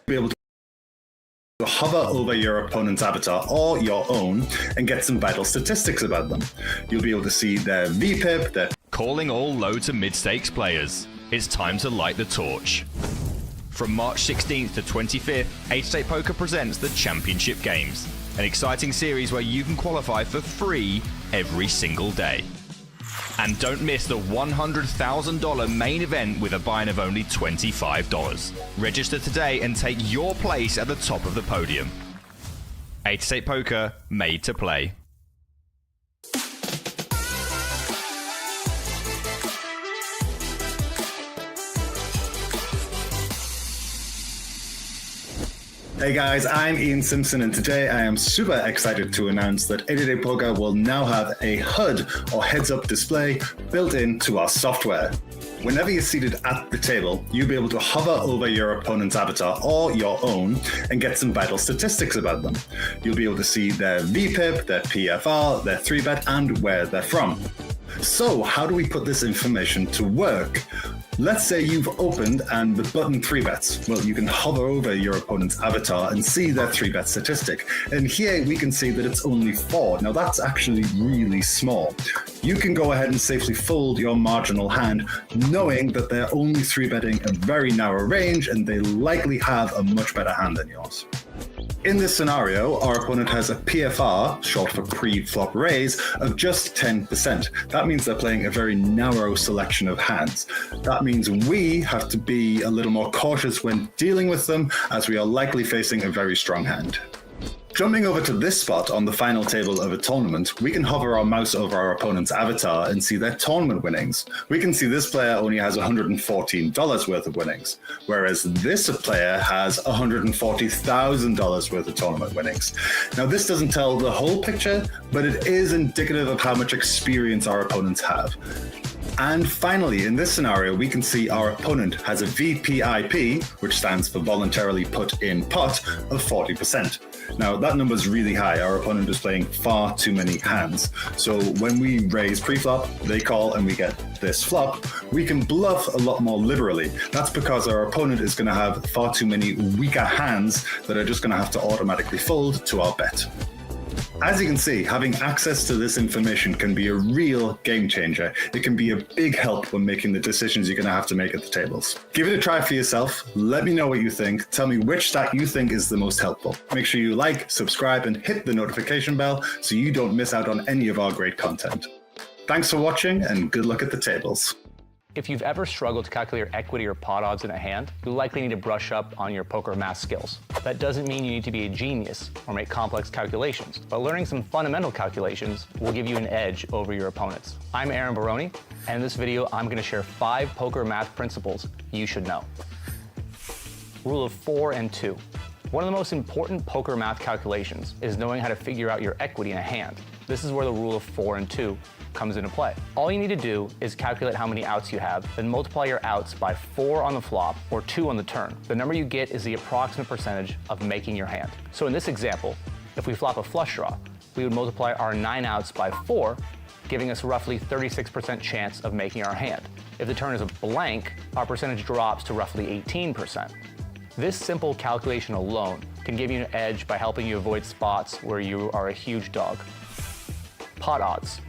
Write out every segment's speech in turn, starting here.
Be able to hover over your opponent's avatar or your own and get some vital statistics about them. You'll be able to see their VPIP, their... Calling all low to mid-stakes players, it's time to light the torch. From March 16th to 25th, 888poker presents the Championship Games, an exciting series where you can qualify for free every single day. And don't miss the $100,000 main event with a buy-in of only $25. Register today and take your place at the top of the podium. 888poker, made to play. Hey guys, I'm Ian Simpson, and today I am super excited to announce that 888poker will now have a HUD or heads-up display built into our software. Whenever you're seated at the table, you'll be able to hover over your opponent's avatar or your own and get some vital statistics about them. You'll be able to see their VPIP, their PFR, their 3-bet, and where they're from. So how do we put this information to work? Let's say you've opened and the button 3-bets. Well, you can hover over your opponent's avatar and see their 3-bet statistic. And here we can see that it's only 4. Now that's actually really small. You can go ahead and safely fold your marginal hand, knowing that they're only 3-betting a very narrow range and they likely have a much better hand than yours. In this scenario, our opponent has a PFR, short for pre-flop raise, of just 10%. That means they're playing a very narrow selection of hands. That means we have to be a little more cautious when dealing with them, as we are likely facing a very strong hand. Jumping over to this spot on the final table of a tournament, we can hover our mouse over our opponent's avatar and see their tournament winnings. We can see this player only has $114 worth of winnings, whereas this player has $140,000 worth of tournament winnings. Now this doesn't tell the whole picture, but it is indicative of how much experience our opponents have. And finally, in this scenario, we can see our opponent has a VPIP, which stands for voluntarily put in pot, of 40%. Now, that number is really high. Our opponent is playing far too many hands. So when we raise pre-flop, they call and we get this flop, we can bluff a lot more liberally. That's because our opponent is going to have far too many weaker hands that are just going to have to automatically fold to our bet. As you can see, having access to this information can be a real game changer. It can be a big help when making the decisions you're going to have to make at the tables. Give it a try for yourself. Let me know what you think. Tell me which stack you think is the most helpful. Make sure you like, subscribe, and hit the notification bell so you don't miss out on any of our great content. Thanks for watching, and good luck at the tables. If you've ever struggled to calculate your equity or pot odds in a hand, you'll likely need to brush up on your poker math skills. That doesn't mean you need to be a genius or make complex calculations, but learning some fundamental calculations will give you an edge over your opponents. I'm Aaron Baroni, and in this video, I'm going to share 5 poker math principles you should know. Rule of 4 and 2. One of the most important poker math calculations is knowing how to figure out your equity in a hand. This is where the rule of 4 and 2 comes into play. All you need to do is calculate how many outs you have, then multiply your outs by 4 on the flop or 2 on the turn. The number you get is the approximate percentage of making your hand. So in this example, if we flop a flush draw, we would multiply our 9 outs by 4, giving us roughly 36% chance of making our hand. If the turn is a blank, our percentage drops to roughly 18%. This simple calculation alone can give you an edge by helping you avoid spots where you are a huge dog. Pot odds.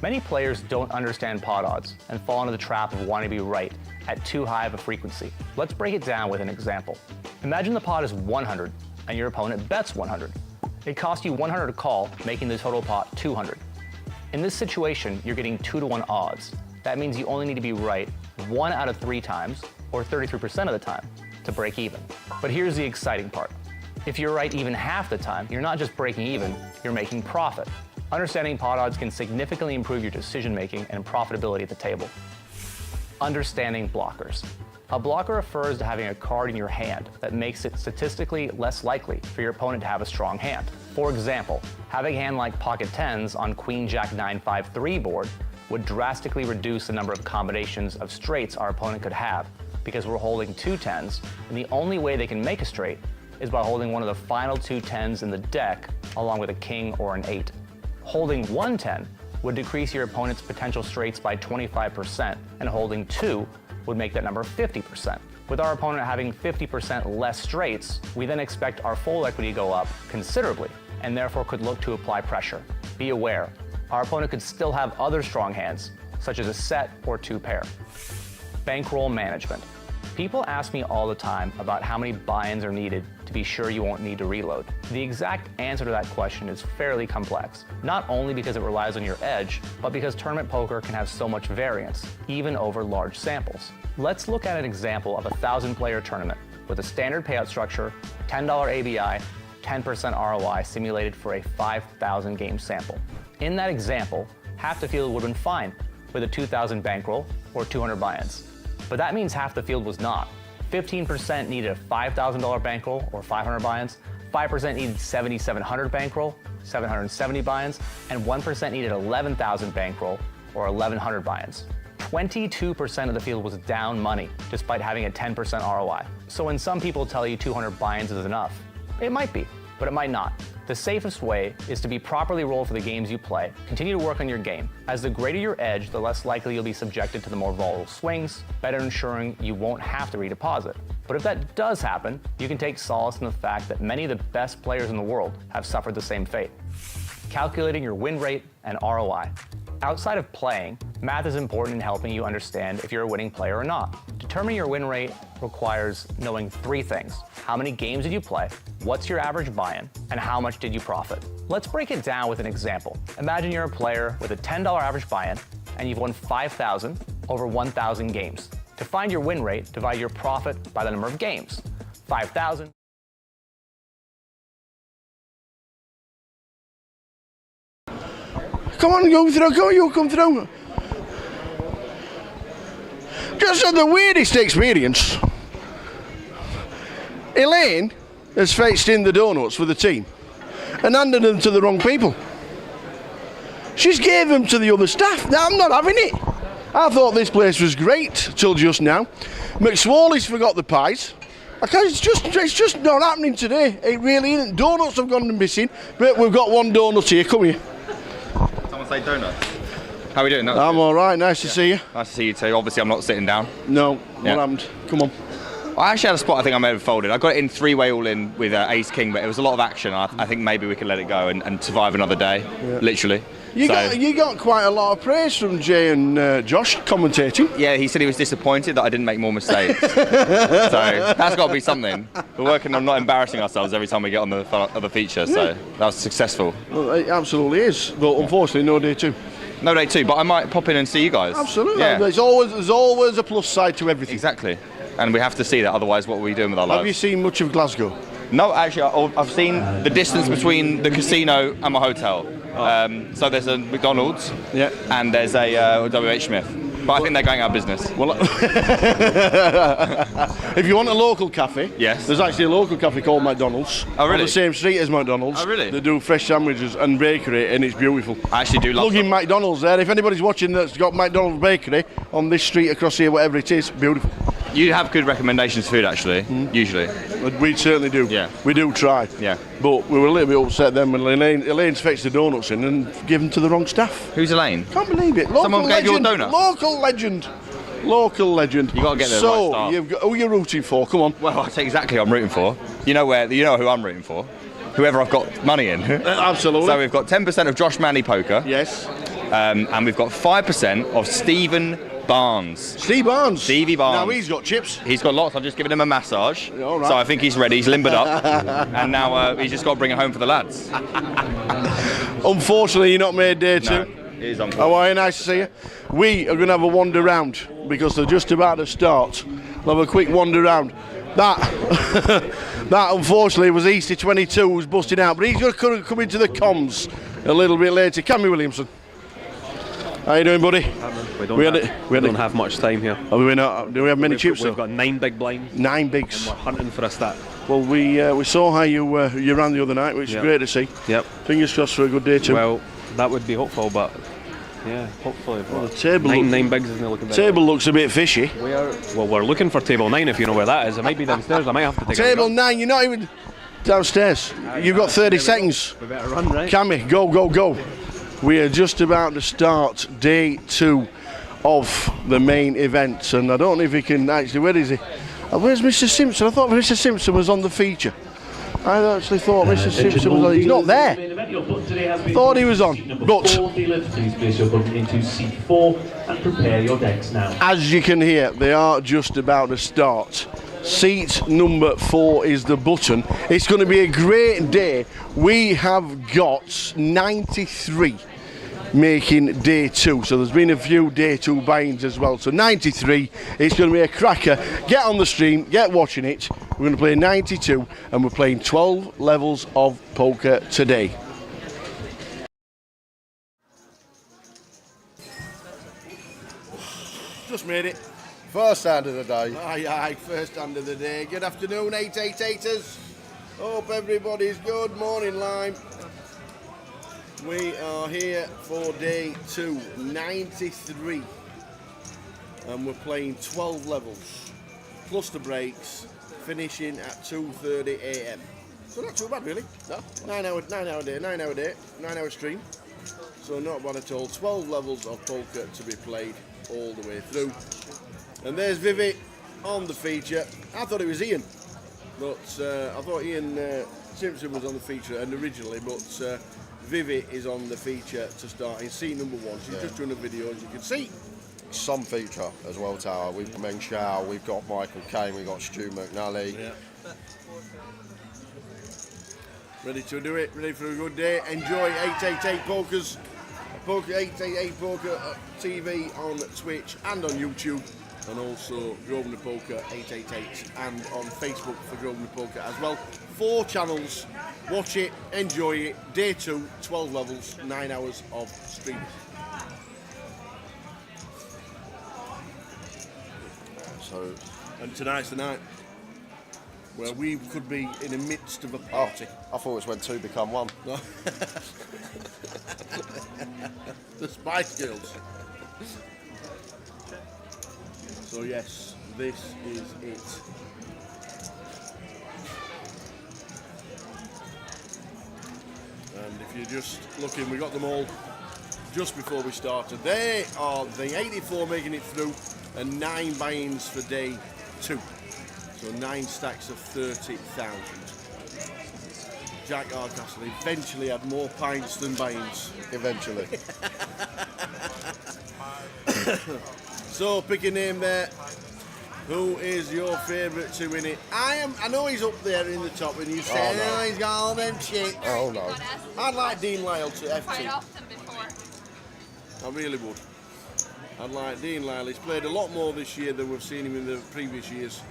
Many players don't understand pot odds and fall into the trap of wanting to be right at too high of a frequency. Let's break it down with an example. Imagine the pot is 100 and your opponent bets 100. It costs you 100 to call, making the total pot 200. In this situation, you're getting 2-to-1 odds. That means you only need to be right 1 out of 3 times, or 33% of the time, to break even. But here's the exciting part. If you're right even half the time, you're not just breaking even, you're making profit. Understanding pot odds can significantly improve your decision-making and profitability at the table. Understanding blockers. A blocker refers to having a card in your hand that makes it statistically less likely for your opponent to have a strong hand. For example, having a hand like pocket tens on Queen Jack 9-5-3 board would drastically reduce the number of combinations of straights our opponent could have, because we're holding 2 tens, and the only way they can make a straight is by holding one of the final 2 tens in the deck along with a king or an 8. Holding 1 10 would decrease your opponent's potential straights by 25%, and holding 2 would make that number 50%. With our opponent having 50% less straights, we then expect our full equity to go up considerably, and therefore could look to apply pressure. Be aware, our opponent could still have other strong hands, such as a set or 2 pair. Bankroll management. People ask me all the time about how many buy-ins are needed to be sure you won't need to reload. The exact answer to that question is fairly complex, not only because it relies on your edge, but because tournament poker can have so much variance, even over large samples. Let's look at an example of a 1,000-player tournament with a standard payout structure, $10 ABI, 10% ROI simulated for a 5,000 game sample. In that example, half the field would have been fine with a 2,000 bankroll or 200 buy-ins. But that means half the field was not. 15% needed a $5,000 bankroll or 500 buy-ins, 5% needed 7,700 bankroll, 770 buy-ins, and 1% needed 11,000 bankroll or 1,100 buy-ins. 22% of the field was down money, despite having a 10% ROI. So when some people tell you 200 buy-ins is enough, it might be, but it might not. The safest way is to be properly rolled for the games you play. Continue to work on your game. As the greater your edge, the less likely you'll be subjected to the more volatile swings, better ensuring you won't have to redeposit. But if that does happen, you can take solace in the fact that many of the best players in the world have suffered the same fate. Calculating your win rate and ROI. Outside of playing, math is important in helping you understand if you're a winning player or not. Determining your win rate requires knowing 3 things. How many games did you play? What's your average buy-in? And how much did you profit? Let's break it down with an example. Imagine you're a player with a $10 average buy-in and you've won 5,000 over 1,000 games. To find your win rate, divide your profit by the number of games. 5,000. Come on, go through, come through. Just had the weirdest experience. Elaine has fetched in the donuts for the team and handed them to the wrong people. She's gave them to the other staff. Now, I'm not having it. I thought this place was great till just now. McSwaley's forgot the pies. It's just not happening today. It really isn't. Donuts have gone missing, but we've got one donut here. Come here. Someone say donuts. How are we doing? I'm all right. Nice to see you. Nice to see you too. Obviously, I'm not sitting down. No. What happened? Come on. I actually had a spot I think I may have folded. I got it in 3-way all-in with Ace King, but it was a lot of action. I think maybe we could let it go and survive another day, literally. You got quite a lot of praise from Jay and Josh commentating. Yeah, he said he was disappointed that I didn't make more mistakes. So that's got to be something. We're working on not embarrassing ourselves every time we get on the other feature, so that was successful. Well, it absolutely is, but unfortunately no day 2. No day 2, but I might pop in and see you guys. Absolutely. Yeah. There's always a plus side to everything. Exactly. And we have to see that, otherwise what are we doing with our lives? Have you seen much of Glasgow? No, actually, I've seen the distance between the casino and my hotel. So there's a McDonald's and there's a WH Smith. But I think they're going out of business. Well, if you want a local cafe, yes, there's actually a local cafe called McDonald's. Oh, really? On the same street as McDonald's. Oh, really? They do fresh sandwiches and bakery, and it's beautiful. I actually do love Plug in McDonald's there. If anybody's watching that's got McDonald's bakery on this street across here, whatever it is, beautiful. You have good recommendations for food, actually, usually. We certainly do. Yeah. We do try. Yeah. But we were a little bit upset then when Elaine's fetched the donuts in and given to the wrong staff. Who's Elaine? Can't believe it. Someone gave you a donut? Local legend. You got to get there so, right start. who are you rooting for? Come on. Well, I'll tell you exactly who I'm rooting for. You know who I'm rooting for? Whoever I've got money in. Absolutely. So we've got 10% of Josh Manley Poker. Yes. And we've got 5% of Stephen Barnes. Stevie Barnes. Now he's got chips. He's got lots. I've just given him a massage. All right. So I think he's ready. He's limbered up. And now he's just got to bring it home for the lads. Unfortunately, you're not made day 2. No, it is unfortunate. How are you? Nice to see you. We are going to have a wander round because they're just about to start. We'll have a quick wander round. That unfortunately was Easter 22 who's busting out, but he's going to come into the comms a little bit later. Cammy Williamson. How you doing, buddy? We don't have much time here. Do we have many chips? We've got 9 big blinds. 9 bigs. And we're hunting for a stat. Well, we saw how you ran the other night, which is great to see. Yep. Fingers crossed for a good day too. Well, that would be hopeful, but yeah, hopefully. Well, the table nine bigs isn't looking very table looks a bit fishy. We're looking for table 9 if you know where that is. It might be downstairs. I might have to take table 9. You're not even downstairs. You've got 30 seconds. We better run, right? Cammy, go. We are just about to start day 2 of the main event, and I don't know if he can actually. Where is he? Where's Mr. Simpson? I thought Mr. Simpson was on the feature. I actually thought Mr. Simpson was on. He's not there. Thought he was on. But Please place your button into seat 4 and prepare your decks now. as you can hear, they are just about to start. Seat number 4 is the button. It's going to be a great day. We have got 93 making day 2, so there's been a few day 2 buy-ins as well, so 93. It's going to be a cracker. Get on the stream, get watching it. We're going to play 92 and we're playing 12 levels of poker today. Just made it. First hand of the day. Aye, first hand of the day. Good afternoon, 888ers. Hope everybody's good. Morning, Lime. We are here for day 2, 93. And we're playing 12 levels, plus the breaks, finishing at 2:30 AM. So not too bad, really. No. 9 hour day, 9 hour stream. So not bad at all. 12 levels of poker to be played all the way through. And there's Vivi on the feature. I thought it was Ian, but I thought Ian Simpson was on the feature and originally, but Vivi is on the feature to start in seat number 1. She's just doing a video, as you can see. Some feature as well, Tower. We've got Meng Shao, we've got Michael Caine, we've got Stu McNally. Yeah. Ready to do it, ready for a good day. Enjoy 888 Pokers, Poker 888 Poker TV on Twitch and on YouTube, and also Grosvenor Poker 888 and on Facebook for Grosvenor Poker as well. 4 channels, watch it, enjoy it. Day 2, 12 levels, 9 hours of streaming. So, And tonight's the night where we could be in the midst of a party. I thought it was when 2 become 1. No. The Spice Girls. So yes, this is it. And if you're just looking, we got them all just before we started. They are the 84 making it through and 9 buy-ins for day 2. So 9 stacks of 30,000. Jack Hardcastle eventually had more pints than buy-ins. Eventually. So pick a name there. Who is your favourite to win it? I know he's up there in the top, and you say, no. he's got all them chips. Oh no. I'd like Dean Lyle to Quite FT. often before. I really would. I'd like Dean Lyle. He's played a lot more this year than we've seen him in the previous years.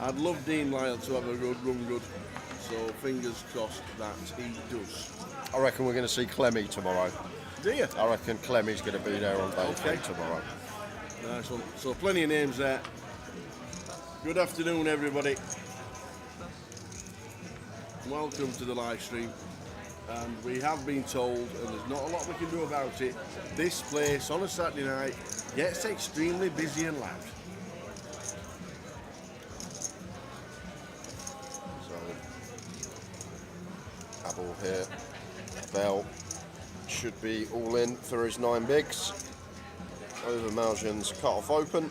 I'd love Dean Lyle to have a good run good. So fingers crossed that he does. I reckon we're going to see Clemmy tomorrow. Do you? I reckon Clemmy's going to be there on day 3 tomorrow. Nice one. So plenty of names there. Good afternoon, everybody. Welcome to the live stream. And we have been told, and there's not a lot we can do about it, this place on a Saturday night gets extremely busy and loud. So, Abel here. Bell should be all in for his 9 bigs. Over Maljan's cut off open.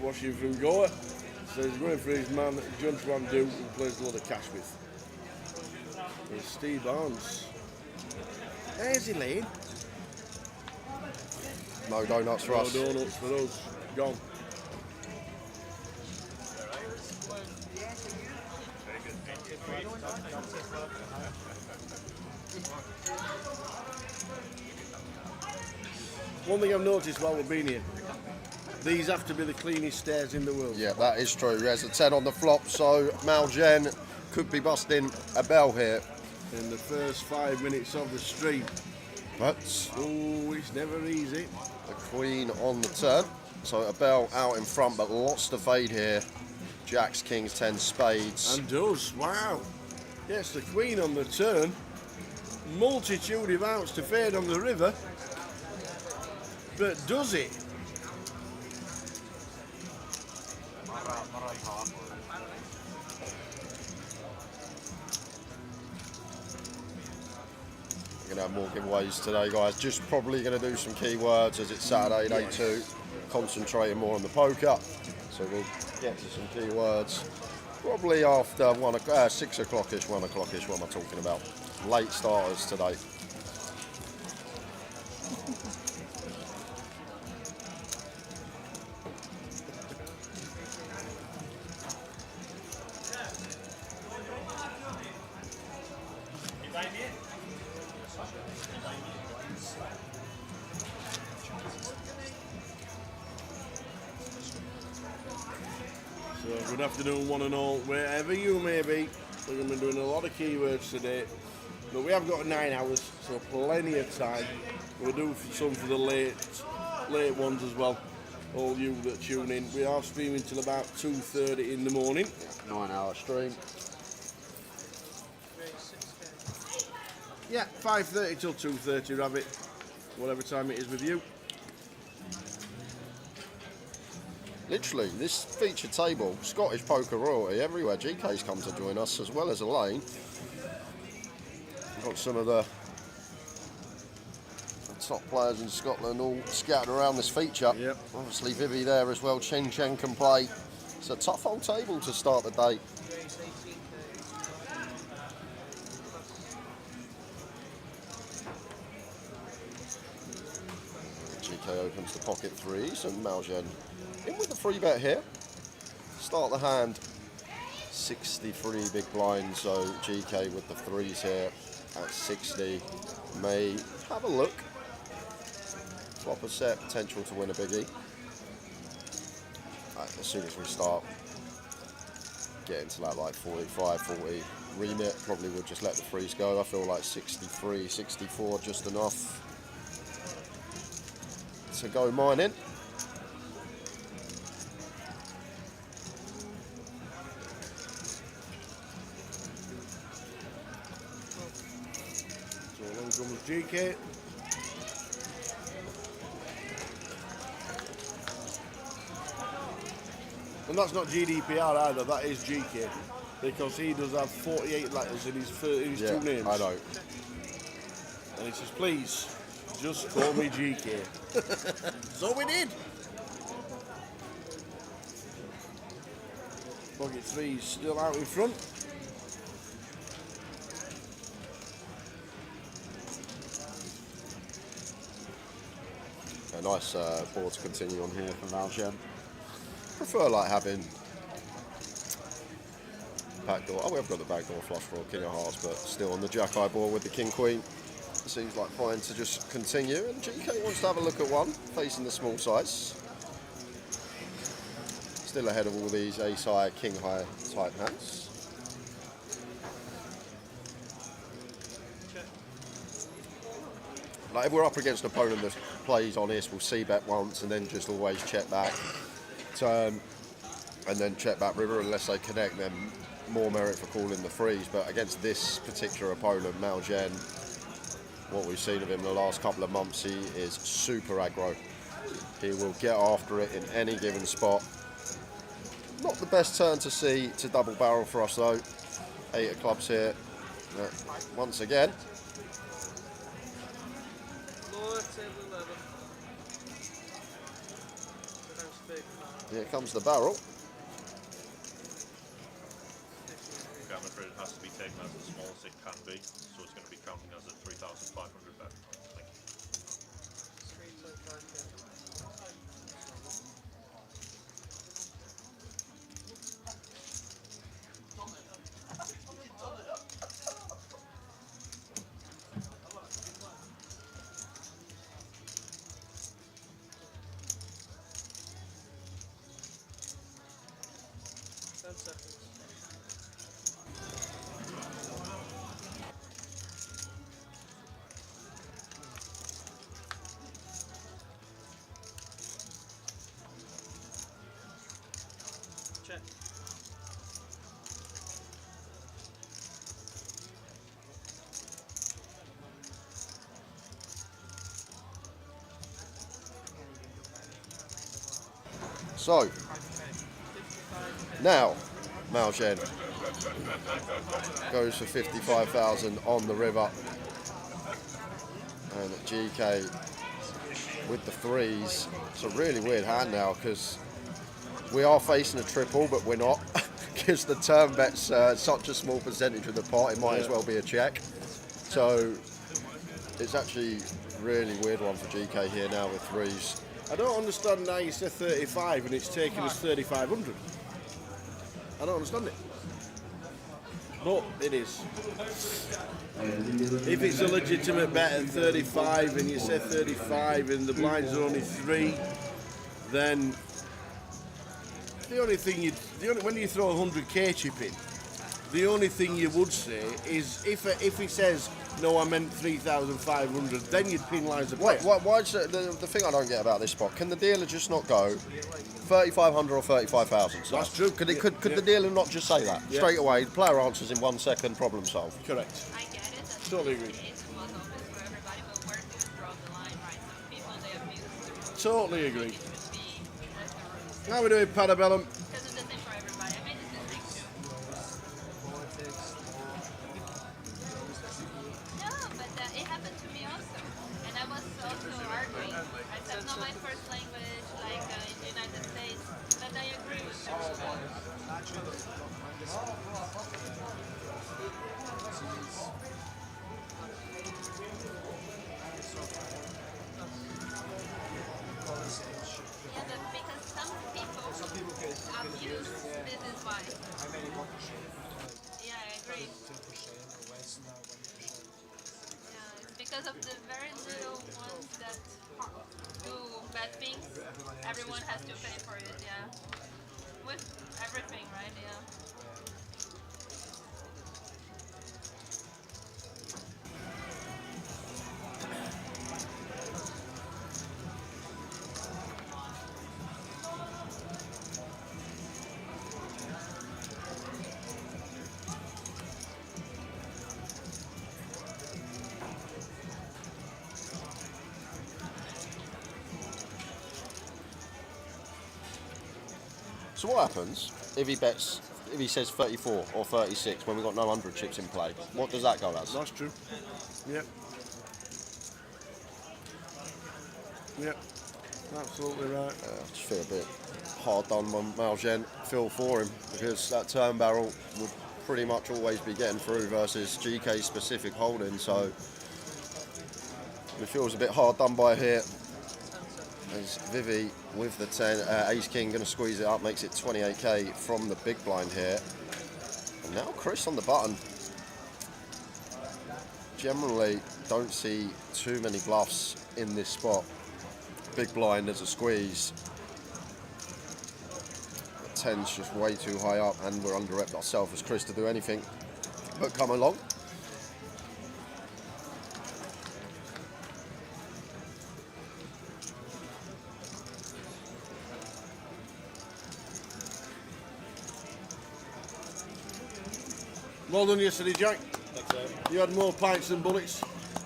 Watching from Goa. So he's running for his man, John Twandu, who plays a lot of cash with. There's Steve Barnes. There's he laying. No donuts for No us. donuts for us. Gone. One thing I've noticed while we've been here, these have to be the cleanest stairs in the world. Yeah, that is true. There's a 10 on the flop, so Maljan could be busting a bell here. In the first 5 minutes of the stream. But Oh, it's never easy. the queen on the turn. So a bell out in front, but lots to fade here. Jacks, kings, 10 spades. And does, wow. Yes, the queen on the turn. Multitude of outs to fade on the river. But does it? going to have more giveaways today, guys. Just probably going to do some keywords as it's Saturday, day 2. Concentrating more on the poker. So we'll get to some keywords probably after 6 o'clock-ish, 1 o'clock-ish, what am I talking about? Late starters today. So good afternoon, one and all, wherever you may be. We're going to be doing a lot of keywords today, but we have got 9 hours, so plenty of time. We'll do some for the late ones as well. All you that tune in, we are streaming till about 2:30 in the morning. 9-hour stream. Yeah, 5:30 till 2:30, Rabbit. Whatever time it is with you. Literally, this feature table, Scottish poker royalty everywhere. GK's come to join us as well as Elaine. We've got some of the top players in Scotland all scattered around this feature. Yep. Obviously Vivi there as well, Chen Chen can play. It's a tough old table to start the day. GK opens the pocket threes and Malgen in with the free bet here. Start the hand, 63 big blind, so GK with the threes here at 60. May have a look. Flop a set, potential to win a biggie. As soon as we start getting to that like 45, 40 remit, probably would just let the threes go. I feel like 63, 64 just enough to go mining. So along comes GK. And that's not GDPR either, that is GK. Because he does have 48 letters in his two names. I know. And he says, please, just call me GK. So we did. Pocket three's still out in front. A nice board to continue on here from Malgen. Prefer like having backdoor. Oh, we have got the backdoor flush for King of Hearts, but still on the Jack-Eye board with the King Queen. Seems like fine to just continue. And GK wants to have a look at one, facing the small size. Still ahead of all these Ace-High, King-High type hands. Like if we're up against an opponent that plays honest, we'll c-bet once and then just always check back, turn, and then check back river. Unless they connect, then more merit for calling the freeze. But against this particular opponent, Malgen, what we've seen of him the last couple of months, he is super aggro. He will get after it in any given spot. Not the best turn to see to double barrel for us though. 8 of clubs here. Once again. Here comes the barrel. I'm afraid it has to be taken as the smallest it can be, so it's going to be counting as a 3,500 bet. Thank So, now, Malgen goes for 55,000 on the river. And GK with the threes. It's a really weird hand now because we are facing a triple, but we're not. Because the turn bet's such a small percentage of the pot, it might as well be a check. So it's actually a really weird one for GK here now with threes. I don't understand how you said 35 and it's taking us 3,500. I don't understand it. But it is. If it's a legitimate bet at 35 and you say 35 and the blinds are only 3, then the only thing when you throw a 100k chip in, the only thing you would say is if he says no, I meant 3,500, then you'd penalise the player. Why's the thing I don't get about this spot? Can the dealer just not go 3,500 or 35,000? That's true. Could the dealer not just say that straight away? The player answers in 1 second, problem solved. Correct. I get it. Totally agree. It's was open for everybody, but where do you draw the line, right? Some people they abuse the rules. Totally agree. It should be like the rules. How are we doing, Parabellum? Because it's the same for everybody. I made this mistake too. No, but it happened to me also. And I was also arguing. I said, not my first language, like in the United States. But I agree with you. Yeah, but because some people abuse, this is why. Yeah, I agree. Yeah, it's because of the very little ones that do bad things. Everyone has to pay for it, yeah. With everything, right? Yeah. So what happens if he says 34 or 36 when we've got no 100 chips in play? What does that go as? That's true. Yep. Yep. Absolutely right. I just feel a bit hard done by Malgen. Feel for him because that turn barrel would pretty much always be getting through versus GK's specific holding. So it feels a bit hard done by here. As Vivi with the 10, Ace King going to squeeze it up, makes it 28k from the big blind here. And now Chris on the button. Generally don't see too many bluffs in this spot. Big blind as a squeeze. The 10's just way too high up and we're under-repped ourselves as Chris to do anything but come along. Well done yesterday, Jack. You had more pints than bullets.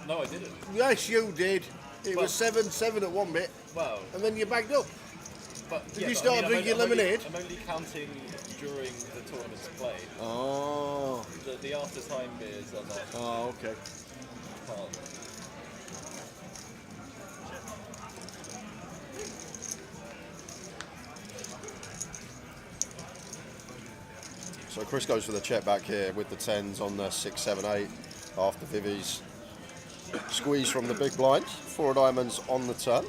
No, I didn't. Yes, you did. It was 7-7 at one bit. Well, and then you bagged up. But Did you start drinking lemonade? I'm only counting during the tournament's play. Oh. The after time beers are not. Oh, okay. So Chris goes for the check back here with the 10s on the 6, 7, 8 after Vivi's squeeze from the big blind. 4 diamonds on the turn.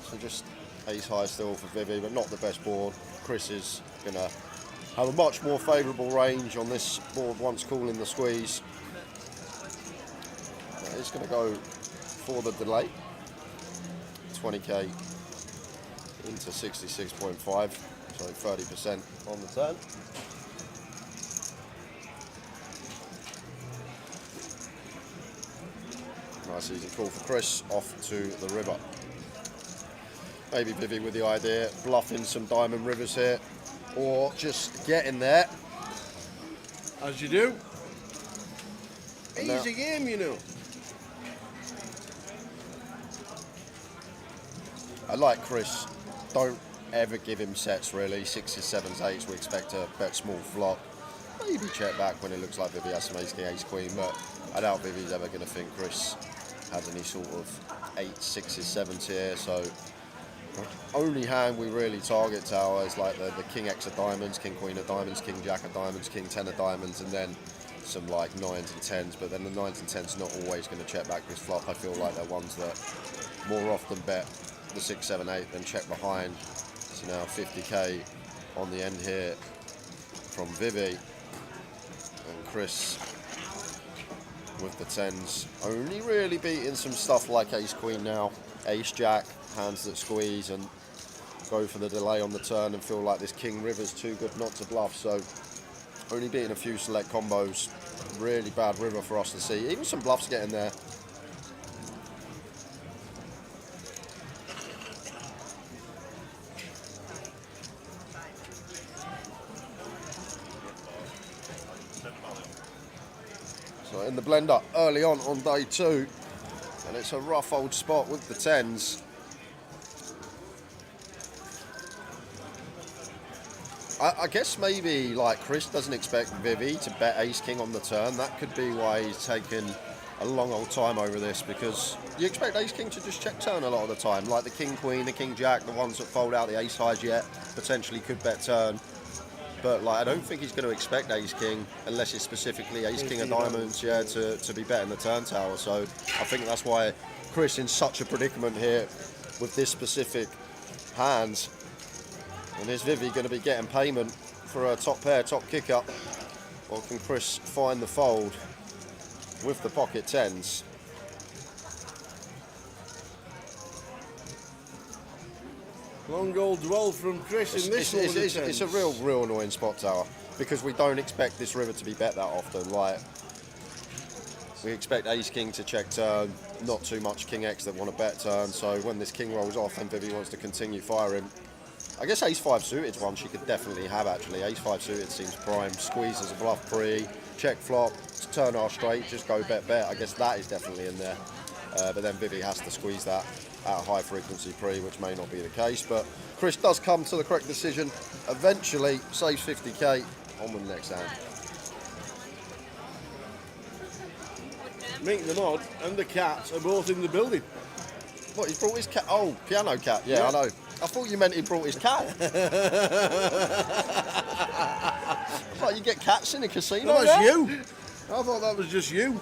So just ace high still for Vivi, but not the best board. Chris is going to have a much more favourable range on this board once calling the squeeze. He's going to go for the delay. 20k into 66.5, so 30% on the turn. Nice easy call for Chris, off to the river. Maybe Vivi with the idea, bluffing some diamond rivers here, or just getting there. As you do. Easy game, you know. I like Chris. Don't ever give him sets really. 6s, 7s, 8s. We expect to bet small flop. Maybe check back when it looks like Vivi has some ace king, ace queen, but I doubt Vivi's ever going to think Chris has any sort of 8, 6s, 7s here. So only hand we really target tower is like the king X of diamonds, king queen of diamonds, king jack of diamonds, king 10 of diamonds, and then some like 9s and 10s. But then the 9s and 10s not always going to check back this flop. I feel like they're ones that more often bet the 6, 7, 8 than check behind. So now 50k on the end here from Vivi, and Chris with the 10s, only really beating some stuff like ace queen now, ace jack, hands that squeeze and go for the delay on the turn and feel like this king river's too good not to bluff. So only beating a few select combos, really bad river for us to see. Even some bluffs getting there. So in the blender early on day 2, and it's a rough old spot with the 10s. I guess maybe like Chris doesn't expect Vivi to bet ace king on the turn. That could be why he's taken a long old time over this, because you expect ace king to just check turn a lot of the time. Like the king queen, the king jack, the ones that fold out the ace highs yet potentially could bet turn. But like I don't think he's going to expect ace king unless it's specifically ace king of diamonds, yeah, to be betting the turn tower. So I think that's why Chris in such a predicament here with this specific hand. And is Vivi going to be getting payment for a top pair, top kick up? Or can Chris find the fold with the pocket 10s? Long old dwell from Chris in this one. It's a real annoying spot tower, because we don't expect this river to be bet that often. Like, we expect ace king to check turn, not too much king X that want to bet turn. So when this king rolls off and Vivi wants to continue firing, I guess ace 5 suited one she could definitely have actually. Ace 5 suited seems prime. Squeeze as a bluff pre, check flop, turn R straight, just go bet. I guess that is definitely in there. But then Vivi has to squeeze that at a high frequency pre, which may not be the case. But Chris does come to the correct decision. Eventually saves 50k on the next hand. Mink the Mod and the cats are both in the building. What, he's brought his cat? Oh, piano cat. Yeah, I know. I thought you meant he brought his cat. Like you get cats in a casino. That was you. I thought that was just you.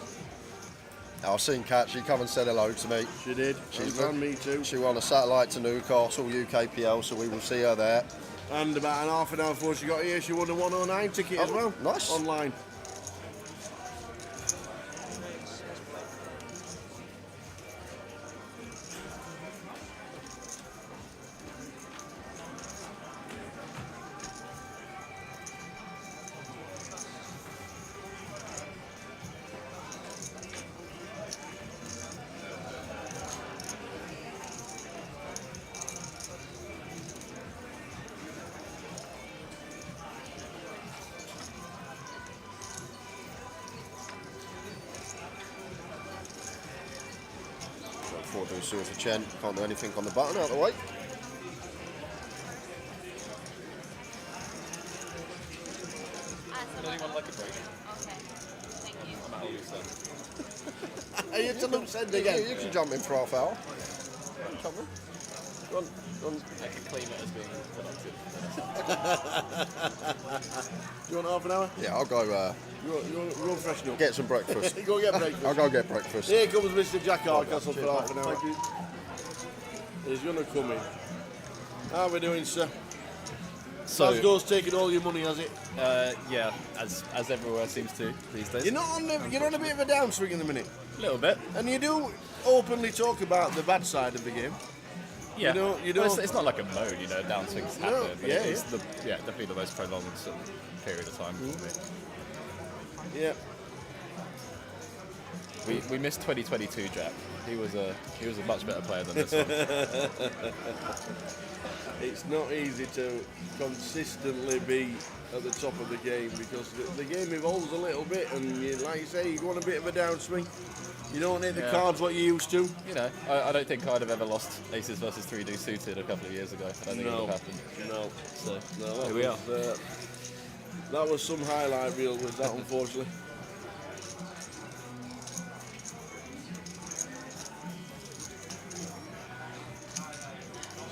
I've seen Kat. She come and said hello to me. She did. She's on me too. She won a satellite to Newcastle UKPL, so we will see her there. And about an half an hour before she got here, she won a 109 ticket as well. Nice. Online. Do suit for Chen. Can't do anything on the button, out of the way. Does anyone like a break? Okay. Thank you. I'm out of Are you to loop send again? You can jump in for half hour. Jump in. Go on. I can claim it as being productive. Do you want half an hour? Yeah, I'll go. You want freshen up? Get some breakfast. Go get breakfast. I'll go get breakfast. Here comes Mr. Jack Hardcastle for half an hour. Thank you. He's going to come in. How are we doing, sir? So, Glasgow's taking all your money, has it? Yeah, as everywhere seems to these days. You're on a bit of a downswing in the minute. A little bit. And you do openly talk about the bad side of the game. Yeah, you don't. Well, it's not like a mode, downswings happen. No, But yeah, it's definitely the most prolonged sort of period of time for me. Yeah. We missed 2022, Jack. He was a much better player than this one. It's not easy to consistently be at the top of the game, because the game evolves a little bit, and like you say, you go on a bit of a downswing. You don't hit the cards what you used to. I don't think I'd have ever lost aces versus 3D suited a couple of years ago. I don't think it would have happened. No, here we are. That was some highlight reel, was that, unfortunately.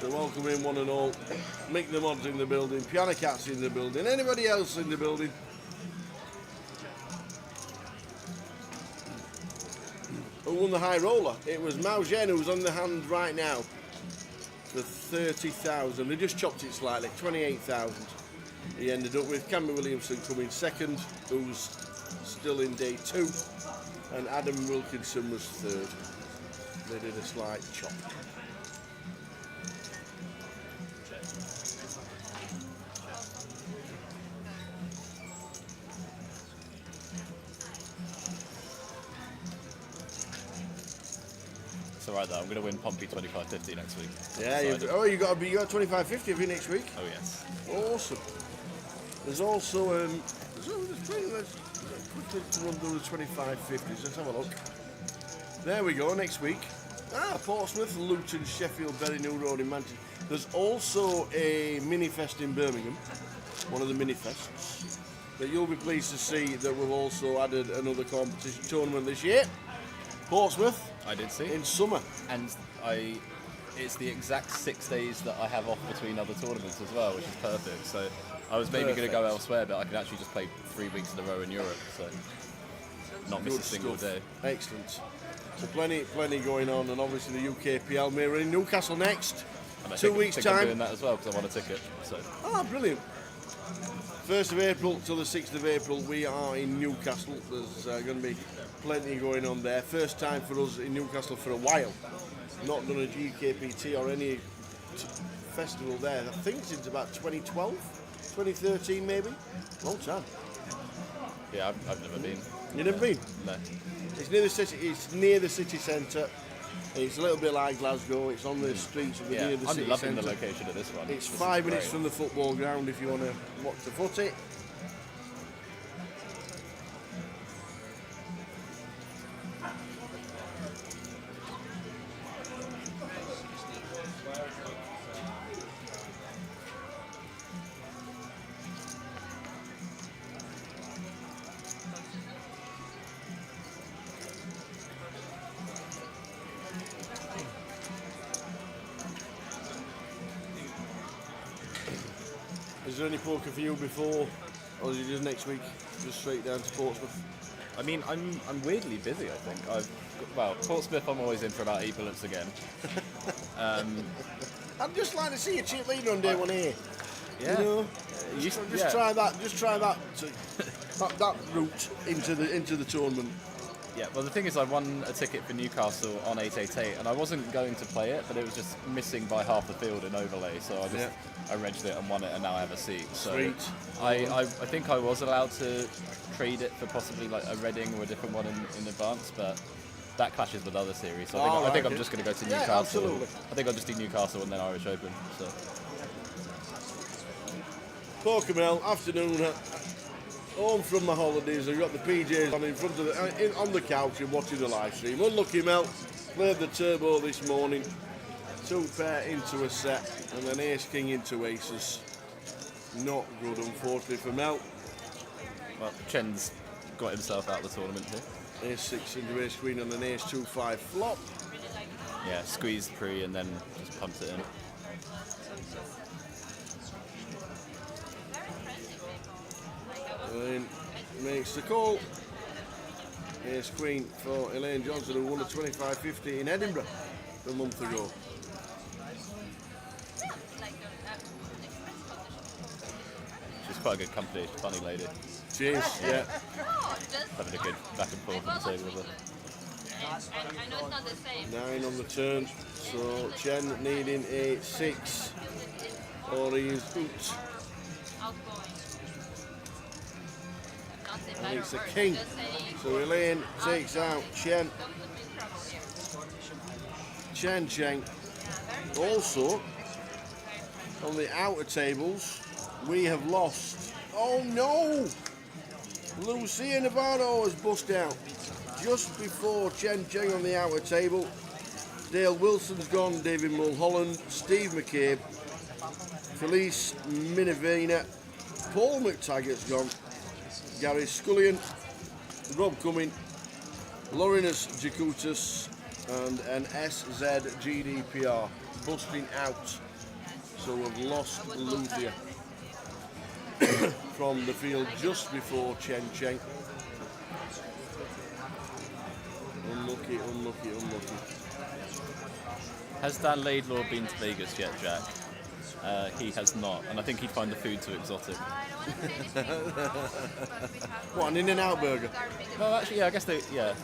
So welcome in one and all. Mick the Mod's in the building, Piano Cat's in the building, anybody else in the building? Who won the high roller? It was Mao Zhen who's on the hand right now for 30,000. They just chopped it slightly, 28,000. He ended up with Cameron Williamson coming second, who's still in day 2, and Adam Wilkinson was third. They did a slight chop. It's alright though, I'm going to win Pompey 25-50 next week. Yeah, you got 25-50 of you next week? Oh yes. Awesome. There's also, let's quickly run through the 25-50s, let's have a look. There we go, next week. Portsmouth, Luton, Sheffield, Bury New Road in Manchester. There's also a mini-fest in Birmingham, one of the mini-fests. But you'll be pleased to see that we've also added another competition tournament this year. Portsmouth. I did see. In summer. And it's the exact 6 days that I have off between other tournaments as well, which is perfect. So I was maybe going to go elsewhere, but I can actually just play 3 weeks in a row in Europe, so not miss a single day. Excellent. So plenty going on, and obviously the UKPL. We're in Newcastle next. And I 2 think, weeks' think time. I'm doing that as well because I want a ticket. So. Brilliant. 1st of April till the 6th of April, we are in Newcastle. There's going to be plenty going on there. First time for us in Newcastle for a while. Not done a GKPT or any festival there, I think since about 2012, 2013 maybe. Long time. Yeah, I've never been. You've never been? No. It's near the city. It's near the city centre. It's a little bit like Glasgow. It's on the streets of the near the city I'm loving centre. the location of this one. It's 5 minutes from the football ground if you want to watch the footy. Is there any poker for you before, or is it just next week, just straight down to Portsmouth? I mean, I'm weirdly busy. I think Portsmouth. I'm always in for about 8 bullets again. I'd just like to see a cheap leader on day 1 here. Yeah. You know, just try that. Just try that. That route into the tournament. Yeah, well the thing is I won a ticket for Newcastle on 888 and I wasn't going to play it, but it was just missing by half the field in overlay, so I regged it and won it and now I have a seat. So Sweet. I think I was allowed to trade it for possibly like a Reading or a different one in advance, but that clashes with other series. So I think I'm just going to go to Newcastle. Yeah, absolutely. I think I'll just do Newcastle and then Irish Open. So. Poker Mill, afternoon. Home from my holidays, I've got the PJs on in front of on the couch and watching the live stream. Unlucky Mel, played the turbo this morning. 2 pair into a set and then ace king into aces. Not good, unfortunately, for Mel. Well, Chen's got himself out of the tournament here. Ace 6 into ace queen and an ace 2-5 flop. Yeah, squeezed pre and then just pumped it in. Elaine makes the call. Ace queen for Elaine Johnson, who won a 25-50 in Edinburgh a month ago. She's quite a good company, she's a funny lady. She is, yeah. Having a good back and forth on the table with her. I know it's not the same. 9 on the turn, so Chen needing a 6 or he is out. And it's a king. So Elaine takes out Chen. Chen Cheng. Also, on the outer tables, we have lost. Oh no! Lucia Navarro has bust out. Just before Chen Cheng on the outer table, Dale Wilson's gone, David Mulholland, Steve McCabe, Felice Minavina, Paul McTaggart's gone, Gary Scullion, Rob Cumming, Laurinus Jakutas, and an SZ GDPR busting out So we've lost Luthia from the field just before Chen Cheng. Unlucky, unlucky, unlucky. Has Dan Laidlaw been to Vegas yet, Jack? He has not, and I think he'd find the food too exotic. What, an In-N-Out burger? No, actually, yeah, I guess yeah.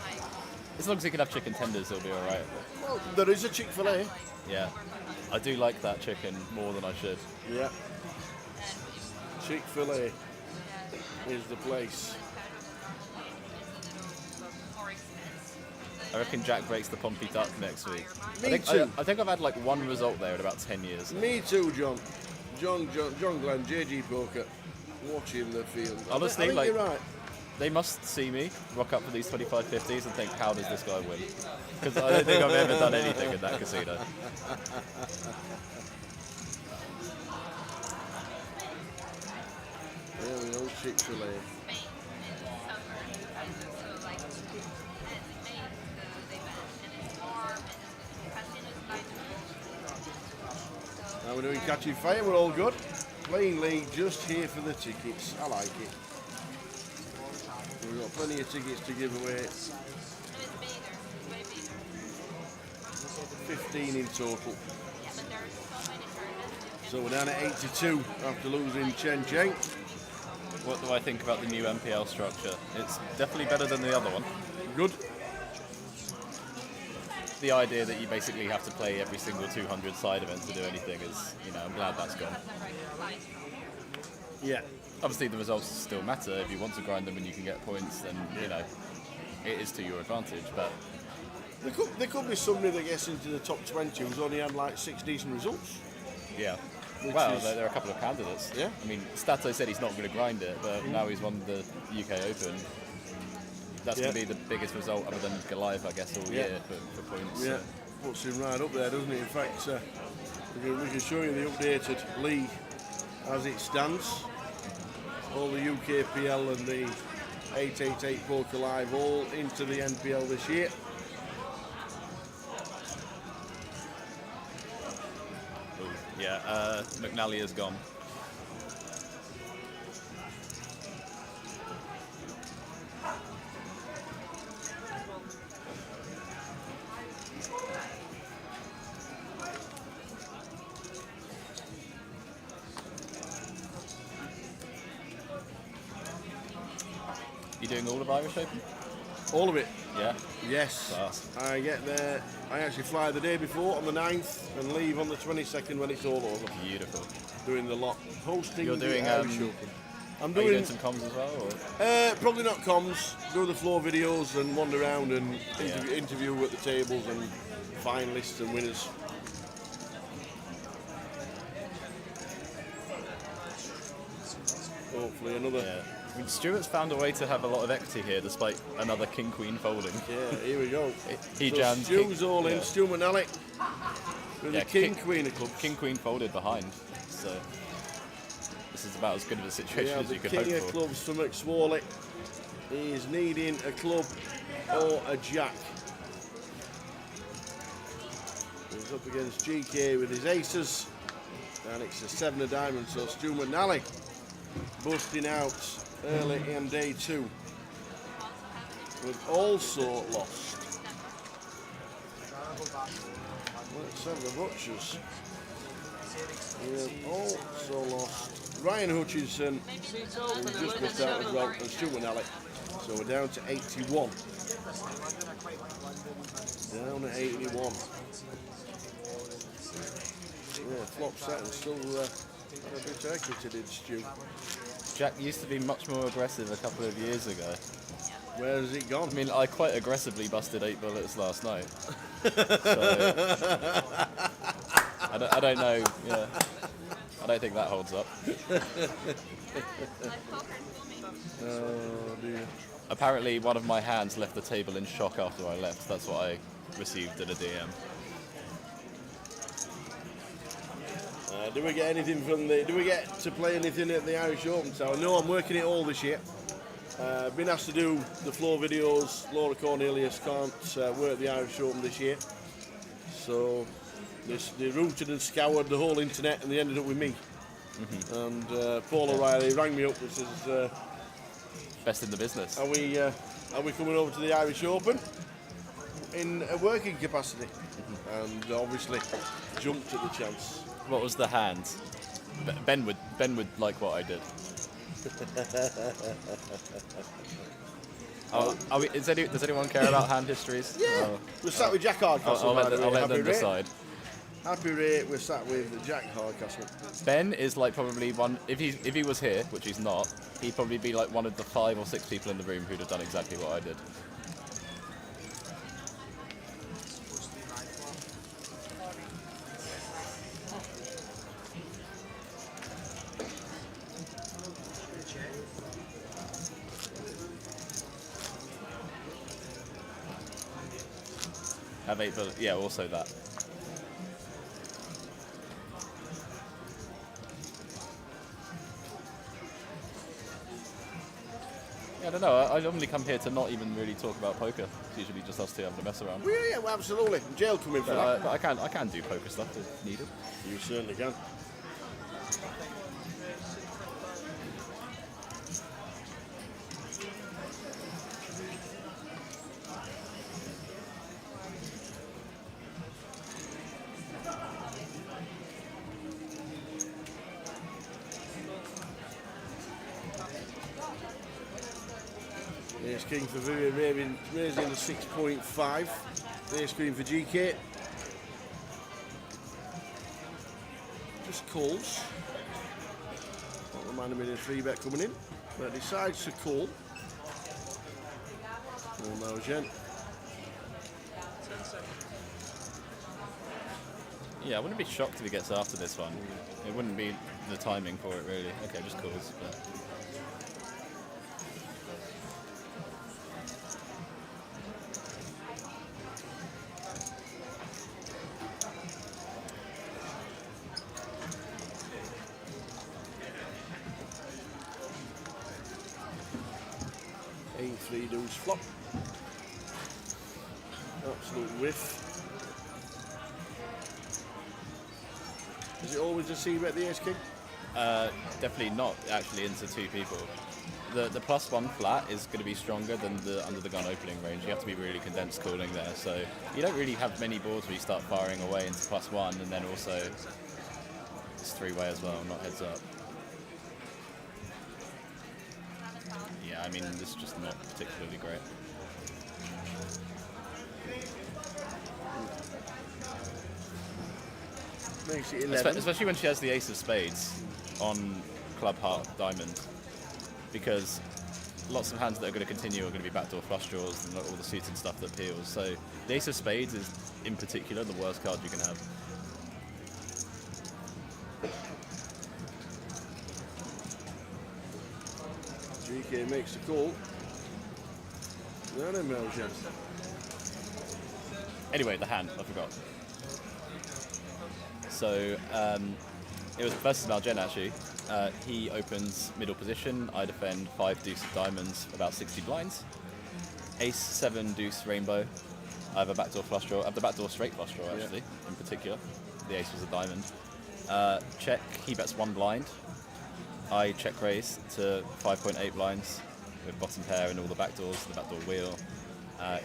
As long as he can have chicken tenders, he'll be alright. Well, there is a Chick-fil-A. Yeah. I do like that chicken more than I should. Yeah. Chick-fil-A is the place. I reckon Jack breaks the Pompey Duck next week. Me too. I think I've had like one result there in about 10 years. Me too, John. John Glenn, JG Poker, watching the field. Honestly, I think like, you're right. They must see me rock up for these 25-50s and think, how does this guy win? Because I don't think I've ever done anything in that casino. There we go, Chick-fil-A. Now we're doing catching fire, we're all good. Playing league, just here for the tickets. I like it. We've got plenty of tickets to give away. 15 in total. So we're down at 82 after losing Chen Cheng. What do I think about the new MPL structure? It's definitely better than the other one. Good. The idea that you basically have to play every single 200 side event to do anything is, you know, I'm glad that's gone. Yeah. Obviously the results still matter. If you want to grind them and you can get points, then, you know, it is to your advantage. But there could be somebody that gets into the top 20 who's only had like 6 decent results. yeah. Which Well, is- there are a couple of candidates. Yeah. I mean, Stato said he's not going to grind it, but now he's won the UK Open. That's going to be the biggest result other than Goliath, I guess, all year for points. Yeah, puts him right up there, doesn't it? In fact, we can show you the updated league as it stands. All the UKPL and the 888 Poker Live all into the NPL this year. Yeah, McNally is gone. You doing all of Irish Open? All of it. Yeah. Yes. Class. I get there. I actually fly the day before on the 9th and leave on the 22nd when it's all over. Beautiful. Doing the lot. Hosting You're doing the Irish Open. I'm Are you doing doing some comms as well? Or? Probably not comms. Do the floor videos and wander around and interview at the tables and finalists and winners. Hopefully another. Yeah. I mean, Stuart's found a way to have a lot of equity here despite another King-Queen folding. Yeah, here we go. He so jammed Stu's all in. Stu McNally with the King-Queen of clubs. King-Queen folded behind, so this is about as good of a situation as you could hope the King of for. clubs for McSworley. He's needing a club or a jack. He's up against GK with his aces, and it's a 7 of diamonds. So Stu McNally busting out early in day 2. We've also lost. Let's have the butchers. We have also lost Ryan Hutchinson, who just missed out as well, and Stu McNally. So we're down to 81. Down at 81. Yeah, flop set and still had a bit of equity, did Stu. Jack used to be much more aggressive a couple of years ago. Where has it gone? I mean, I quite aggressively busted 8 bullets last night. So, I don't know. Yeah, I don't think that holds up. Oh dear. Apparently, one of my hands left the table in shock after I left. That's what I received in a DM. Do we get anything from the? Do we get to play anything at the Irish Open Tower? No, I'm working it all this year. Been asked to do the floor videos. Laura Cornelius can't work the Irish Open this year, so They routed and scoured the whole internet, and they ended up with me. And Paul O'Reilly rang me up and says, best in the business. Are we coming over to the Irish Open in a working capacity? And obviously jumped at the chance. What was the hand? Ben would like what I did. Does anyone care about hand histories? Yeah. We're sat with Jack Hardcastle. I'll let them decide. Happy rate, we're sat with Jack Hardcastle. Ben is like probably one. If he was here, which he's not, he'd probably be like one of the 5 or 6 people in the room who'd have done exactly what I did. Have 8, but yeah, also that. Yeah, I don't know. I normally come here to not even really talk about poker. It's usually just us two having a mess around. Well, yeah, well, absolutely. Jail coming for that. But I can do poker stuff if needed. You certainly can. Ace King for Vivian, raising the 6.5. Ace Queen for GK. Just calls. Not reminding me of the 3-bet coming in, but decides to call. Well, now Jen. Yeah, I wouldn't be shocked if he gets after this one. It wouldn't be the timing for it, really. Okay, just calls. But. Three deuce flop. Absolute whiff. Is it always a C-bet the Ace King? Definitely not actually into 2 people. The +1 flat is going to be stronger than the under the gun opening range. You have to be really condensed calling there. So you don't really have many boards where you start firing away into +1 and then also it's 3-way as well, not heads up. Yeah, I mean, this is just not particularly great. Makes it 11. Especially when she has the ace of spades on club, heart, diamond. Because lots of hands that are going to continue are going to be backdoor flush draws and all the suited stuff that peels. So the ace of spades is, in particular, the worst card you can have. GK makes the call. No, no, Melgen. Anyway, the hand, I forgot. So it was versus Malgen actually. He opens middle position. I defend 5 deuce of diamonds, about 60 blinds. Ace 7 deuce rainbow. I have a backdoor flush draw. I have the backdoor straight flush draw actually, in particular. The ace was a diamond. Check. He bets 1 blind. I check raise to 5.8 blinds with bottom pair and all the backdoors, the backdoor wheel.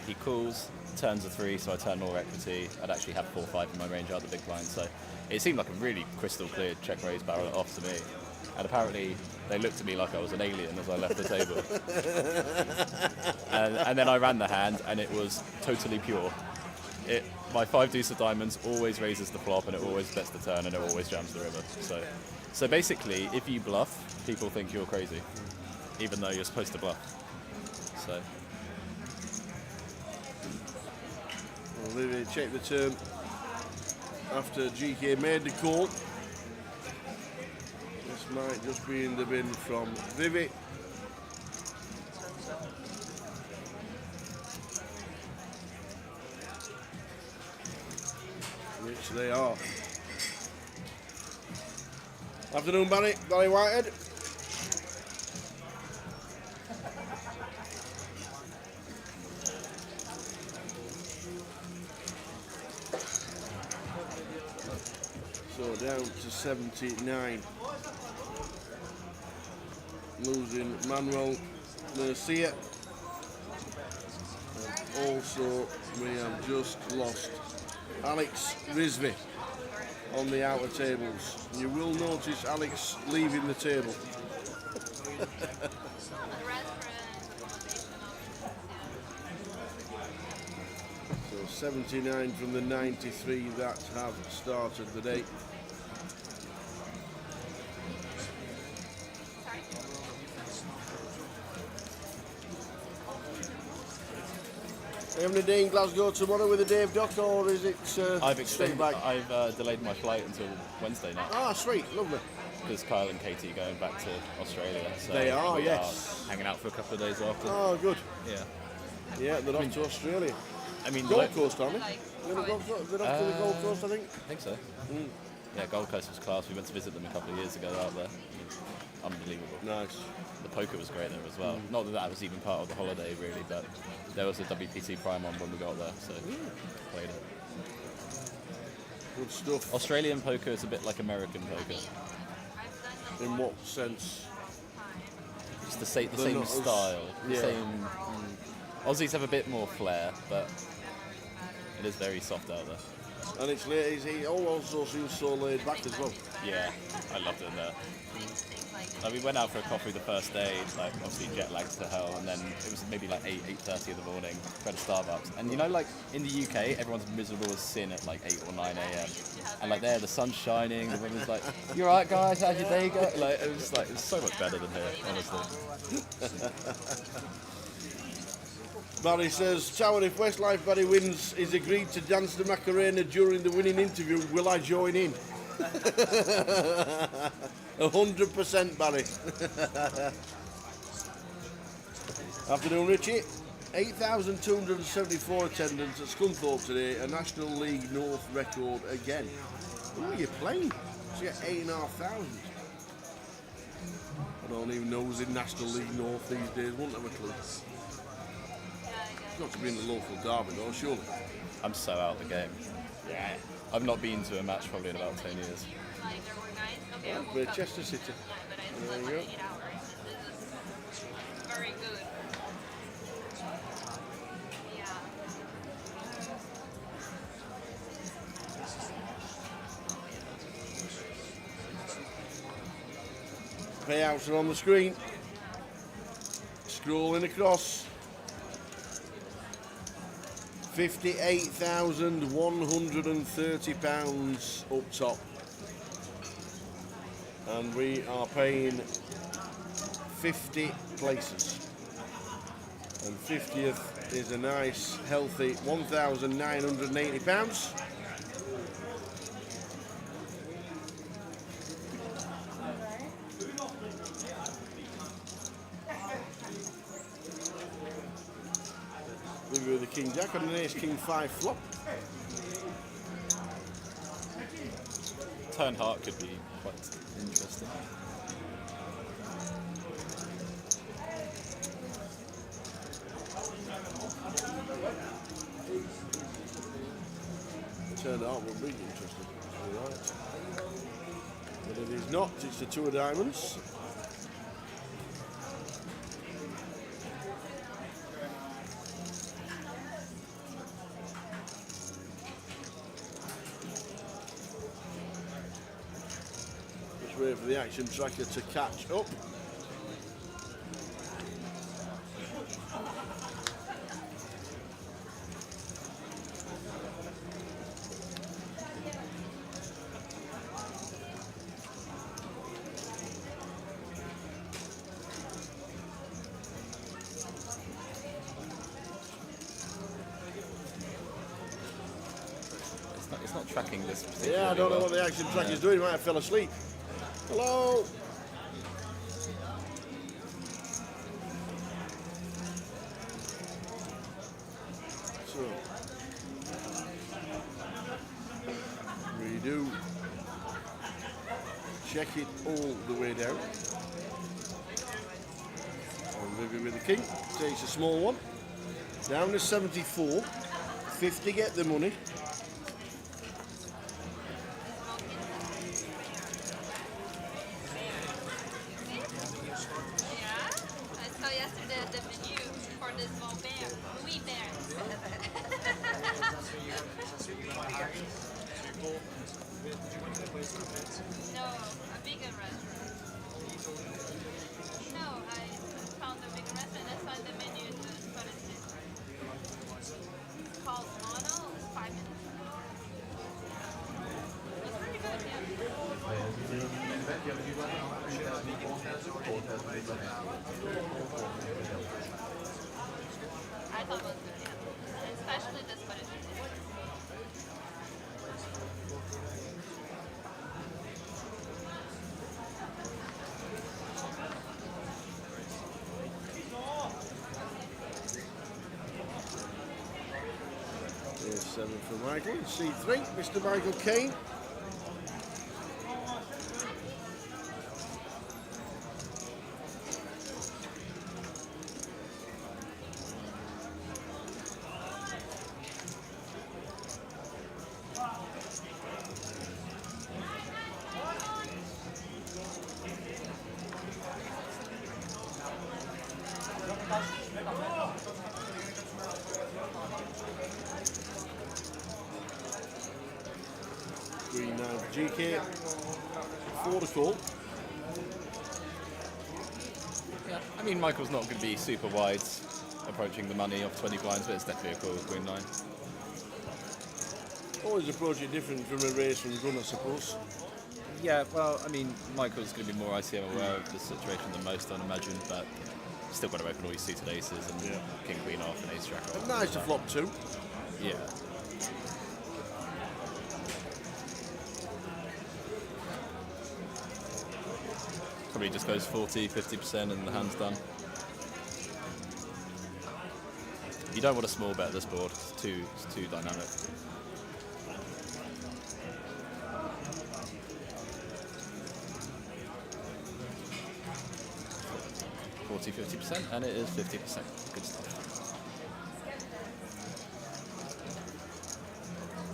He calls, turns a 3, so I turn more equity. I'd actually have 4-5 in my range out the big blind, so it seemed like a really crystal clear check raise barrel off to me. And apparently they looked at me like I was an alien as I left the table. and then I ran the hand and it was totally pure. My 5 deuce of diamonds always raises the flop and it always bets the turn and it always jams the river. So basically, if you bluff, people think you're crazy, even though you're supposed to bluff. So. Well, Vivi checked the turn after GK made the call. This might just be in the bin from Vivi. Which they are. Afternoon, Barry Whitehead. down to 79. Losing Manuel Mercia. And also, we have just lost Alex Rizvi on the outer tables. You will notice Alex leaving the table. So 79 from the 93 that have started the day. Are you having a day in Glasgow tomorrow with a Dave Dock, or is it I've delayed my flight until Wednesday now. Ah, sweet, lovely. Because Kyle and Katie are going back to Australia. So They are, we yes. Hanging out for a couple of days after. Oh, good. Yeah. Yeah, they're off to Australia. I mean, Gold Coast, aren't they? They're off to the Gold Coast, I think. I think so. Yeah, Gold Coast was class. We went to visit them a couple of years ago out there. Unbelievable. Nice. The poker was great there as well. Not that that was even part of the holiday, really, but there was a WPT Prime on when we got there, so played it. Good stuff. Australian poker is a bit like American poker. In what sense? It's the same not as- style. The yeah. same. Aussies have a bit more flair, but it is very soft out there. And it's late. He also seems so laid back as well. Yeah, I loved it there. We went out for a coffee the first day, like obviously jet lagged to hell, and then it was maybe like 8:30 in the morning. We had a Starbucks, and you know, like in the UK, everyone's miserable as sin at like 8 or 9 a.m. And like there, the sun's shining, the woman's like, "You all right, guys? How's your day go?" Like it was so much better than here, honestly. Barry says, Tower, if Westlife Barry wins, is agreed to dance the Macarena during the winning interview, will I join in? 100% Barry. Afternoon, Richie. 8,274 attendance at Scunthorpe today, a National League North record again. Who are you playing? So you got 8,500. I don't even know who's in National League North these days, won't have a clue. Not to be in the local derby though, surely. I'm so out of the game. Yeah. I've not been to a match probably in about 10 years. But Chester City. There you go. Very good. Payouts are on the screen. Scrolling across. £58,130 up top. And we are paying 50 places. And 50th is a nice, healthy £1,980. With the King Jack and an Ace King 5 flop. Turn heart could be quite interesting. Turn heart would be interesting. All right. But it is not, it's the two of diamonds. Wait for the action tracker to catch up. It's not tracking this particularly Yeah, I don't know well. what the action tracker is doing. Might have fell asleep. Hello. So we do check it all the way down. And Vivi with the king takes a small one. Down to 74. 50 get the money. the menu for the small bear, wee bear. No, a bigger restaurant. No, I found a bigger restaurant. That's why the menu is what it is. It's called Mono. It's 5 minutes. It's pretty good, I thought it was good, yeah. Especially this Spanish food. There's 7 for Michael. C3, Mr. Michael Kane. Green now for GK. 4 to call. Yeah, I mean, Michael's not going to be super wide approaching the money off 20 blinds, but it's definitely a call with Queen 9. Always approach it different from a race and run, I suppose. Yeah, well, I mean, Michael's going to be more ICM aware of the situation than most, I'd imagine, but still got to open all your suited aces and king, queen off and ace jack off. And nice to flop 2. Yeah. Probably just goes 40, 50% and the hand's done. You don't want a small bet this board, it's too dynamic. 40-50%, and it is 50%. Good stuff.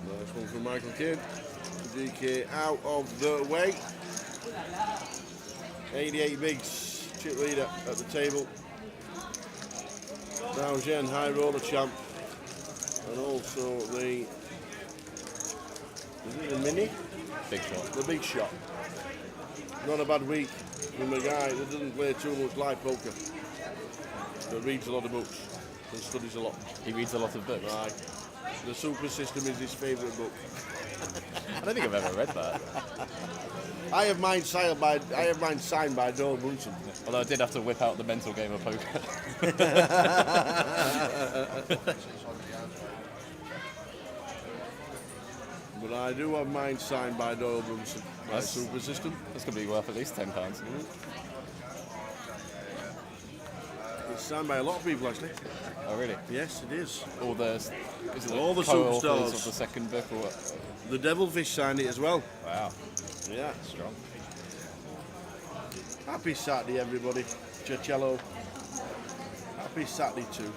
Nice one from Michael Kidd. DK out of the way. 88 bigs, chip leader at the table. Now Jen, high roller champ. And also the, is it the mini? Big shot. The big shot. Not a bad week from a guy that doesn't play too much live poker, but reads a lot of books and studies a lot. He reads a lot of books? Right. The Super System is his favourite book. I don't think I've ever read that. I have mine signed by Doyle Brunson. Although I did have to whip out the mental game of poker. But I do have mine signed by Doyle Brunson. My Super System. That's going to be worth at least £10. It's signed by a lot of people, actually. Oh, really? Yes, it is. All the superstars of the second book, or what? The Devilfish signed it as well. Wow. Yeah. Strong. Happy Saturday, everybody. Ciacello. Happy Saturday too.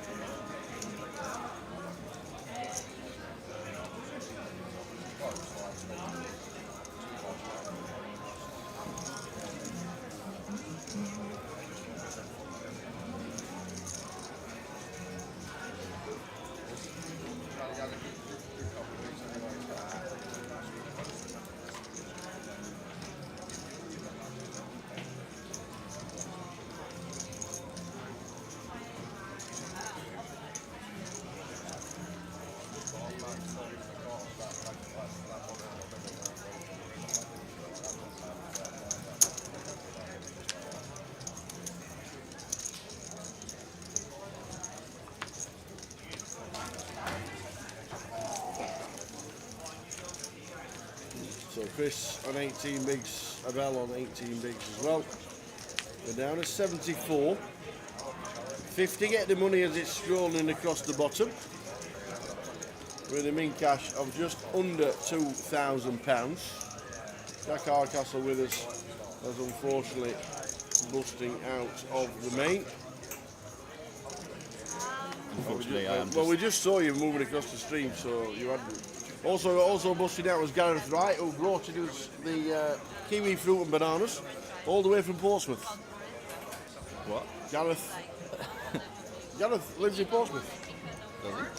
So Chris on 18 bigs, Abel on 18 bigs as well. We're down to 74. 50 get the money as it's strolling across the bottom. With a min cash of just under £2,000. Jack Hardcastle with us as unfortunately busting out of the main. Unfortunately, I am. Well, we just saw you moving across the stream, so you had. Also busting out was Gareth Wright, who brought us the kiwi fruit and bananas all the way from Portsmouth. What? Gareth Gareth lives in Portsmouth.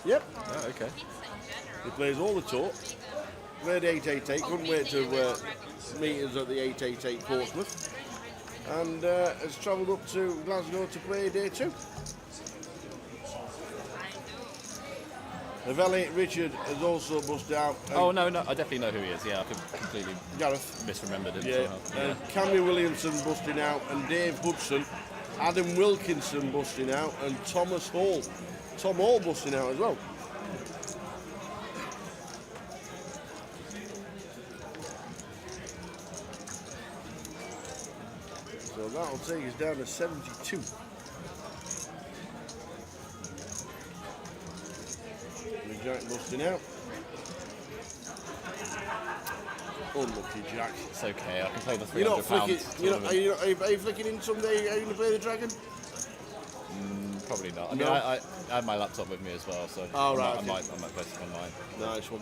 Yep. Oh, okay. He plays all the tour. Played 888, couldn't wait to meet us at the 888 Portsmouth. And has travelled up to Glasgow to play day 2. Novelli Richard has also busted out. Oh, no, I definitely know who he is. Yeah, I completely Gareth misremembered him. Yeah. Somehow. Cammy Williamson busting out, and Dave Hudson, Adam Wilkinson busting out, and Tom Hall busting out as well. So that'll take us down to 72. Jack busting out. Unlucky Jack. It's okay, I can play the You're not £300. flicking. Are you flicking in someday? Are you going to play the dragon? Probably not. I mean, No? I had my laptop with me as well, so Oh, I, right, might, okay. I might play some online. Nice one.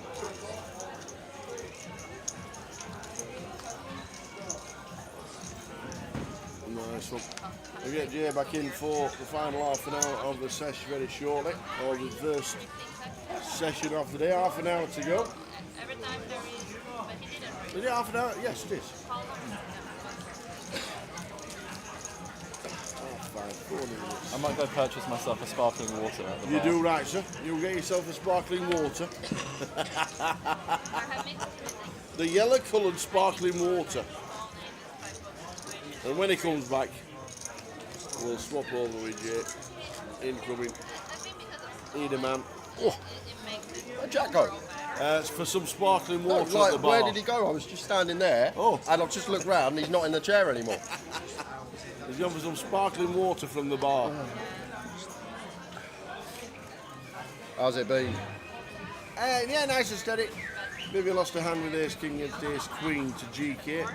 Nice one. We'll get Jay back in for the final half an hour of the session very shortly, or the first session of the day. Half an hour to go. Every time there is, but he didn't read. Is it half an hour? Yes, it is. How long? Half 5, 40 minutes. I might go purchase myself a sparkling water at the You bar. do right, sir. You'll get yourself a sparkling water. The yellow coloured sparkling water. And when he comes back, we'll swap over with Jay. Incoming. Edelman. Oh, where'd Jack go? It's for some sparkling No, water at the bar. where did he go? I was just standing there, and I've just looked round and he's not in the chair anymore. He's gone for some sparkling water from the bar. How's it been? Yeah, nice and steady. Maybe lost a hand with ace king against ace queen to GK.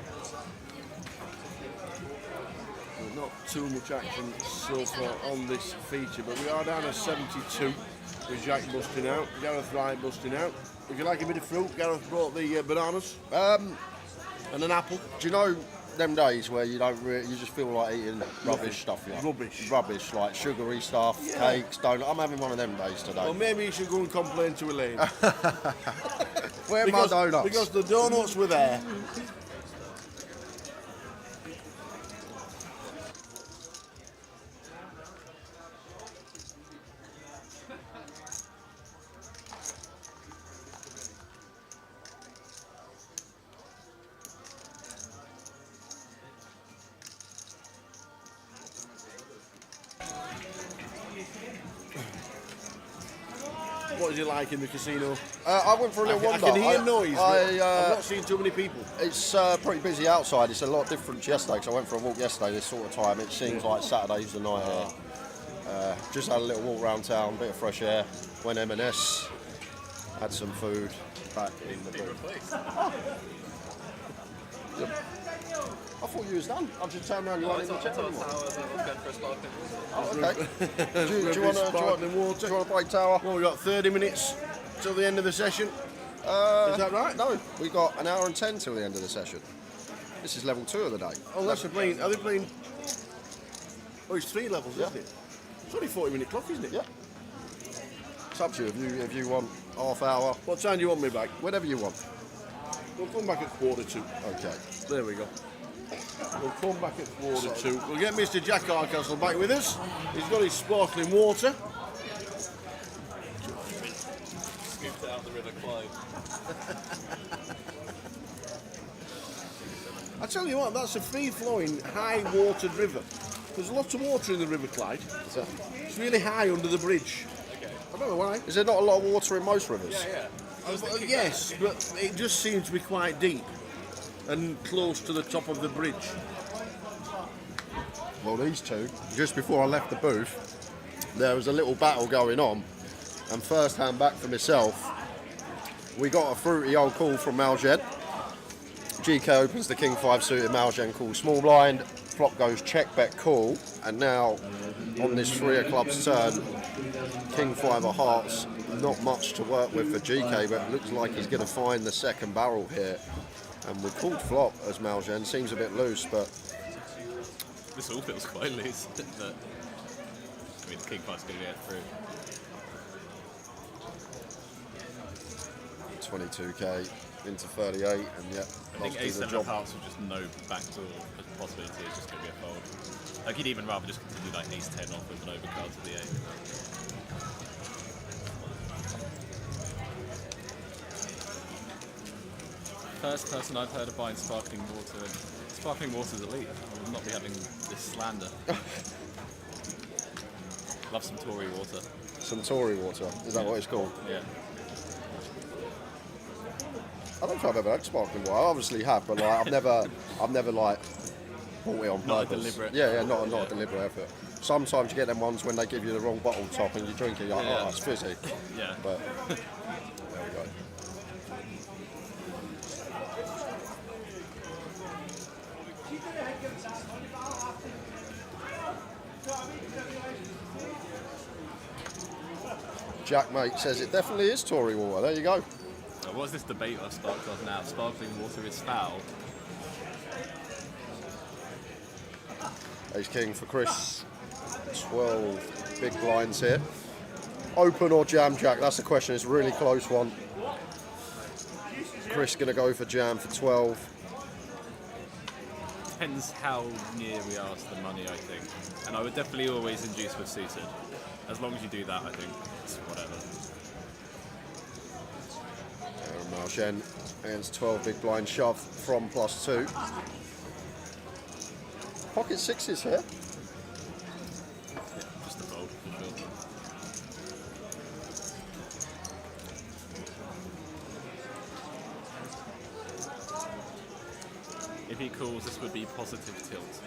Not too much action so far on this feature, but we are down to 72 with Jack busting out, Gareth Wright busting out. If you like a bit of fruit, Gareth brought the bananas and an apple. Do you know them days where you don't you just feel like eating rubbish stuff? Like, rubbish, like sugary stuff, cakes, donuts. I'm having one of them days today. Well, maybe you should go and complain to Elaine. Where are my donuts? Because the donuts were there. What is it like in the casino? I went for a little wander. I can hear noise, but I've I, not seen too many people. It's pretty busy outside. It's a lot different to yesterday, because I went for a walk yesterday this sort of time. It seems like Saturday's the night here. Just had a little walk around town, bit of fresh air, went M&S, had some food, back in the booth. I thought you was done. I've just turned around, you weren't in the chair anymore. Oh, okay. do you want to break tower? Well, we've got 30 minutes till the end of the session. Is that right? No, we got an hour and 10 till the end of the session. This is level 2 of the day. Oh, are they playing? Oh, it's 3 levels, isn't it? It's only a 40-minute clock, isn't it? Yeah. It's up to you if you want half hour. What time do you want me back? Whatever you want. We'll come back at 1:45. Okay. There we go. We'll come back at 1:45. We'll get Mr. Jack Hardcastle back with us. He's got his sparkling water. Scooped it out of the River Clyde. I tell you what, that's a free-flowing, high-watered river. There's lots of water in the River Clyde. It's really high under the bridge. Okay. I don't know why. Is there not a lot of water in most rivers? Yeah. Yes, but it just seems to be quite deep and close to the top of the bridge. Well, these two, just before I left the booth, there was a little battle going on, and first hand back for myself, we got a fruity old call from Malgen. GK opens the King 5 suited, Malgen calls small blind, flop goes check bet call, and now on this 3 of clubs turn, King 5 of hearts, not much to work with for GK, but it looks like he's going to find the second barrel here. And we called flop as Malgen, seems a bit loose, but This all feels quite loose. But me the king fight's going to get through. 22k into 38, and yeah. I think ace-7 of hearts with just no backdoor possibility is just going to be a fold. Like, he'd even rather just continue like ace-10 off with an overcard to the 8. First person I've heard of buying sparkling water. Sparkling water's elite. I will not be having this slander. Love some Tory water. Some Tory water, is that what it's called? Yeah. I don't think I've ever had sparkling water. I obviously have, but like I've never like bought it on purpose. Not a deliberate. Yeah, not a deliberate effort. Sometimes you get them ones when they give you the wrong bottle top and you drink it, you're like, oh, it's fizzy. Yeah. But there we go. Jack Mate says it definitely is Tory water. There you go. What's this debate I've sparked off now? Sparkling water is foul. Ace King for Chris. 12 big blinds here. Open or jam, Jack? That's the question. It's a really close one. Chris going to go for jam for 12. Depends how near we are to the money, I think. And I would definitely always induce with suited. As long as you do that, I think it's whatever. Margen against 12 big blind shove from +2. Pocket sixes here. Yeah, just a fold for sure. If he calls, this would be positive tilt.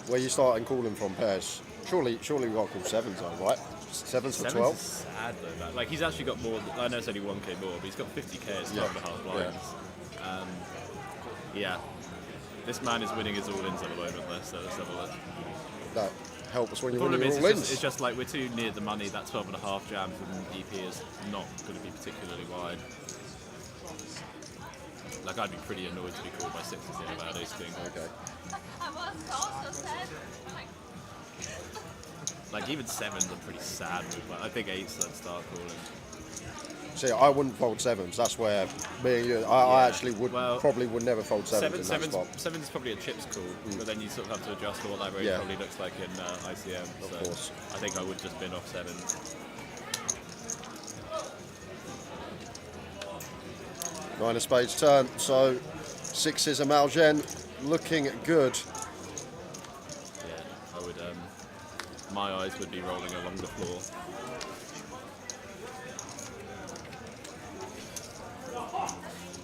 Where you starting calling from pairs? Surely we got to call sevens though, right? Sevens for 12? Is sad though, man. Like, he's actually got more, I know it's only 1k more, but he's got 50k as 12.5 blinds. Yeah. This man is winning his all-ins at the moment, so let's have a look. That helps when you win your all-ins. It's just like we're too near the money. That 12.5 jam from EP is not going to be particularly wide. Like, I'd be pretty annoyed to be called by sixes here about ace king. Okay. I was also sad. Like, even sevens are pretty sad with, but I think eights I'd start calling. See, I wouldn't fold sevens. That's where me and you, I actually probably would never fold sevens in that spot. Sevens is probably a chips call, but then you sort of have to adjust for what that range probably looks like in ICM. Of course. I think I would just bin off sevens. 9 of spades turn, so sixes of Margen looking good. Yeah, I would, my eyes would be rolling along the floor.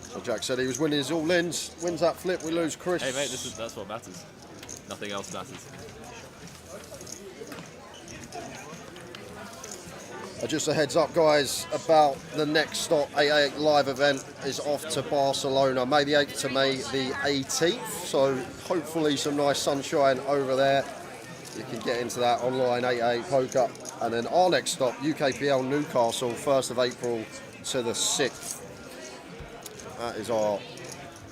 So Jack said he was winning his all-ins. Wins that flip, we lose Chris. Hey mate, that's what matters. Nothing else matters. Just a heads up, guys, about the next stop. 888 live event is off to Barcelona, May the 8th to May the 18th. So hopefully some nice sunshine over there. You can get into that online, 888 poker. And then our next stop, UKPL Newcastle, 1st of April to the 6th. That is our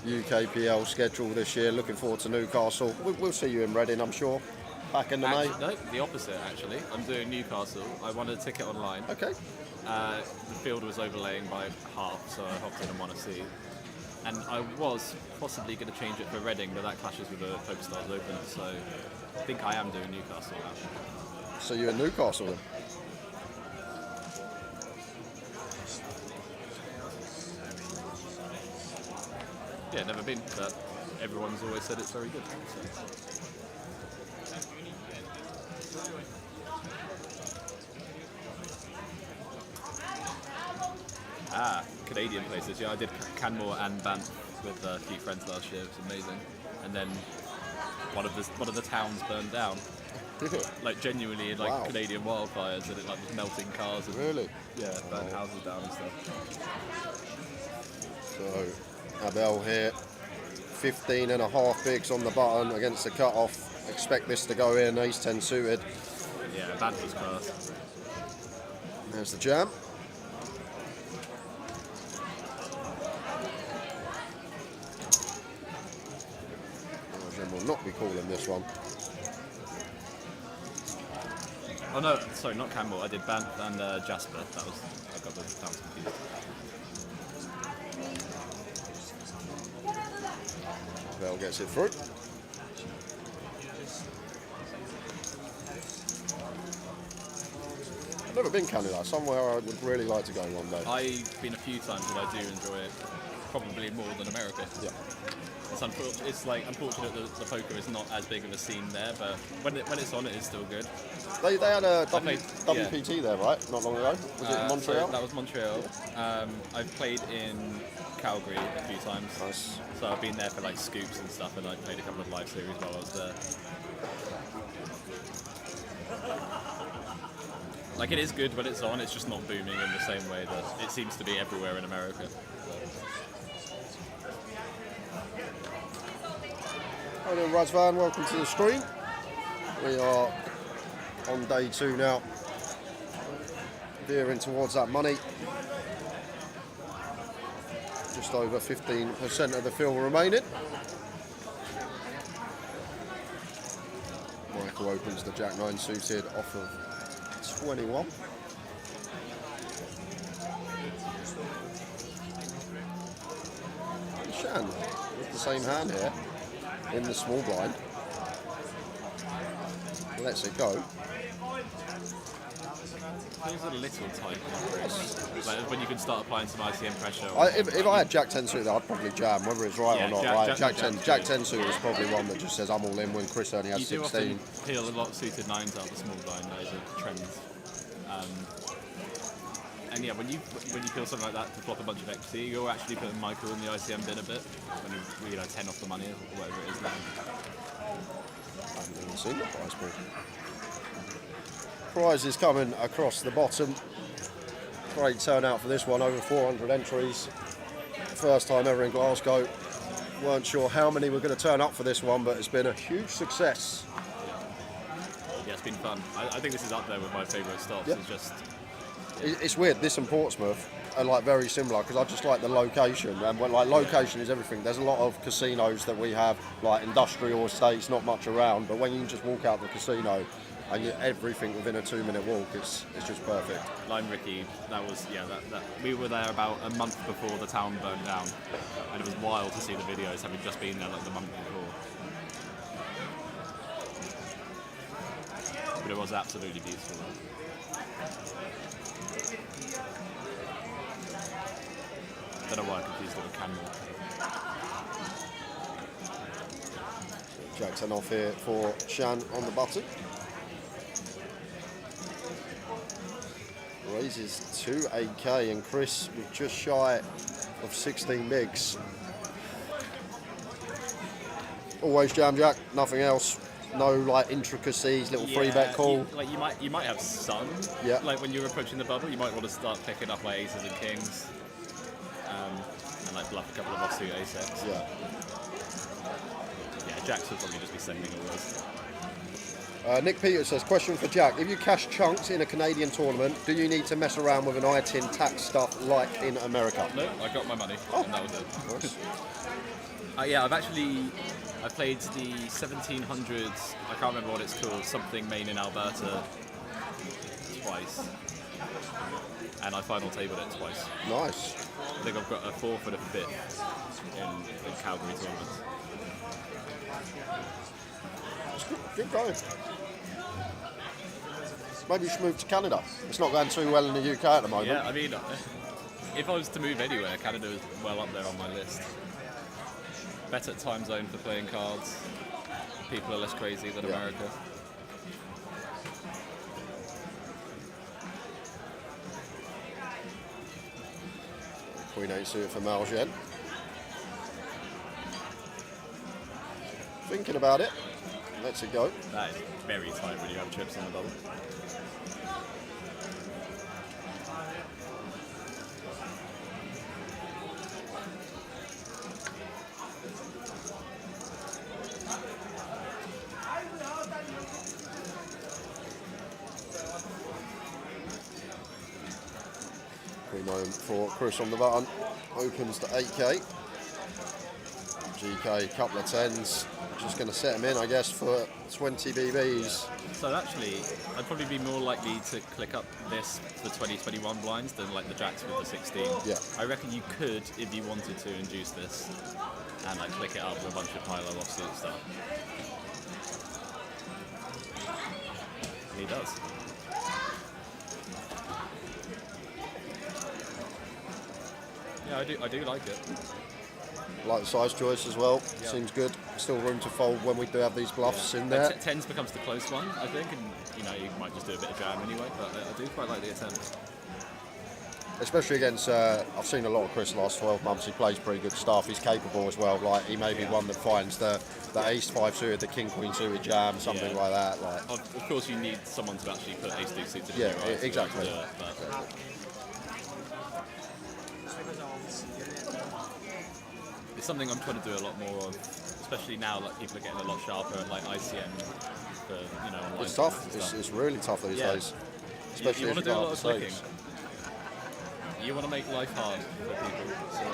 UKPL schedule this year. Looking forward to Newcastle. We'll see you in Reading, I'm sure. Back in the May? No, the opposite actually. I'm doing Newcastle. I wanted a ticket online. Okay. The field was overlaying by half, so I hopped in and won a seat. And I was possibly going to change it for Reading, but that clashes with the PokerStars Open, so I think I am doing Newcastle now. So you're in Newcastle then? Yeah, never been, but everyone's always said it's very good. So. Canadian places. Yeah, I did Canmore and Banff with a few friends last year. It was amazing. And then one of the towns burned down. Like genuinely in like Canadian wildfires, and it like was melting cars and burned houses down and stuff. So Abel here, 15.5 bigs on the button against the cut-off. Expect this to go in, ace 10 suited. Yeah, Banff was class. There's the jam. will not be calling this one. Oh no, sorry, not Campbell. I did Banff and Jasper. I got those sounds confused. Bell gets it through. I've never been Canada. Somewhere I would really like to go one day. I've been a few times and I do enjoy it. Probably more than America. Yeah. It's like unfortunate that the poker is not as big of a scene there, but when it's on, it is still good. They had a WPT there, right? Not long ago. Was it Montreal? So that was Montreal. I've played in Calgary a few times. Nice. So I've been there for like scoops and stuff, and I played a couple of live series while I was there. Like, it is good when it's on, it's just not booming in the same way that it seems to be everywhere in America. Hello Razvan, welcome to the stream. We are on day 2 now, veering towards that money. Just over 15% of the fill remaining. Michael opens the Jack 9 suited off of 21. And Shan with the same hand here in the small blind. Lets it go. Feels a little tight. Like when you can start applying some ICM pressure. If I had Jack 10 suited, I'd probably jam, whether it's right or not. Jack 10 suited is probably one that just says I'm all in when Chris only has 16. You do often peel a lot suited 9s out of the small blind. That is a trend. And yeah, when you peel something like that to flop a bunch of equity, you're actually putting Michael in the ICM bin a bit. When you 10 off the money or whatever it is now. I haven't even seen the prize pool. Prizes coming across the bottom. Great turnout for this one, over 400 entries. First time ever in Glasgow. Weren't sure how many were going to turn up for this one, but it's been a huge success. Yeah, it's been fun. I think this is up there with my favourite stops. Yep. It's weird, this and Portsmouth are like very similar because I just like the location, and like location is everything. There's a lot of casinos that we have, like industrial estates, not much around, but when you just walk out the casino and everything within a 2-minute walk, it's just perfect. Lime Ricky, that was, we were there about a month before the town burned down, and it was wild to see the videos having just been there like the month before. But it was absolutely beautiful. I don't know why I confused it with Camel. Jack 10 off here for Shan on the button. Raises to 8k, and Chris was just shy of 16 bigs. Always jam Jack, nothing else. No like intricacies, little free bet call. You might have some. Yeah. Like when you're approaching the bubble, you might want to start picking up like aces and kings, and like bluff a couple of offsuit ace-X. Yeah. Yeah, Jacks would probably just be sending all those. Nick Peters says, question for Jack. If you cash chunks in a Canadian tournament, do you need to mess around with an ITIN tax stuff like in America? No, I got my money, and that was it. Nice. Yeah, I played the 1700s, I can't remember what it's called, something main in Alberta twice. And I final tabled it twice. Nice. I think I've got a 4th and a 5th in Calgary tournaments. Good going. Maybe you should move to Canada. It's not going too well in the UK at the moment. Yeah, I mean, if I was to move anywhere, Canada is well up there on my list. Better time zone for playing cards. People are less crazy than America. Queen 8 suited for Malgen. Thinking about it. Lets it go. That is very tight when you have chips in the bubble. Queen 9 for Chris on the button. Opens to 8k. GK, couple of 10s. Just going to set him in, I guess, for 20 BBs. So actually, I'd probably be more likely to click up this for 20-21 blinds than like the jacks with the 16. Yeah. I reckon you could, if you wanted to, induce this and like click it up with a bunch of high-low offsuit stuff. And he does. Yeah, I do like it. Like the size choice as well. Yeah. Seems good. Still room to fold when we do have these bluffs in there. 10s becomes the close one, I think, and you know, you might just do a bit of jam anyway, but I do quite like the attempt. Especially against, I've seen a lot of Chris the last 12 months. He plays pretty good stuff. He's capable as well. Like, he may be one that finds the ace-5 suited, the king-queen suited jam, something like that. Like, of course, you need someone to actually put ace-2 suited yeah, in your eyes exactly. to do it, but it's something I'm trying to do a lot more of, especially now. Like, people are getting a lot sharper at like ICM for, you know, online. it's tough. It's really tough these days. Especially you want if to do a got lot of the clicking. saves. You want to make life hard for people. So.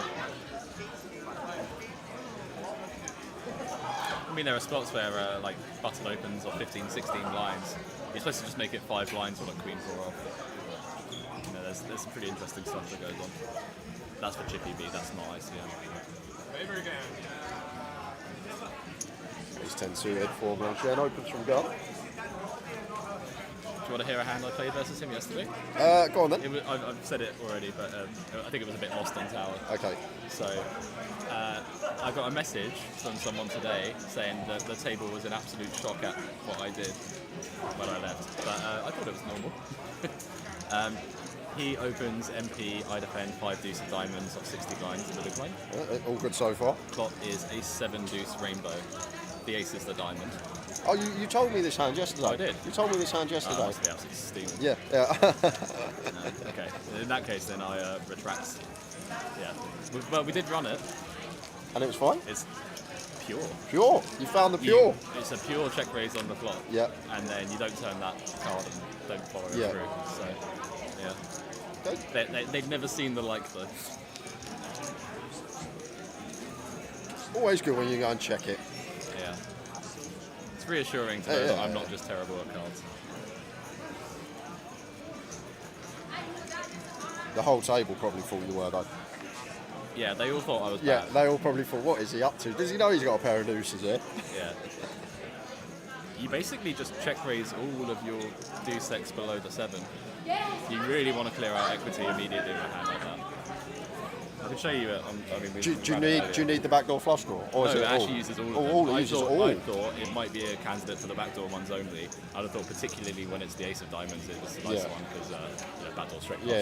I mean, there are spots where like button opens or 15, 16 blinds. You're supposed to just make it 5 blinds or like queen 4 off. You know, there's some pretty interesting stuff that goes on. That's for Chippy B. That's not ICM. He's 10 suited, 4 grand share, opens from gun. Do you want to hear a hand I played versus him yesterday? Go on then. I've said it already, but I think it was a bit lost on tower. Okay. So I got a message from someone today saying that the table was an absolute shock at what I did when I left, but I thought it was normal. He opens MP, I defend 5 deuce of diamonds off 60 blinds with a claim. All good so far. Plot is a 7 deuce rainbow. The ace is the diamond. Oh, you told me this hand yesterday. I did. You told me this hand yesterday. Must be absolutely steaming. Yeah. No, okay. In that case, then I retract. Yeah. But we did run it. And it was fine? It's pure. Pure. You found the pure. It's a pure check raise on the flop. Yeah. And then you don't turn that card and don't follow it through. So, yeah. Okay. They've never seen the like though. Always good when you go and check it. Yeah. It's reassuring to know that I'm not just terrible at cards. The whole table probably thought you were though. Yeah, they all thought I was Yeah, bad. they all probably thought, what is he up to? Does he know he's got a pair of deuces here? Yeah. You basically just check raise all of your deuce X below the 7. You really want to clear out equity immediately with a hand like that. I can show you it. Do you need the backdoor flush draw? Or No, is it it actually all? uses all of Oh, them. it uses all. I thought it might be a candidate for the backdoor ones only. I'd have thought particularly when it's the ace of diamonds, it was the nice one because backdoor straight flush draw.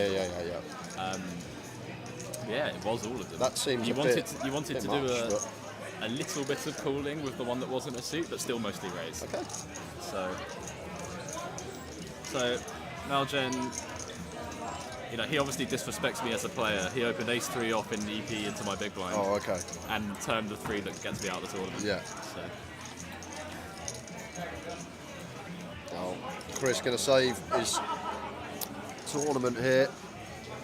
Yeah, it was all of them. That seems you a wanted bit, to, you wanted to much, do a little bit of cooling with the one that wasn't a suit, but still mostly raised. Okay. So Malgen, you know, he obviously disrespects me as a player. He opened ace-3 off in EP into my big blind. Oh, okay. And turned the 3 that gets me out of the tournament. Yeah. So. Oh, Chris going to save his tournament here.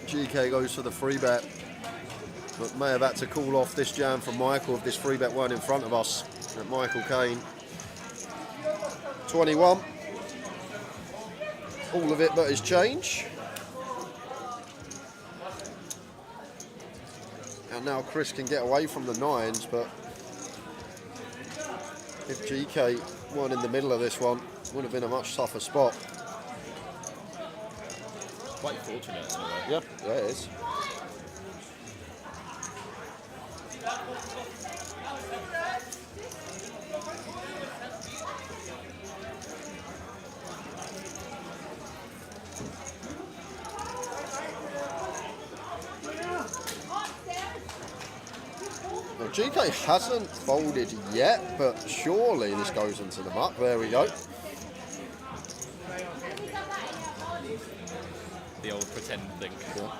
GK goes for the free bet, but may have had to call off this jam from Michael if this free bet weren't in front of us. At Michael Kane. 21. All of it but his change. And now Chris can get away from the 9s, but if GK weren't in the middle of this one, it would have been a much tougher spot. Quite fortunate in a way. Yeah, it is. Well, GK hasn't folded yet, but surely this goes into the muck. There we go. The old pretend thing. Yeah.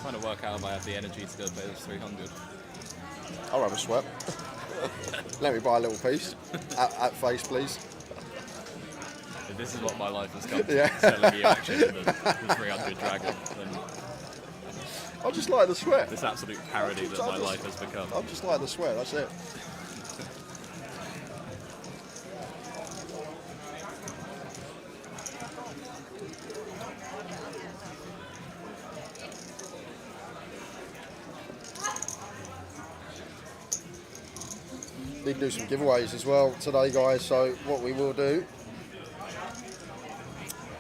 Trying to work out if I have the energy to go play this 300. I'll have a sweat. Let me buy a little piece. At face, please. If this is what my life has come to, Yeah. telling you actually the 300 dragon, then I just like the sweat. this absolute parody that my life has become. I just like the sweat. That's it. Need to do some giveaways as well today, guys. So what we will do.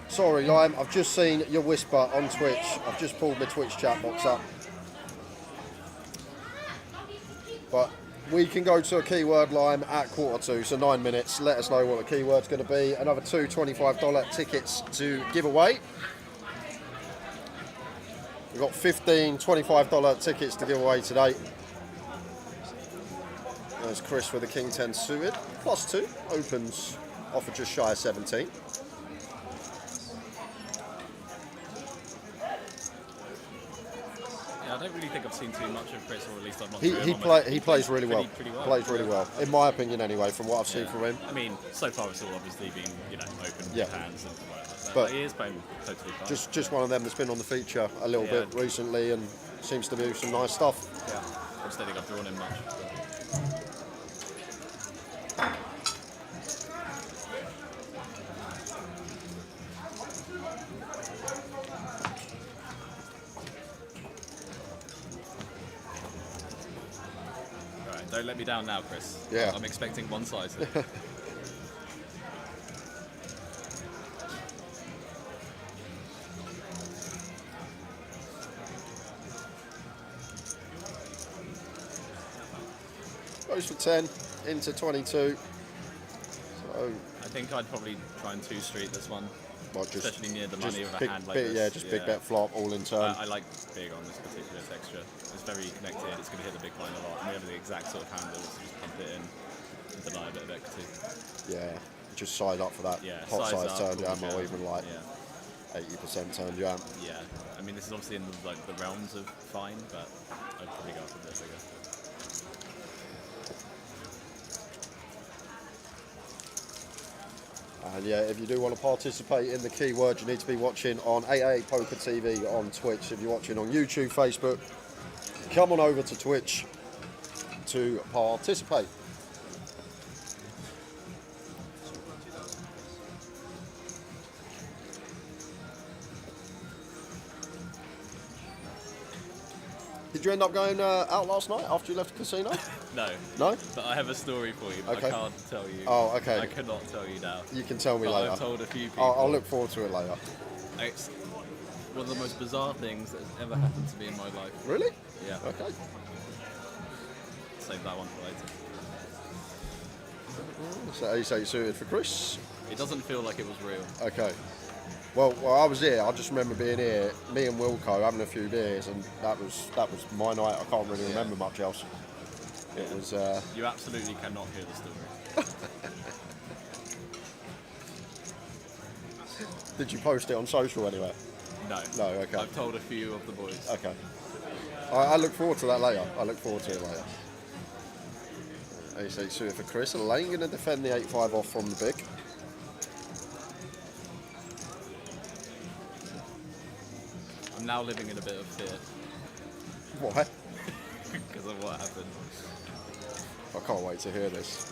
Sorry, Lime. I've just seen your whisper on Twitch. I've just pulled my Twitch chat box up. But we can go to a keyword, Lime, at 1:45, so 9 minutes. Let us know what the keyword's going to be. Another two $25 tickets to give away. We've got 15 $25 tickets to give away today. There's Chris with the King 10 suited. +2. Opens off of just shy of 17. Yeah, I don't really think I've seen too much of Chris, or at least I've not. He plays really well. Pretty well. Plays really well, in my opinion, anyway. From what I've seen from him. I mean, so far it's all obviously been, open hands and whatever. But he is playing totally fine. Just one of them that's been on the feature a little bit recently and seems to do some nice stuff. Yeah, I just don't think I've drawn him much. Alright, don't let me down now, Chris. Yeah. I'm expecting one size. Goes for 10 into 22. So I think I'd probably try and two-street this one, just, especially near the money with a big, hand like big, this. Yeah, just big bet flop, all in turn. I like big on this particular texture. It's very connected, it's going to hit the big blind a lot, and we have the exact sort of handles to just pump it in and deny a bit of equity. Yeah, just size up for that hot size turn jam, or even like 80% turn jam. Yeah, I mean this is obviously in the realms of fine, but I'd probably go for a bit bigger. And yeah, if you do want to participate in the keyword, you need to be watching on 888poker TV on Twitch. If you're watching on YouTube, Facebook, come on over to Twitch to participate. Did you end up going out last night after you left the casino? No. No? But I I have a story for you, but Okay. I can't tell you. Oh, okay. I cannot tell you now. You can tell me But later. I've told a few people. I'll look forward to it later. It's one of the most bizarre things that has ever happened to me in my life. Really? Yeah. Okay. Save that one for later. So you say suited for Chris? It doesn't feel like it was real. Okay. Well, I was here. I just remember being here, me and Wilco having a few beers, and that was my night. I can't really remember much else. It was. You absolutely cannot hear the story. Did you post it on social anywhere? No. No. Okay. I've told a few of the boys. Okay. I look forward to that later. I look forward to it later. Ace-8 suited for Chris. Lane going to defend the 8-5 off from the big. I'm now living in a bit of fear. Why? Because of what happened. I can't wait to hear this.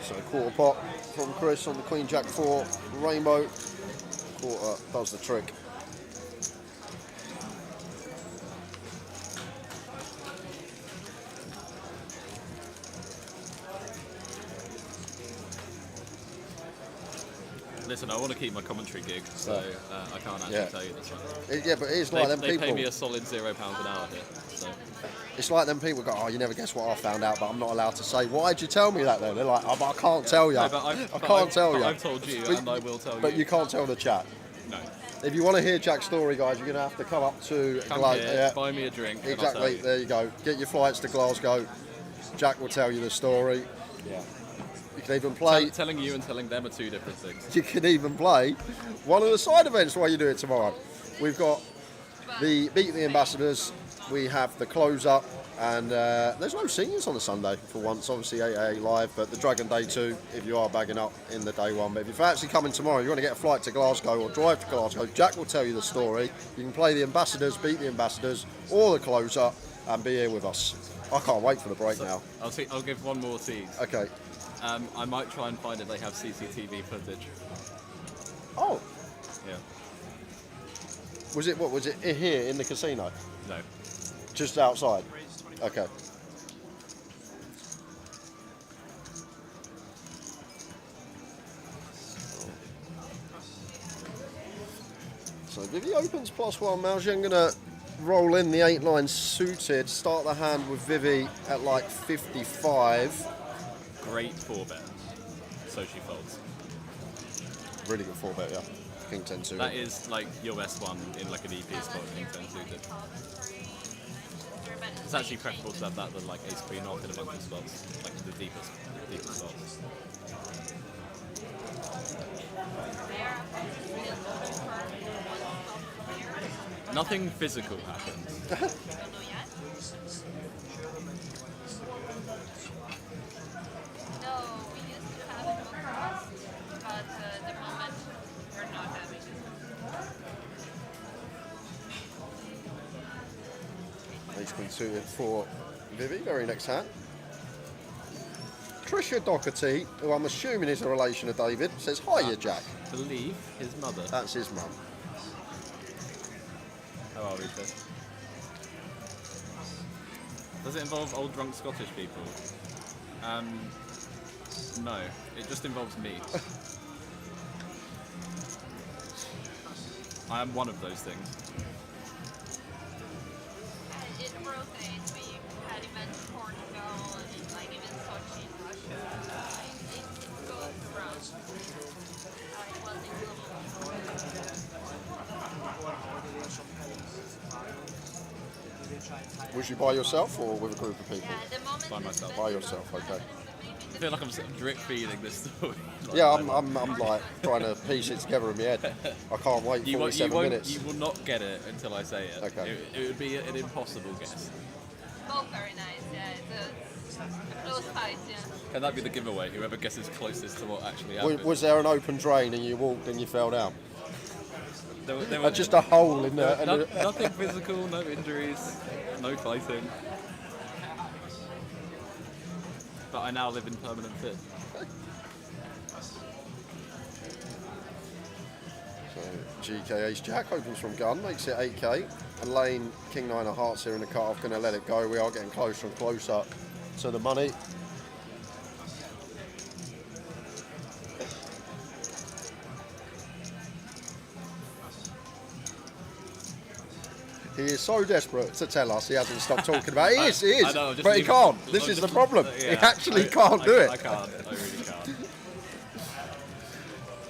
So quarter pot from Chris on the Queen Jack 4 rainbow. Quarter does the trick. Listen, I want to keep my commentary gig, so I can't actually tell you this one. Yeah, but it's like them They people. pay me a solid £0 an hour here. So. It's like them people go, oh, you never guess what I found out, but I'm not allowed to say. Why'd you tell me that then? They're like, oh, but I can't tell you. No, but I can't tell you. I've told you, and I will tell you. But you can't tell the chat. No. If you want to hear Jack's story, guys, you're going to have to come up to Glasgow. Here, buy me a drink. And I'll tell Exactly. you. There you go. Get your flights to Glasgow. Jack will tell you the story. Yeah. You can even play. Telling you and telling them are two different things. You can even play one of the side events while you do it tomorrow. We've got the Beat the Ambassadors, we have the close-up, and there's no seniors on the Sunday for once, obviously 888 live, but the Dragon Day 2, if you are bagging up in the day 1. But if you're actually coming tomorrow, you want to get a flight to Glasgow or drive to Glasgow, Jack will tell you the story. You can play the Ambassadors, Beat the Ambassadors, or the close-up, and be here with us. I can't wait for the break now. I'll give one more tease. Okay. I might try and find if they have CCTV footage. Oh. Yeah. Was it here in the casino? No. Just outside? Okay. So Vivi opens +1. Malji, I'm going to roll in the 8-9 suited, start the hand with Vivi at like 55. Great 4-bet. So she folds. Really good 4-bet, yeah. King 10 suited. That is like your best one in like an EP spot, King 10 suited. It's actually preferable to have that than like Ace Queen off in a bunch of spots, like the deepest spots. Nothing physical happened. No, we used to have it across, but at the moment we're not having it. Ace Queen suited for Vivi. Very next hand. Trisha Doherty, who I'm assuming is a relation of David, says, "Hiya, Jack." I believe his mother. That's his mum. How are we, sir? Does it involve old drunk Scottish people? No. It just involves me. I am one of those things. It rotates. We had events in Portugal and like even Sochi in Russia. It goes around. It was in Was you by yourself or with a group of people? Yeah, at the moment By myself. By yourself, okay. I feel like I'm sort of drip feeding this story. Yeah, I'm like trying to piece it together in my head. I can't wait 47 minutes. You will not get it until I say it. Okay. It would be an impossible guess. both very nice. Yeah, it's a close fight. Yeah. Can that be the giveaway? Whoever guesses closest to what actually happened. Was there an open drain and you walked and you fell down? There were Just a hole in the... nothing physical, no injuries, no fighting. But I now live in permanent fit. So GK Ace Jack opens from gun, makes it 8k. And Lane, King 9 of hearts here in the cut-off, going to let it go. We are getting closer and closer to the money. He is so desperate to tell us he hasn't stopped talking about it. He is, I know, but he can't. This is the problem. Yeah, he actually can't do it. I can't. I really can't.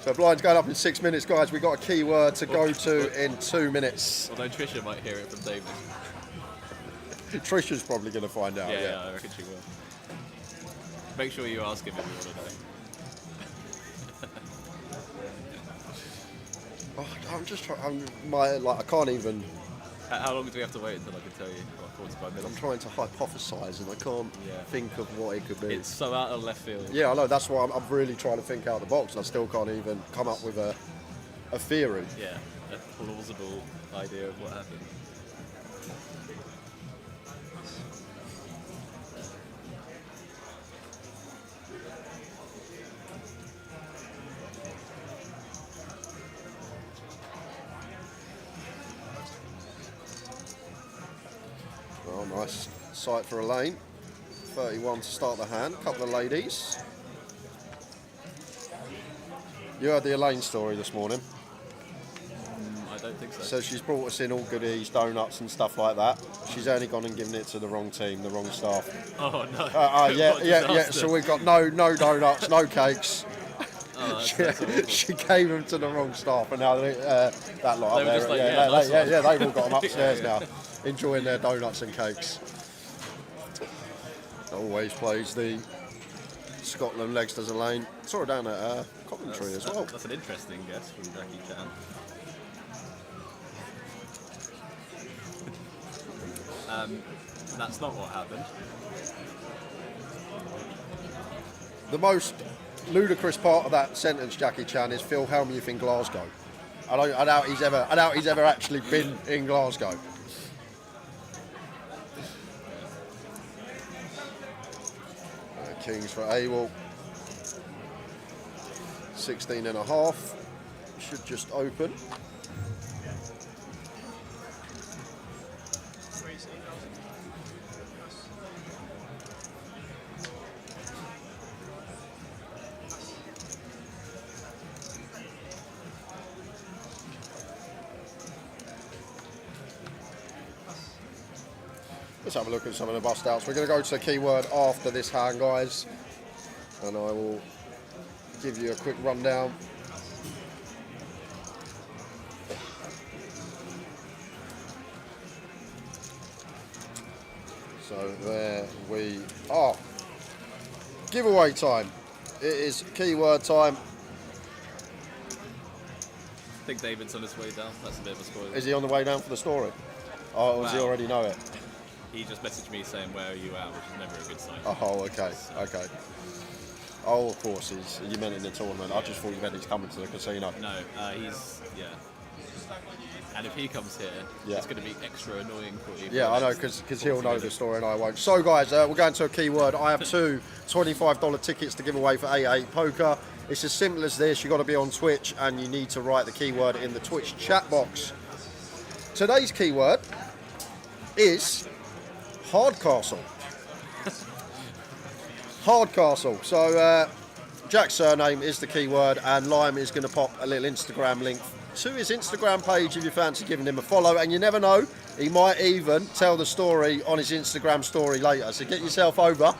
So blind's going up in 6 minutes, guys. We've got a key word to go to in 2 minutes. Although Trisha might hear it from David. Trisha's probably going to find out. Yeah, I reckon she will. Make sure you ask him if you want to know. I'm just trying. I can't even. How long do we have to wait until I can tell you? What, 45 minutes? I'm trying to hypothesize and I can't think of what it could be. It's so out of left field. Yeah, I know. That's why I'm really trying to think out of the box, and I still can't even come up with a theory. Yeah, a plausible idea of what happened. Oh, nice sight for Elaine. 31 to start the hand. Couple of ladies. You heard the Elaine story this morning. I don't think so. So she's brought us in all goodies, donuts and stuff like that. She's only gone and given it to the wrong team, the wrong staff. Oh no! Yeah. So we've got no donuts, no cakes. Oh, she gave them to the wrong staff, and now that lot They up were there, just like, they've all got them upstairs Yeah. now, enjoying their donuts and cakes. Always plays the Scotland legs to Elaine. Saw her down at Coventry as well. That's an interesting guess from Jackie Chan. That's not what happened. The most ludicrous part of that sentence, Jackie Chan, is Phil Hellmuth in Glasgow. I doubt he's ever actually been in Glasgow. Kings for Abel. 16.5. Should just open. Let's have a look at some of the bust outs. We're going to go to the keyword after this hand, guys, and I will give you a quick rundown. So there we are. Giveaway time. It is keyword time. I think David's on his way down. That's a bit of a spoiler. Is he on the way down for the story? Oh, does he already know it? He just messaged me saying, "Where are you at?" which is never a good sign. Oh, okay, okay. Oh, of course, you meant in the tournament. I just thought you meant he's coming to the casino. No, yeah. And if he comes here, it's going to be extra annoying for you. Yeah, I know, because he'll know the story and I won't. So, guys, we're going to a keyword. I have two $25 tickets to give away for 888poker. It's as simple as this. You've got to be on Twitch and you need to write the keyword in the Twitch chat box. Today's keyword is Hardcastle. Hardcastle. So Jack's surname is the keyword, and Lime is going to pop a little Instagram link to his Instagram page if you fancy giving him a follow. And you never know, he might even tell the story on his Instagram story later. So get yourself over,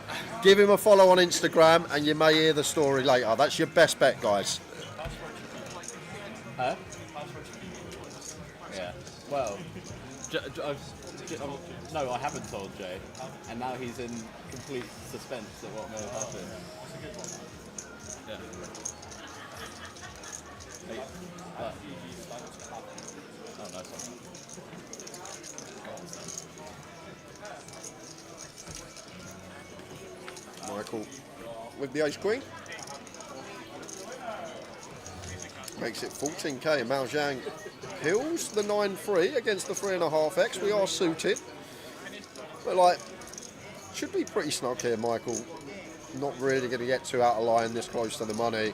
give him a follow on Instagram, and you may hear the story later. That's your best bet, guys. Huh? Yeah. Well, no, I haven't told Jay, and now he's in complete suspense at what may have happened. Yeah. Hey, oh, nice one. Michael with the ace queen. Makes it 14k. Mao Zhang hills the 9-3 against the 3.5x. We are suited. But, like, should be pretty snug here, Michael. Not really going to get too out of line this close to the money.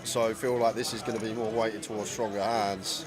So I feel like this is going to be more weighted towards stronger hands.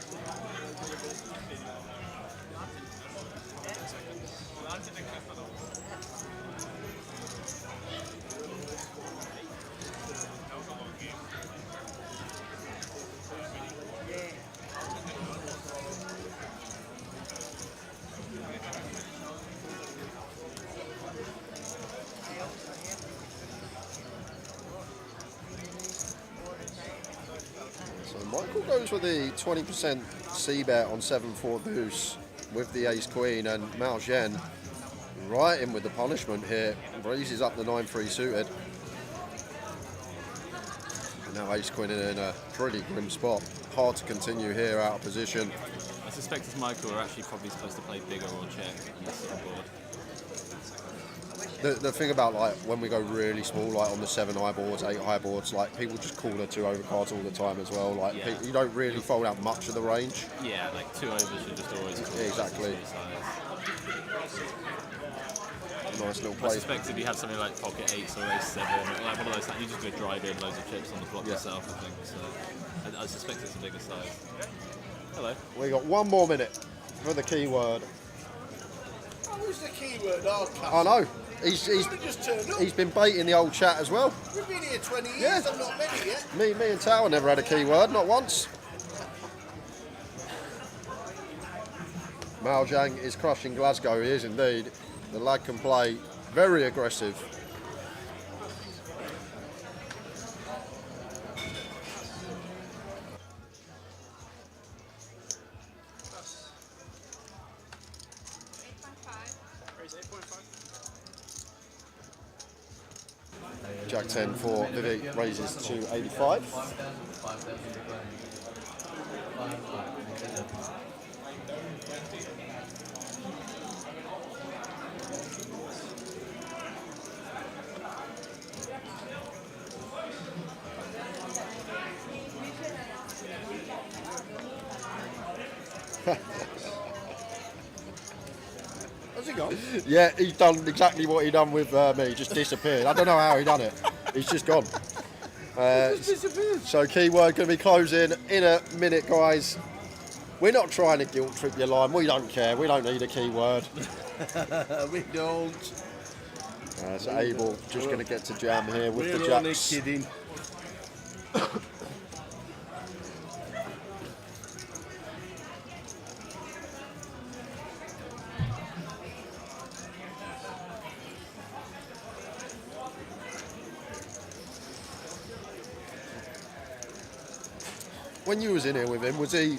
Michael goes with the 20% C-bet on 7-4 deuce with the ace-queen, and Mao Zhen right in with the punishment here. Raises up the 9-3 suited. And now ace-queen in a pretty grim spot. Hard to continue here out of position. I suspect as Michael are actually probably supposed to play bigger or check on this board. The thing about, like, when we go really small, like on the 7 high boards, 8 high boards, like, people just call the 2 over cards all the time as well. Like, yeah. You don't really fold out much of the range. Yeah, like 2 overs should just always call. Yeah, exactly. Nice little play. I suspect if you had something like pocket 8s or ace 7, like one of those, you're just going to drive in loads of chips on the flop yourself, I think. So I suspect it's a bigger size. Hello. We got 1 more minute for the keyword. What was the keyword? Hardcastle. I know. He's been baiting the old chat as well. We've been here 20 years, Yeah. I'm not many yet. Me and Tower never had a keyword, not once. Mao Zhang is crushing Glasgow, he is indeed. The lad can play very aggressive. Jack 10 for Vivi raises to 85. Has he gone? Yeah, he's done exactly what he done with me. Just disappeared. I don't know how he done it. He's just gone. Just disappeared. So keyword going to be closing in a minute, guys. We're not trying to guilt trip your line. We don't care. We don't need a keyword. We don't. So Abel just going to get to jam here with the We're only jacks. kidding. When you was in here with him, was he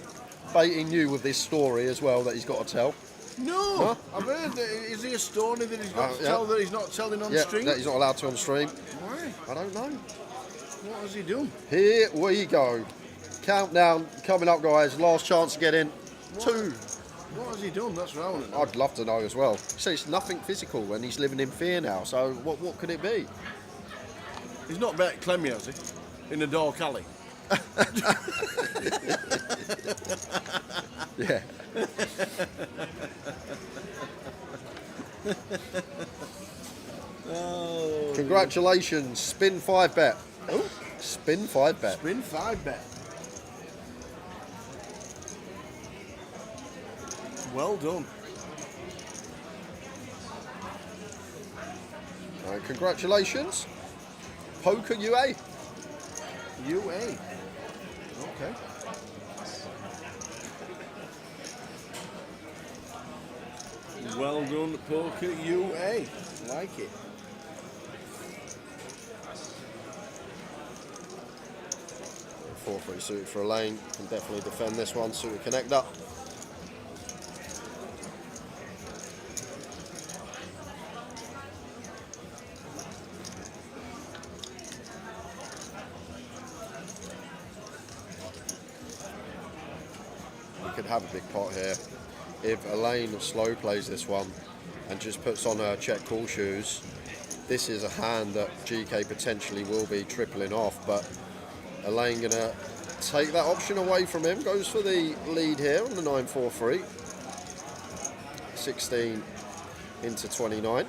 baiting you with this story as well that he's got to tell? No, Huh? I've heard that. Is he a stoner that he's got to yeah. tell that he's not telling on Yeah, stream? that he's not allowed to on stream. Why? I don't know. What has he done? Here we go. Countdown coming up, guys. Last chance to get in. Two. What has he done? That's what I want to know. I'd love to know as well. So it's nothing physical and he's living in fear now. So what could it be? He's not bet Clemmy, has he? In the dark alley. Yeah. Oh. Congratulations. Spin 5 bet. Oh. Spin 5 bet. Spin 5 bet. Well done. All right, congratulations. Poker UA. UA. Okay. Well done, Poker UA. Like it. Four free suited for a lane. Can definitely defend this one. Suited connect up. Could have a big pot here. If Elaine slow plays this one and just puts on her check call shoes, this is a hand that GK potentially will be tripling off, but Elaine gonna take that option away from him, goes for the lead here on the 9-4-3. 16 into 29.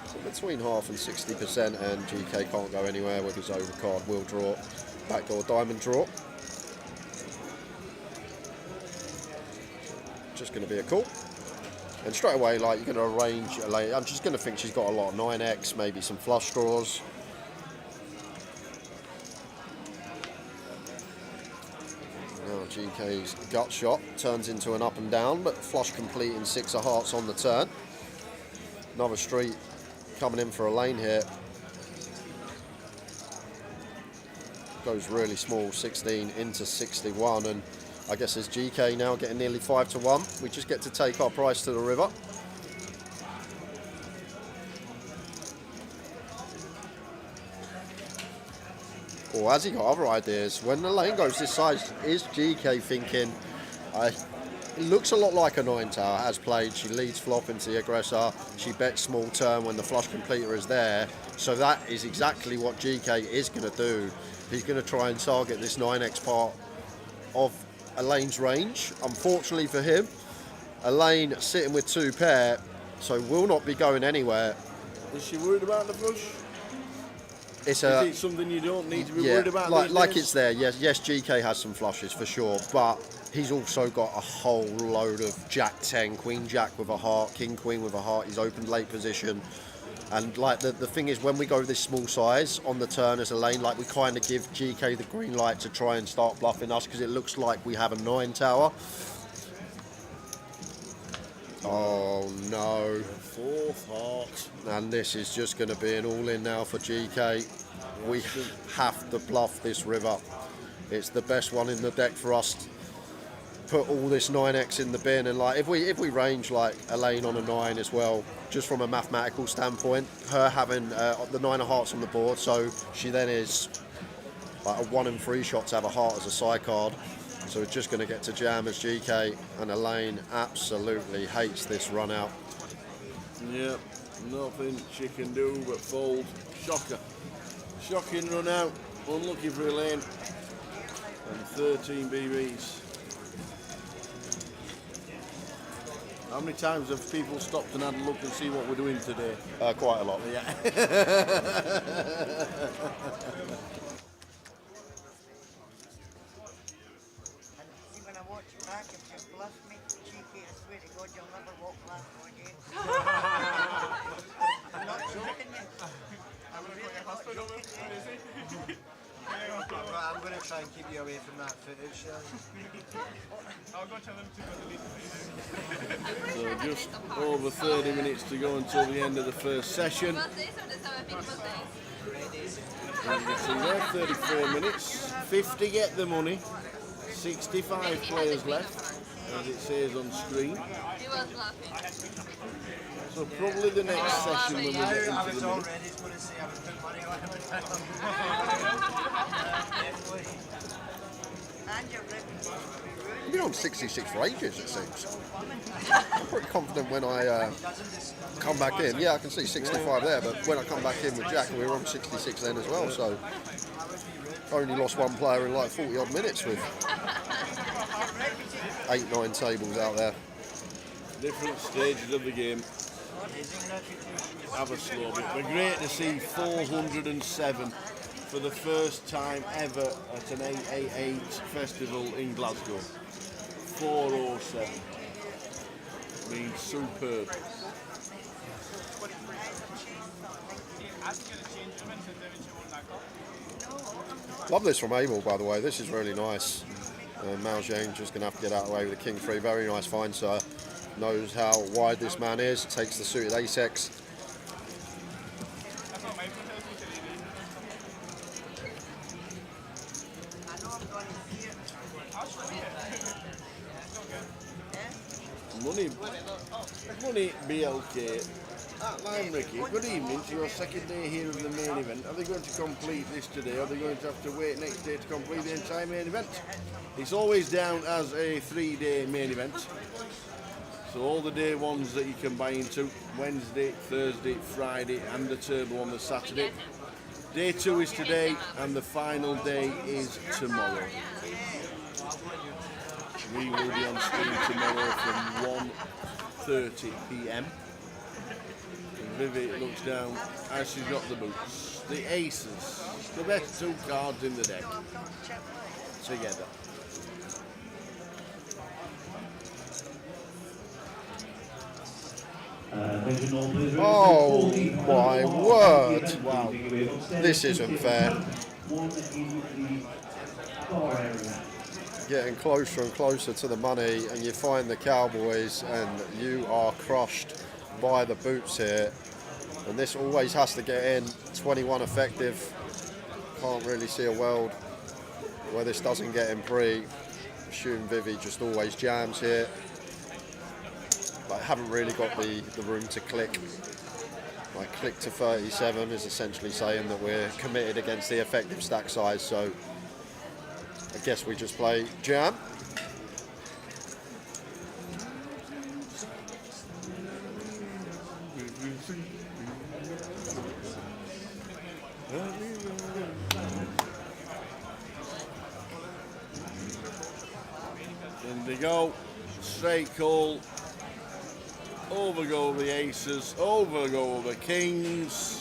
So between half and 60%, and GK can't go anywhere with his overcard, will draw, backdoor diamond draw. Just going to be a call, and straight away, like, you're going to arrange I'm just going to think she's got a lot of 9x, maybe some flush draws. Now GK's gut shot turns into an up and down, but flush completing 6 of hearts on the turn. Another street coming in for a lane here. Goes really small, 16 into 61, and I guess as GK now getting nearly 5-1, we just get to take our price to the river. Or has he got other ideas? When the lane goes this size, is GK thinking, it looks a lot like a 9 tower, as played. She leads flop into the aggressor. She bets small turn when the flush completer is there. So that is exactly what GK is going to do. He's going to try and target this 9x part of Elaine's range. Unfortunately for him, Elaine sitting with 2 pair, so will not be going anywhere. Is she worried about the flush? Is it something you don't need to be worried about? Like it's there. Yes, GK has some flushes for sure, but he's also got a whole load of Jack 10, Queen Jack with a heart, King Queen with a heart. He's opened late position. And like the thing is, when we go this small size on the turn as a lane, like, we kind of give GK the green light to try and start bluffing us, because it looks like we have a 9 tower. Oh no. 4th heart. And this is just going to be an all-in now for GK. We have to bluff this river. It's the best one in the deck for us. Put all this 9x in the bin, and like if we range like Elaine on a 9 as well, just from a mathematical standpoint, her having the 9 of hearts on the board, so she then is like a 1 in 3 shot to have a heart as a side card. So we're just going to get to jam as GK, and Elaine absolutely hates this run out. Yep, nothing she can do but fold. Shocker. Shocking run out. Unlucky for Elaine. And 13 BBs. How many times have people stopped and had a look and see what we're doing today? Quite a lot. Yeah. When I watch it back, if you bluff me, cheeky, I swear to God, you'll never walk Glasgow again. I'm not joking you. I'm going to try and keep you away from that footage. I'll go tell them to So just over 30 minutes to go until the end of the first session. And you can see there, 34 minutes, 50 get the money, 65 players left, as it says on screen. He was laughing. So probably the next session when we get into the money. I've been on 66 for ages, it seems. I'm pretty confident when I come back in. Yeah, I can see 65 there, but when I come back in with Jack, we were on 66 then as well, so I only lost one player in like 40 odd minutes with 8-9 tables out there. Different stages of the game. Have a slow bit. We're great to see 407 for the first time ever at an 888 festival in Glasgow. 407 means superb. Love this from Abel, by the way. This is really nice. Mao Zhang just going to have to get out of the way with the King 3. Very nice find, sir. Knows how wide this man is. Takes the suited ace-X. Money BLK. Line Ricky, good evening to your second day here of the main event. Are they going to complete this today, or are they going to have to wait next day to complete the entire main event? It's always down as a 3-day main event. So all the day ones that you can buy into, Wednesday, Thursday, Friday, and the turbo on the Saturday. Day 2 is today, and the final day is tomorrow. We will be on screen tomorrow from 1:30 p.m. Vivi looks down as she's got the boots. The aces, the best 2 cards in the deck, together. Oh my word! Wow, this isn't fair. Getting closer and closer to the money, and you find the Cowboys, and you are crushed by the boots here. And this always has to get in. 21 effective. Can't really see a world where this doesn't get in pre. Assume Vivi just always jams here. But haven't really got the room to click. Like click to 37 is essentially saying that we're committed against the effective stack size. So I guess we just play jam. In they go, straight call, over go the aces, over go the kings.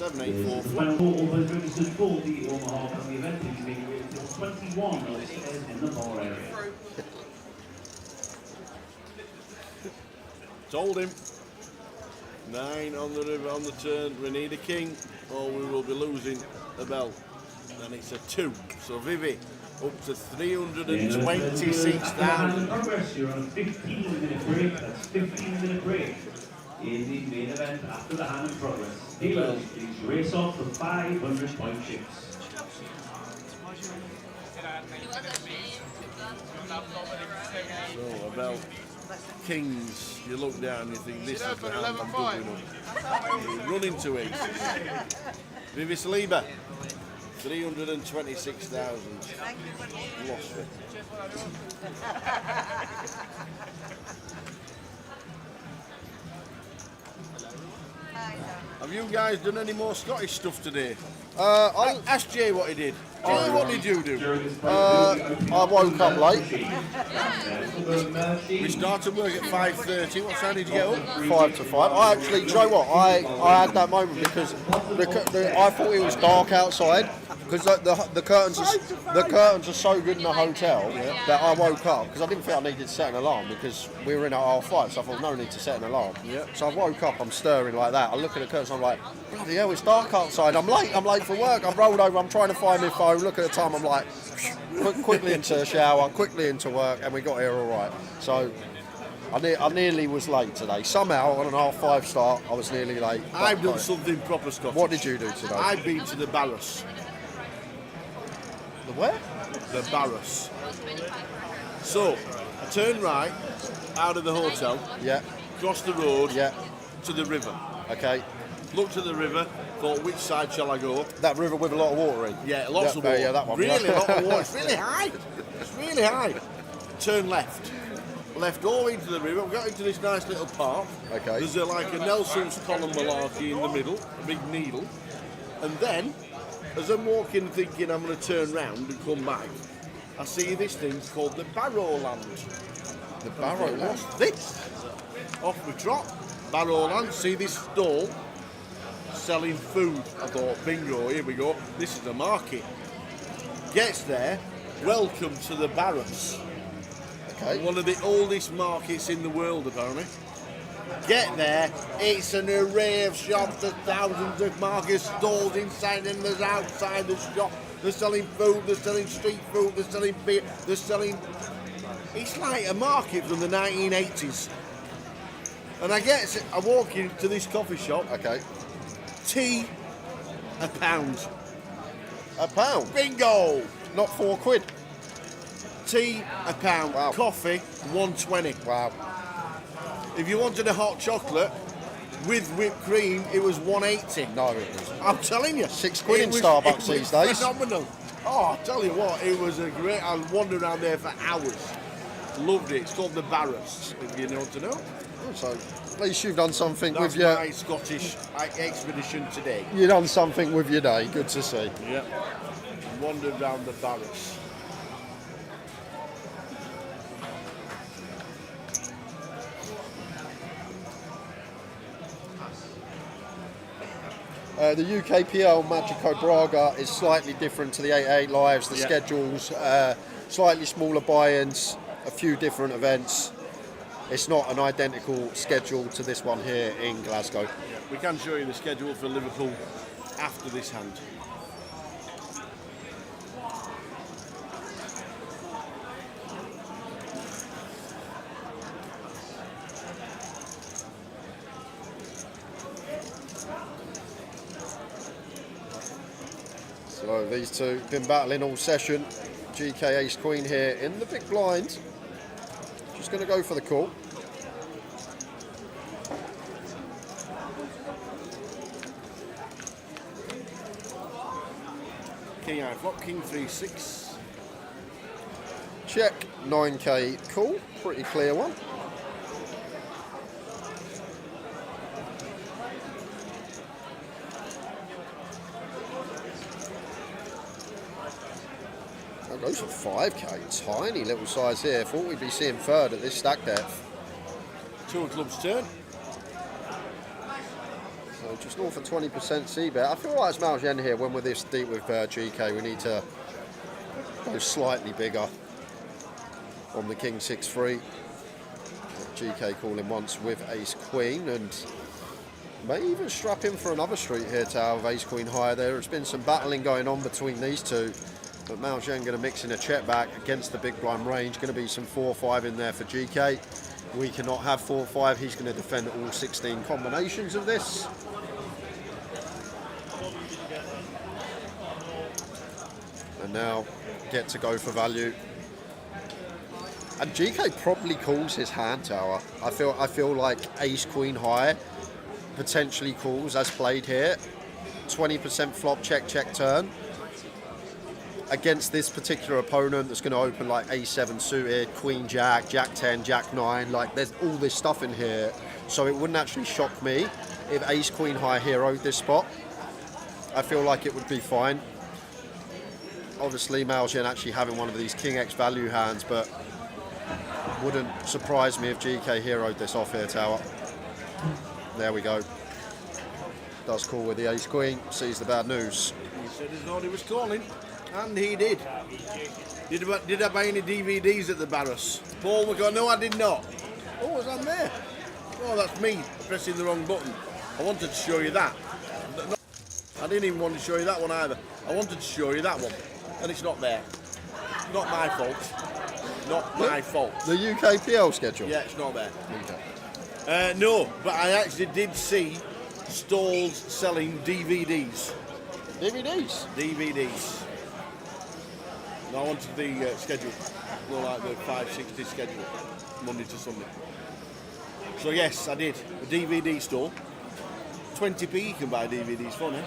The final total has registered for the Omaha Family Event is being rated to 21 upstairs in the bar area. Told him. 9 on the turn. We need a king, or we will be losing a bell. And it's a 2. So Vivi up to 326,000. Progress. You're on a 15-minute break. That's 15-minute break in the main event after the hand in progress. Dealers, please race off the 500-point chips. So about kings, you look down and you think this is the hand I'm doubling up. You run into it. Vivi Saliba, 326,000. Lost it. Have you guys done any more Scottish stuff today? I Ask Jay what he did. Jay, what did you do? I woke up late. We started work at 5:30. What time did you get up? 5 to 5. I actually, do you know what? I had that moment because I thought it was dark outside because the curtains are so good in the hotel that I woke up because I didn't think I needed to set an alarm because we were in at 5:30, so I thought no need to set an alarm. So I woke up, I'm stirring like that. I look at the curtains, I'm like, bloody hell, it's dark outside. I'm late for work. I've rolled over, I'm trying to find my phone. Look at the time, I'm like, quickly into the shower, quickly into work, and we got here all right. So I nearly was late today. Somehow, on an 5:30 start, I was nearly late. I've done something proper Scottish. What did you do today? I've been to the Barras. The where? The Barras. So, I turned right out of the hotel. Yeah. Crossed the road. Yeah. To the river. Okay. Looked at the river. Thought, which side shall I go? That river with a lot of water in. Yeah, lots of water. Yeah, that one. Really, a lot of water. It's really high. It's really high. Turn left. Left all the way into the river. We got into this nice little park. Okay. There's like a Nelson's column malarkey in the middle, a big needle. And then, as I'm walking thinking I'm going to turn round and come back, I see this thing called the Barrowland. The Barrowland? What's this? Off we trot. Barrowland. See this stall selling food. I thought, bingo, here we go. This is a market. Gets there. Welcome to the Barras. Okay. One of the oldest markets in the world, apparently. Get there, it's an array of shops, there's thousands of market stalls inside and there's outside the shop. They're selling food, they're selling street food, they're selling beer, they're selling... It's like a market from the 1980s. And I walk into this coffee shop. Okay. Tea, £1. £1? Bingo! Not £4. Tea, £1. Wow. Coffee, $1.20. Wow. If you wanted a hot chocolate with whipped cream, it was $1.80. No, it wasn't. I'm telling you. £6 in Starbucks these days. Phenomenal. Oh, I tell you what, it was a great... I wandered around there for hours. Loved it. It's called the Barras, if you know what to know. So, at least you've done something That's with your... my Scottish expedition today. You've done something with your day. Good to see. Yeah. Wandered around the Barras. The UKPL Magico Braga is slightly different to the 888 Lives. The schedules, slightly smaller buy-ins, a few different events. It's not an identical schedule to this one here in Glasgow. Yeah. We can show you the schedule for Liverpool after this hand. So these two been battling all session. GK Ace Queen here in the big blind. Just going to go for the call. King I flop, King 3-6. Check, 9k call. Pretty clear one. Goes for 5k, tiny little size here. Thought we'd be seeing third at this stack depth. Two of clubs turn. So just north of 20% C-bet. I feel like it's Malgen here when we're this deep with GK. We need to go slightly bigger on the King 6-3. GK calling once with Ace Queen and may even strap in for another street here to have Ace Queen higher there. There's been some battling going on between these two. But Mao Zheng going to mix in a check back against the big blind range. Going to be some 4-5 in there for GK. We cannot have 4-5. He's going to defend all 16 combinations of this. And now get to go for value. And GK probably calls his hand tower. I feel like Ace Queen high potentially calls as played here. 20% flop check turn. against this particular opponent that's going to open like A7 suited, Queen Jack, Jack 10, Jack 9, like there's all this stuff in here, so it wouldn't actually shock me if Ace Queen High heroed this spot. I feel like it would be fine. Obviously Malzhen actually having one of these King X value hands, but wouldn't surprise me if GK heroed this off here tower. There we go. Does call with the Ace Queen, sees the bad news. He said he thought he was calling, and he did. Did I buy any DVDs at the Barras? Paul McCall, no, I did not. Oh, what's on there? Oh, that's me pressing the wrong button. I wanted to show you that. I didn't even want to show you that one either. I wanted to show you that one, and it's not there. Not my fault. Not my fault. The UKPL schedule? Yeah, it's not there. No, but I actually did see stalls selling DVDs. DVDs? DVDs. No, I wanted the schedule. More like the 560 schedule, Monday to Sunday. So yes, I did. A DVD store. 20p you can buy DVDs for now.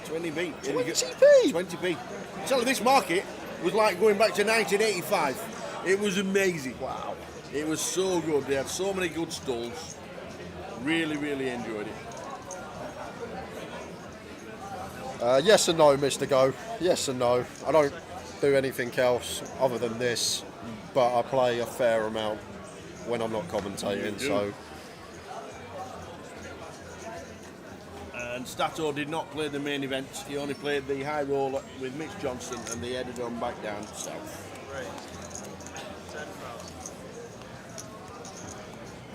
20p. 20p? 20p. Tell you, this market was like going back to 1985. It was amazing. Wow. It was so good. They had so many good stalls. Really, really enjoyed it. Yes and no, Mr. Go. Yes and no. I don't do anything else other than this, but I play a fair amount when I'm not commentating, so... And Stato did not play the main event. He only played the high roller with Mitch Johnson, and they headed on back down south.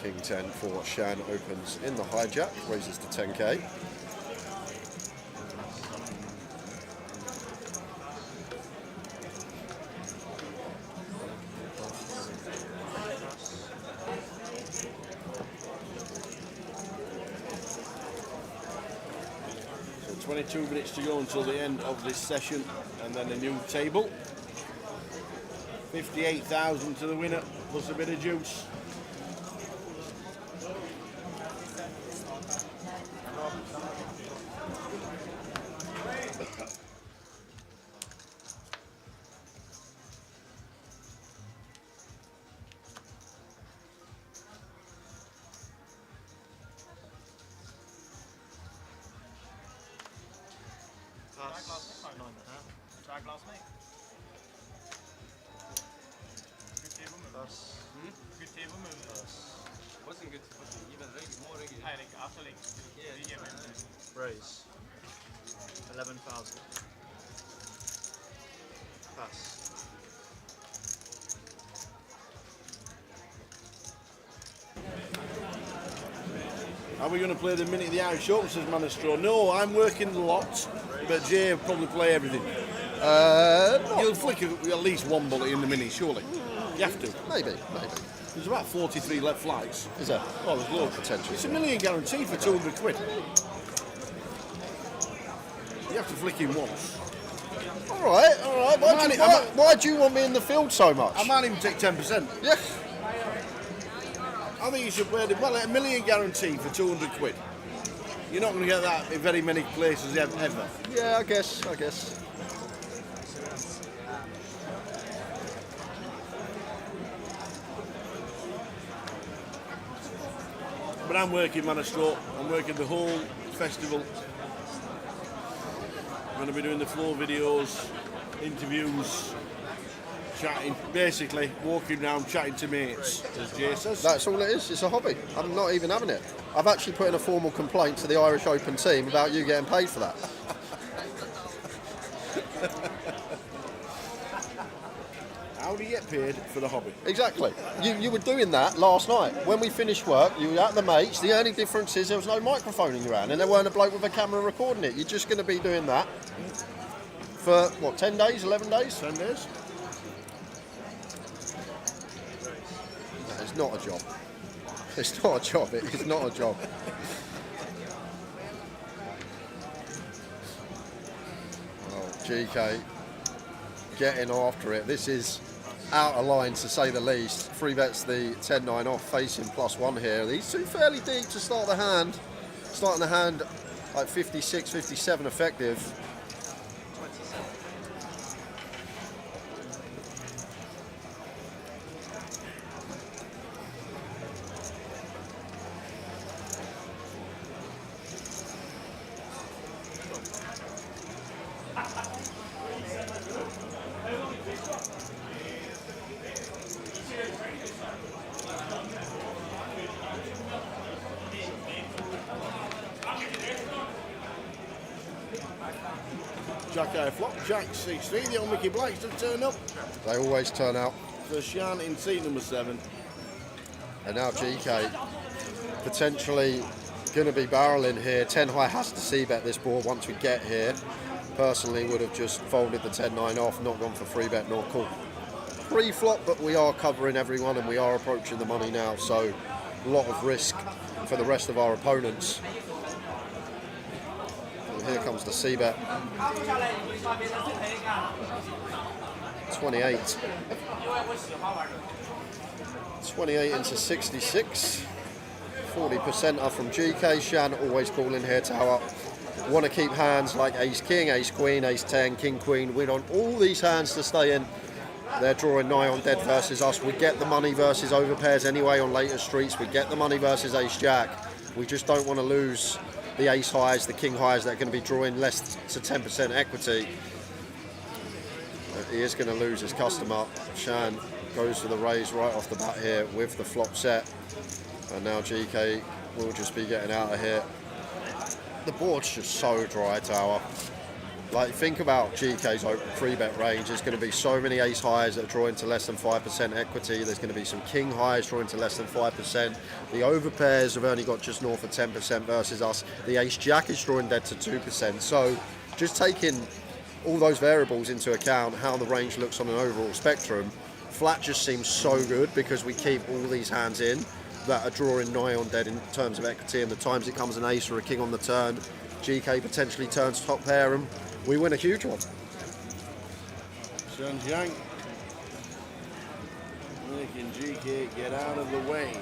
King 10 for Shan opens in the hijack, raises to 10k. So 22 minutes to go until the end of this session, and then a new table. 58,000 to the winner, plus a bit of juice. Raise 11,000. Pass. Are we going to play the minute of the Irish Open, says Manistro? No, I'm working the lot, but Jay will probably play everything. You'll flick at least one bullet in the mini, surely. You have to. Maybe. There's about 43 left flights. Is there? Oh, there's loads. Potential. It's a million guarantee for 200 quid. You have to flick in once. All right. Why do you want me in the field so much? I might even take 10%. Yeah. I think you should play it. Well, a million guarantee for 200 quid. You're not going to get that in very many places ever. Yeah, I guess. But I'm working Manistro. I'm working the whole festival. I'm going to be doing the floor videos, interviews, chatting, basically walking around chatting to mates, as Jay says. That's all it is. It's a hobby. I'm not even having it. I've actually put in a formal complaint to the Irish Open team about you getting paid for that. How do you get paid for the hobby? Exactly. You were doing that last night. When we finished work, you were at the mates. The only difference is there was no microphone in your hand and there weren't a bloke with a camera recording it. You're just going to be doing that for, what, 10 days, 11 days? 10 days. It's not a job. It's not a job. It is not a job. Oh, GK getting after it. This is out of line to say the least. Free bets the 10-9 off, facing +1 here. These two fairly deep to start the hand. Starting the hand like 56, 57 effective. Jack high flop, Jack 6-3. The old Mickey Blacks have turned up. They always turn out. For Shan in seat number 7. And now GK potentially going to be barreling here. 10 high has to c-bet this board once we get here. Personally would have just folded the 10-9 off, not gone for free bet nor call pre-flop, but we are covering everyone and we are approaching the money now, so a lot of risk for the rest of our opponents. And here comes the c-bet. 28. 28 into 66. 40% are from GK. Shan always calling here tower. Want to keep hands like ace king, ace queen, ace 10, king queen. We want all these hands to stay in. They're drawing nigh on dead versus us. We get the money versus overpairs anyway on later streets. We get the money versus ace jack. We just don't want to lose the ace highs, the king highs that are going to be drawing less to 10% equity. He is going to lose his customer. Shan goes for the raise right off the bat here with the flop set. And now GK will just be getting out of here. The board's just so dry, tower. Like, think about GK's open free bet range. There's going to be so many ace highs that are drawing to less than 5% equity. There's going to be some king highs drawing to less than 5%. The overpairs have only got just north of 10% versus us. The ace jack is drawing dead to 2%. So just taking all those variables into account, how the range looks on an overall spectrum, flat just seems so good because we keep all these hands in that are drawing nigh on dead in terms of equity, and the times it comes an ace or a king on the turn, GK potentially turns top pair and we win a huge one. Shan Jiang making GK get out of the way.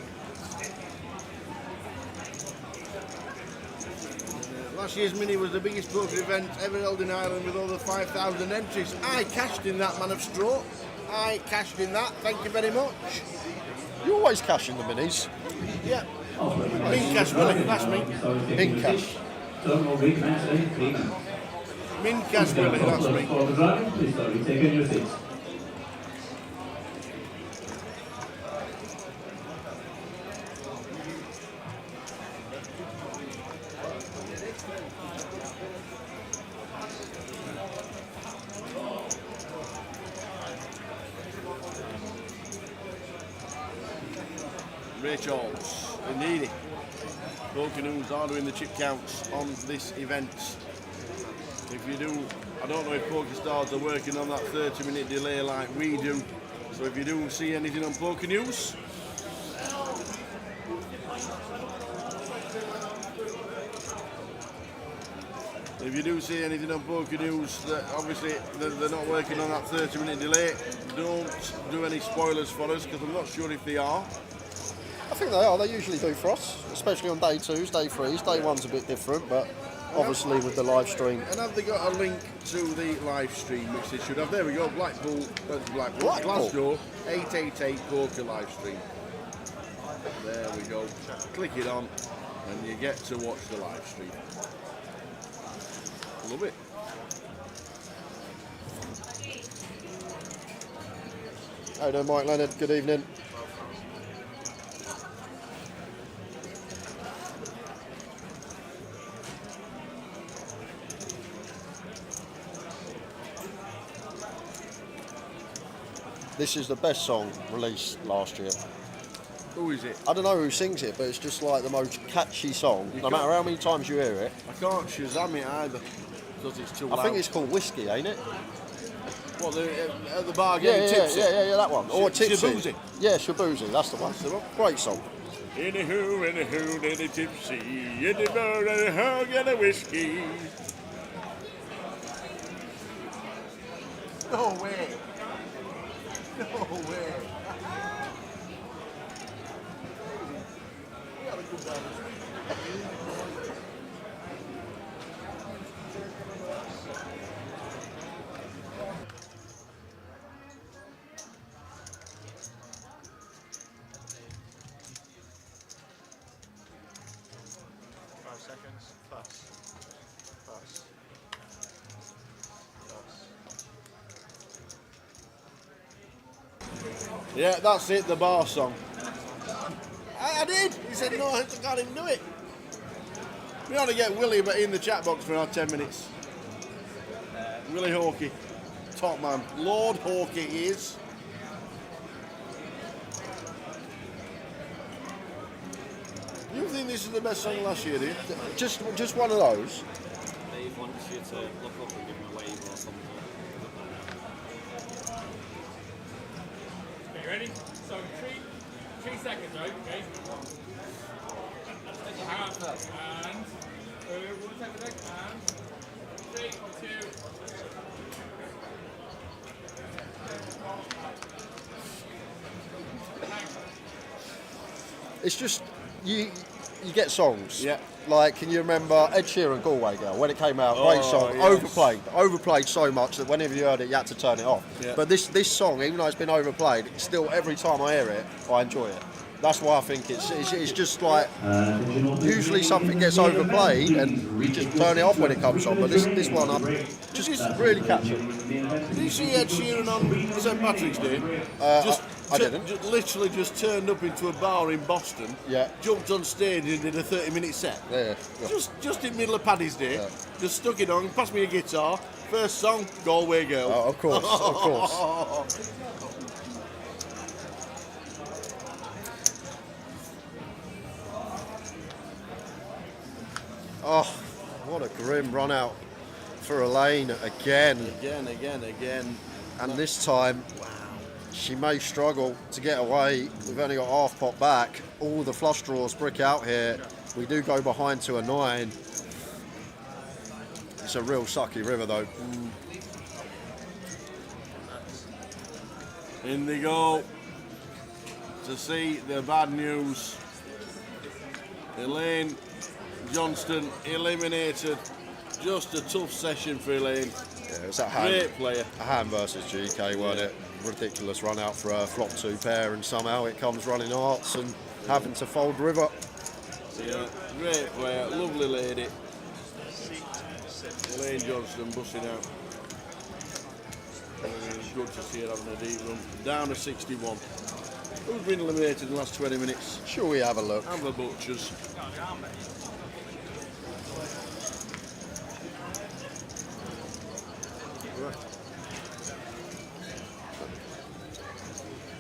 Last year's Mini was the biggest poker event ever held in Ireland with over 5,000 entries. I cashed in that, man of straw. I cashed in that, thank you very much. You always cash in the minis. Yeah. Min cash, Willie, that's me. Min cash. Min cash, Willie, that's me. Please start taking your seats. Rachel's indeed. Poker News are doing the chip counts on this event. If you do, I don't know if Poker Stars are working on that 30-minute delay like we do. So if you do see anything on Poker News, that obviously they're not working on that 30-minute delay, don't do any spoilers for us because I'm not sure if they are. I think they are. They usually do for us, especially on day 2s, day 3s. Day 1's a bit different, but obviously with the live stream. And have they got a link to the live stream, which they should have? There we go, Blackpool, Glasgow, 888poker live stream. There we go. Click it on, and you get to watch the live stream. Love it. How you doing, Mike Leonard? Good evening. This is the best song released last year. Who is it? I don't know who sings it, but it's just like the most catchy song. No matter how many times you hear it. I can't Shazam it either, because it's too loud. I think it's called Whiskey, ain't it? What, at the bar getting tipsy? Yeah, that one. Or Tipsy. Shabuzi. Yeah, Shabuzi, that's the one. Great song. Anywho, any tipsy, any bar, anyhow, get a whiskey. No way. No way. We gotta go down the street. Yeah, that's it, the bar song. I did. He said, no, I can't even do it. We ought to get Willie in the chat box for our 10 minutes. Willie Hawkey, top man. Lord Hawkey he is. You think this is the best song last year, do you? Just one of those. Dave wants you to look up and give him a wave or something. Okay, you ready? So 3 seconds, right? Okay. Hang on. And one second deck. And 3, 2. It's just you get songs. Yeah. Like, can you remember Ed Sheeran, Galway Girl, when it came out? Great song, yes. overplayed so much that whenever you heard it, you had to turn it off. Yeah. But this song, even though it's been overplayed, still every time I hear it, I enjoy it. That's why I think it's just like usually something gets overplayed and you just turn it off when it comes on. But this one, I'm just really catchy. Did you see Ed Sheeran on St Patrick's Day? I didn't. Literally just turned up into a bar in Boston. Yeah. Jumped on stage and did a 30-minute set. Yeah. Just in the middle of Paddy's Day. Yeah. Just stuck it on. Passed me a guitar. First song, Galway Girl. Oh, of course, of course. Oh, what a grim run out for Elaine again. Again. And this time, she may struggle to get away. We've only got half pot back. All the flush draws brick out here. We do go behind to a 9. It's a real sucky river though. In they go to see the bad news. Elaine Johnston eliminated. Just a tough session for Elaine. Yeah, it was a hand, great player. A hand versus GK, wasn't it? Ridiculous run out for a flop 2 pair, and somehow it comes running hearts and having to fold river. Yeah, great player, lovely lady. Elaine Johnston busting out. It's good to see her having a deep run. Down to 61. Who's been eliminated in the last 20 minutes? Shall we have a look? Amber Butchers.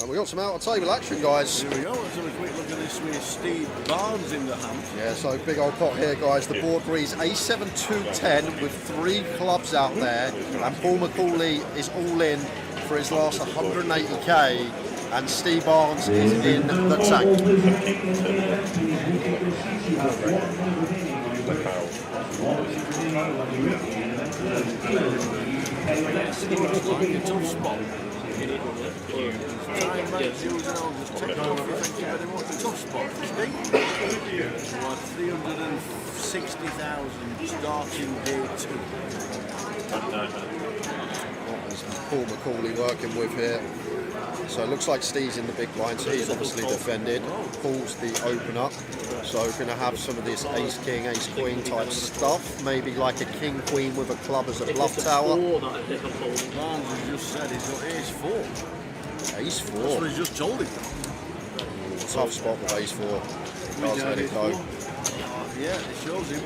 And we got some out of table action, guys. Here we go. Let's have a quick look at this with Steve Barnes in the hand. Yeah, so big old pot here, guys. The board reads A7-2-10 with 3 clubs out there, and Paul McCauley is all in for his last 180k, and Steve Barnes is in the tank. Tough spot. Time back, Jules and I'll just take over. Thank you very much. Tough spot, Steve. 360,000 starting day 2. What is Paul McCauley working with here? So it looks like Steve's in the big blind, so he's obviously defended. Paul's the opener, so we're going to have some of this ace-king, ace-queen type stuff. Maybe like a king-queen with a club as a bluff tower. Barnes has just said he's got ace-4. Ace-4? That's what he's just told him. Tough spot with ace-4. Does let it go. Yeah, it shows him.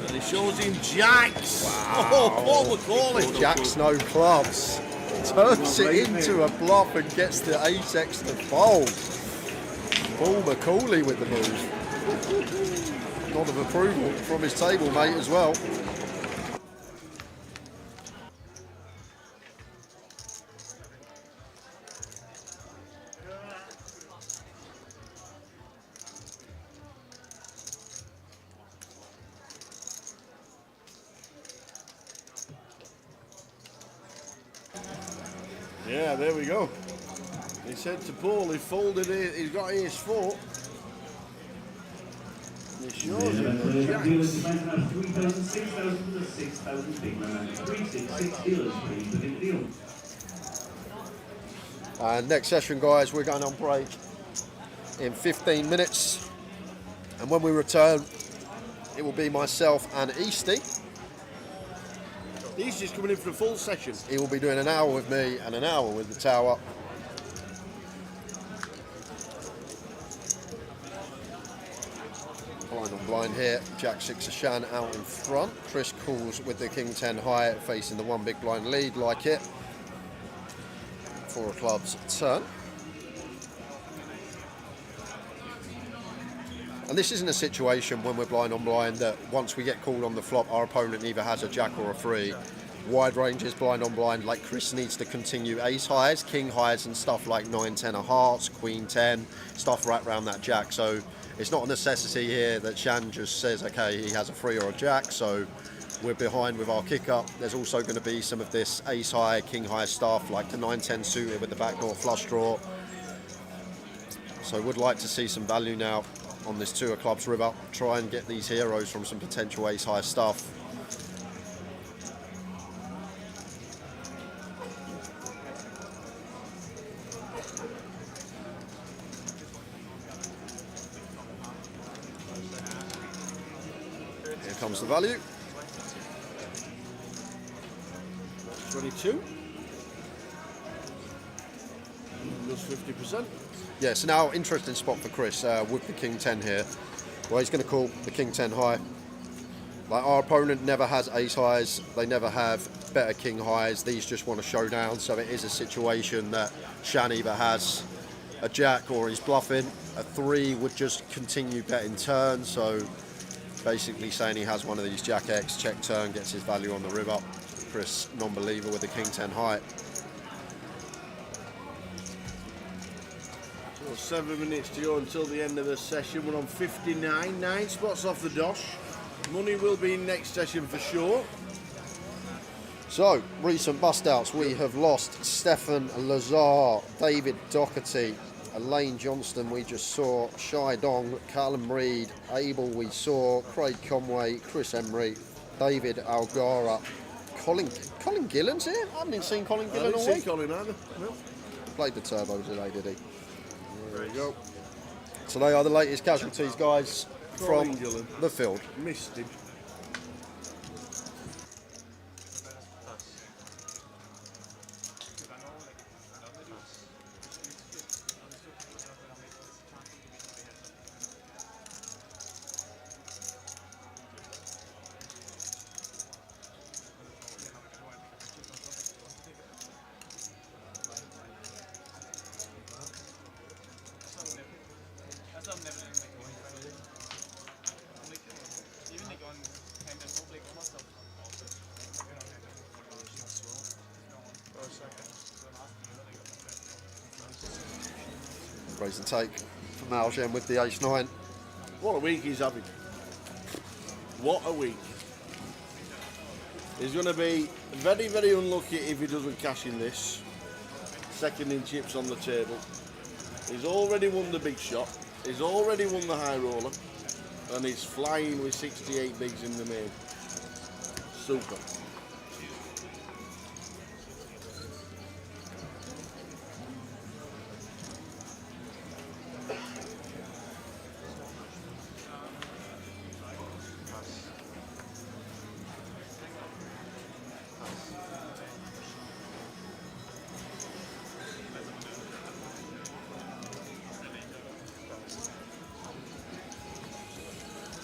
And it shows him jacks. Wow. Oh, Paul McCauley. Jacks, no clubs. Turns it into a bluff and gets the ace-x to fold. Paul McCauley with the move. Nod of approval from his table mate as well. Yeah, there we go. He said to Paul, he folded it, he's got ace-4. He shows him the jacks. 3,000, 6,000, 6,000 big man. 366 dealers, please, the big deal. And next session, guys, we're going on break in 15 minutes. And when we return, it will be myself and Easty. Easty's coming in for a full session. He will be doing an hour with me and an hour with the tower. Blind on blind here. Jack 6 of Shan out in front. Chris calls with the King 10 high, facing the one big blind lead, like it. 4 of clubs turn. And this isn't a situation when we're blind on blind that once we get called on the flop, our opponent either has a jack or a three. Wide ranges, blind on blind, like Chris needs to continue ace highs, king highs, and stuff like 9, 10 of hearts, queen 10, stuff right around that jack. So it's not a necessity here that Shan just says, okay, he has a three or a jack, so we're behind with our kick up. There's also going to be some of this ace high, king high stuff, like the 9, 10 suited with the backdoor flush draw. So would like to see some value now on this 2 of clubs river. Try and get these heroes from some potential ace high stuff. Here comes the value. 22. Just 50%. Yeah, so now interesting spot for Chris with the King 10 here. Well, he's going to call the King 10 high. Like, our opponent never has ace highs. They never have better king highs. These just want a showdown. So it is a situation that Shan either has a jack or he's bluffing. A 3 would just continue betting turn. So basically saying he has one of these jack X, check turn, gets his value on the river. Chris, non-believer with the King 10 high. 7 minutes to go until the end of the session. We're on 59, 9 spots off the dosh. Money will be in next session for sure. So, recent bust outs. We have lost Stefan Lazar, David Doherty, Elaine Johnston we just saw, Shai Dong, Callum Reed, Abel we saw, Craig Conway, Chris Emery, David Algara, Colin Gillen's here? I haven't seen Colin Gillen all week. I didn't see Colin either. No. Played the turbos today, did he? There we go. So they are the latest casualties, guys, from the field. Missed him. Raise the take from Algen with the ace-9. What a week he's having. What a week. He's going to be very, very unlucky if he doesn't cash in this. Second in chips on the table. He's already won the big shot. He's already won the high roller. And he's flying with 68 bigs in the main. Super.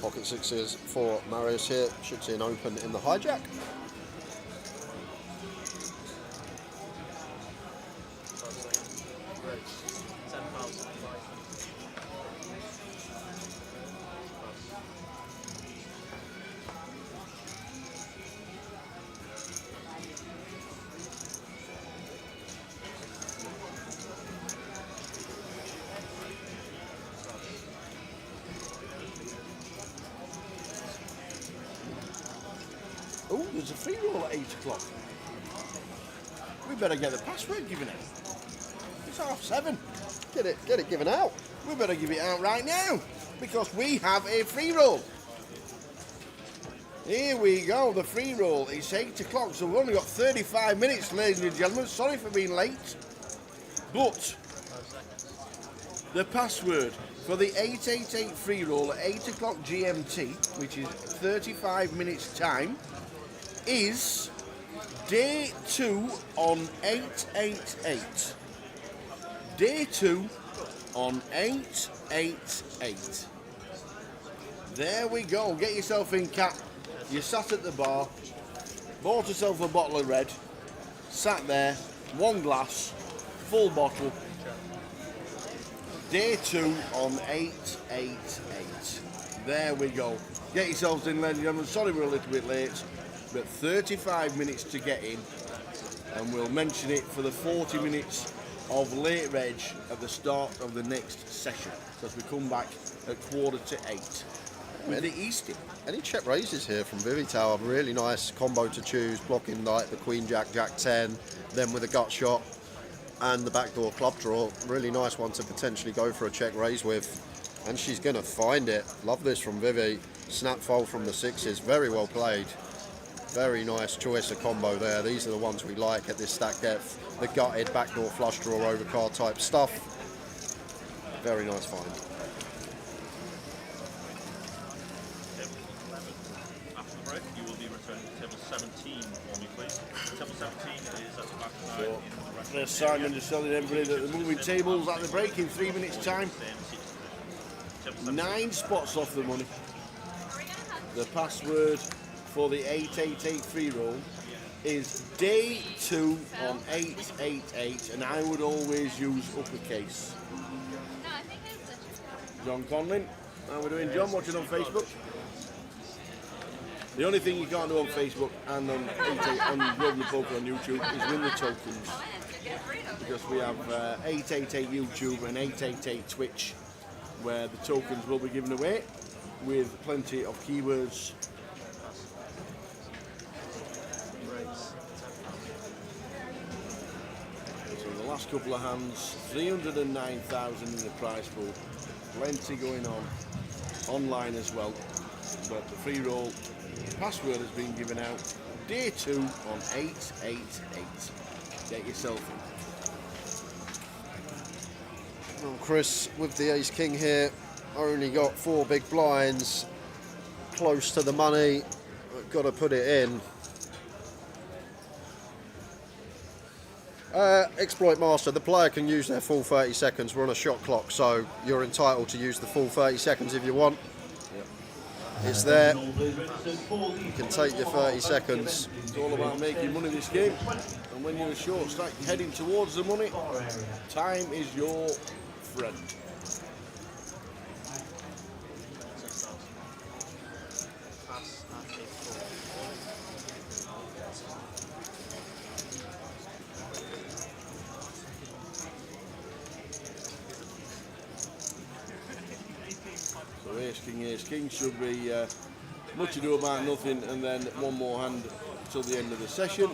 Pocket sixes for Marius here. Should see an open in the hijack. Oh, there's a free roll at 8 o'clock. We better get the password given out. It's 7:30. Get it given out. We better give it out right now because we have a free roll. Here we go, the free roll. It's 8 o'clock, so we've only got 35 minutes, ladies and gentlemen. Sorry for being late. But the password for the 888 free roll at 8 o'clock GMT, which is 35 minutes time, is day 2 on 888. Day 2 on 888. There we go. Get yourself in, Cat. You sat at the bar, bought yourself a bottle of red, sat there, one glass, full bottle. Day 2 on 888. There we go. Get yourselves in, ladies and gentlemen. Sorry we're a little bit late, but 35 minutes to get in, and we'll mention it for the 40 minutes of late reg at the start of the next session, because we come back at 7:45 with the Easting. Any check raises here from Vivi Tower? Really nice combo to choose, blocking like the Queen Jack, Jack 10, then with a gut shot and the backdoor club draw. Really nice one to potentially go for a check raise with, and she's going to find it. Love this from Vivi. Snap fold from the sixes, very well played. Very nice choice of combo there. These are the ones we like at this stack depth. The gutted backdoor flush draw overcard type stuff. Very nice find. After the break, you will be returning to table 17 for me, please. Table 17 is at the back of the So, there's Simon just telling everybody that the moving tables at the break in 3 minutes' time. 9 spots off the money. The password for the 888 free roll is day 2 on 888, and I would always use uppercase. John Conlin, how are we doing, John? Watching on Facebook? The only thing you can't do on Facebook and on 88 on Global Poker on YouTube is win the tokens, because we have 888 YouTube and 888 Twitch, where the tokens will be given away with plenty of keywords. So the last couple of hands, 309,000 in the prize pool, plenty going on online as well. But the free roll password has been given out. Day 2 on 888. Get yourself in. Well, Chris, with the ace king here, only got 4 big blinds, close to the money. Got to put it in. Exploit master, the player can use their full 30 seconds. We're on a shot clock, so you're entitled to use the full 30 seconds if you want. It's there. You can take your 30 seconds. It's all about making money this game, and when you're a short stack heading towards the money, time is your friend. So Ace King should be much ado about nothing, and then one more hand till the end of the session.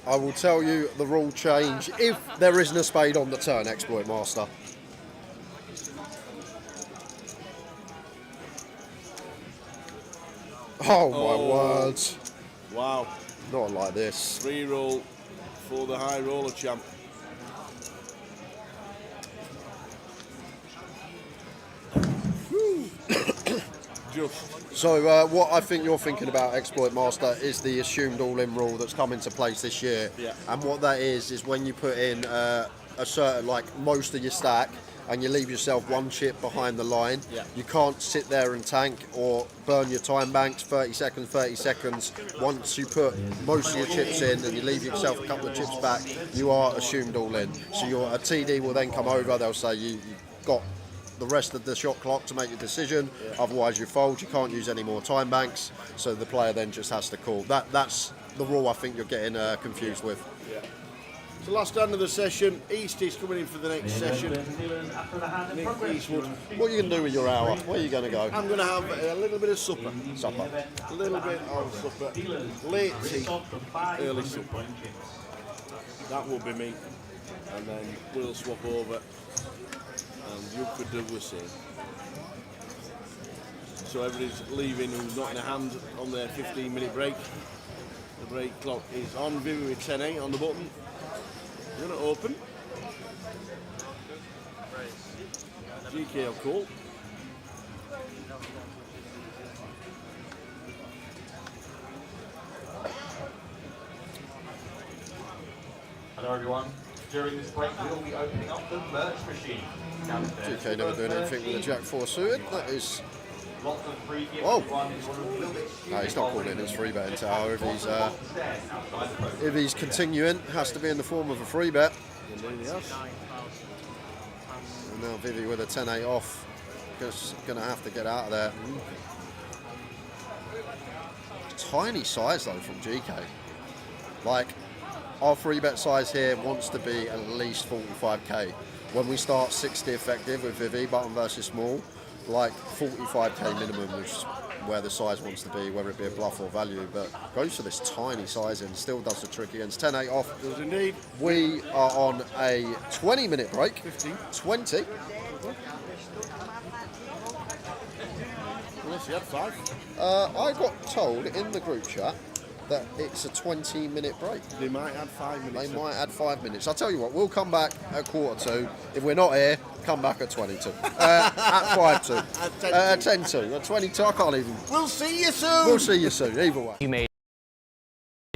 I will tell you the rule change if there isn't a spade on the turn, Exploit Master. Oh my words. Wow. Not like this. Free roll for the high roller champ. So what I think you're thinking about, Exploit Master, is the assumed all-in rule that's come into place this year. Yeah. And what that is when you put in a certain, like most of your stack, and you leave yourself one chip behind the line, yeah. You can't sit there and tank or burn your time banks, 30 seconds. Once you put most of your chips in and you leave yourself a couple of chips back, you are assumed all-in. So a TD will then come over, they'll say you've got the rest of the shot clock to make your decision, otherwise you fold. You can't use any more time banks, so the player then just has to call. That's the rule I think you're getting confused with. Yeah. It's the last hand of the session. East is coming in for the next session. Nick Eastwood. What are you going to do with your hour? Where are you going to go? I'm going to have a little bit of supper. A little bit of supper. Late tea, early supper. That will be me. And then we'll swap over. And you could do the same. So everybody's leaving who's not in a hand on their 15-minute break. The break clock is on. Vivi with 10-8 on the button. You're going to open. GKL call. Hello everyone. During this break, we'll be opening up the merch machine. GK never doing anything with the Jack 4 suited. That is. Whoa! No, he's not calling it his free betting tower. If he's continuing, it has to be in the form of a free bet. And now Vivi with a 10-8 off. Just going to have to get out of there. Tiny size though from GK. Like, our free bet size here wants to be at least 45k. When we start 60 effective with Vivi, button versus small, like 45k minimum is where the size wants to be, whether it be a bluff or value, but goes for this tiny sizing, still does the trick against 10-8 off. Does indeed. We are on a 20-minute break. 15. 20. Unless you had 5. I got told in the group chat that it's a 20-minute break. They might add 5 minutes. They might add 5 minutes. I'll tell you what, we'll come back at 1:45. If we're not here, come back at 22. At 5:2. At 10:2. At 22, I can't even. We'll see you soon. We'll see you soon, either way. You made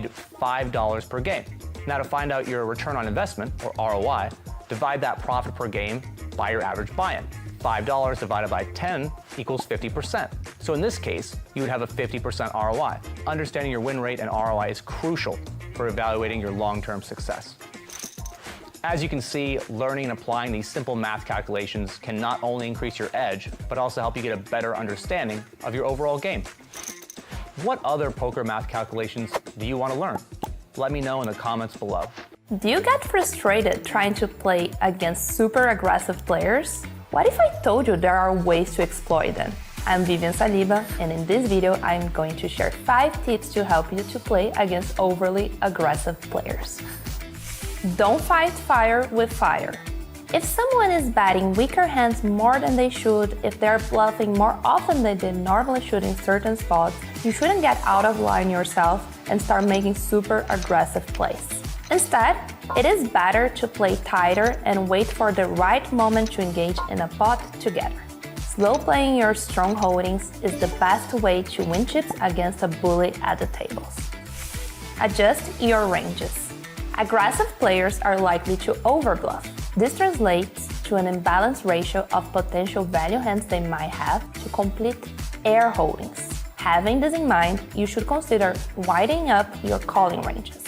$5 per game. Now to find out your return on investment, or ROI, divide that profit per game by your average buy-in. $5 divided by 10 equals 50%. So in this case, you would have a 50% ROI. Understanding your win rate and ROI is crucial for evaluating your long-term success. As you can see, learning and applying these simple math calculations can not only increase your edge, but also help you get a better understanding of your overall game. What other poker math calculations do you want to learn? Let me know in the comments below. Do you get frustrated trying to play against super aggressive players? What if I told you there are ways to exploit them? I'm Vivian Saliba, and in this video I'm going to share 5 tips to help you to play against overly aggressive players. Don't fight fire with fire. If someone is betting weaker hands more than they should, if they're bluffing more often than they normally should in certain spots, you shouldn't get out of line yourself and start making super aggressive plays. Instead, it is better to play tighter and wait for the right moment to engage in a pot together. Slow playing your strong holdings is the best way to win chips against a bully at the tables. Adjust your ranges. Aggressive players are likely to overbluff. This translates to an imbalanced ratio of potential value hands they might have to complete air holdings. Having this in mind, you should consider widening up your calling ranges.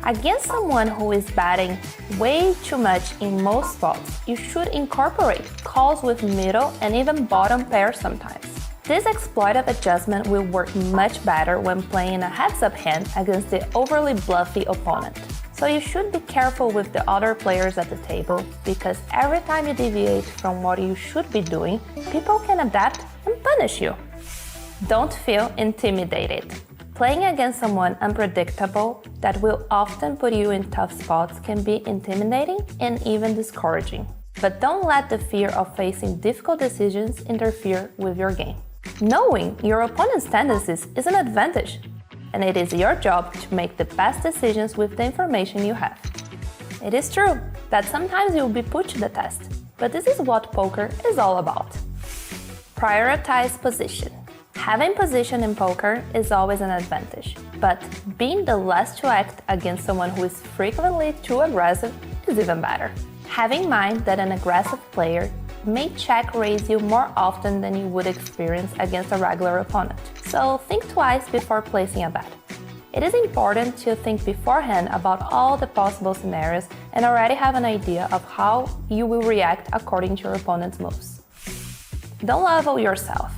Against someone who is betting way too much in most spots, you should incorporate calls with middle and even bottom pairs sometimes. This exploitive adjustment will work much better when playing a heads-up hand against the overly bluffy opponent. So you should be careful with the other players at the table, because every time you deviate from what you should be doing, people can adapt and punish you. Don't feel intimidated. Playing against someone unpredictable that will often put you in tough spots can be intimidating and even discouraging. But don't let the fear of facing difficult decisions interfere with your game. Knowing your opponent's tendencies is an advantage, and it is your job to make the best decisions with the information you have. It is true that sometimes you'll be put to the test, but this is what poker is all about. Prioritize position. Having position in poker is always an advantage, but being the last to act against someone who is frequently too aggressive is even better. Have in mind that an aggressive player may check-raise you more often than you would experience against a regular opponent, so think twice before placing a bet. It is important to think beforehand about all the possible scenarios and already have an idea of how you will react according to your opponent's moves. Don't level yourself.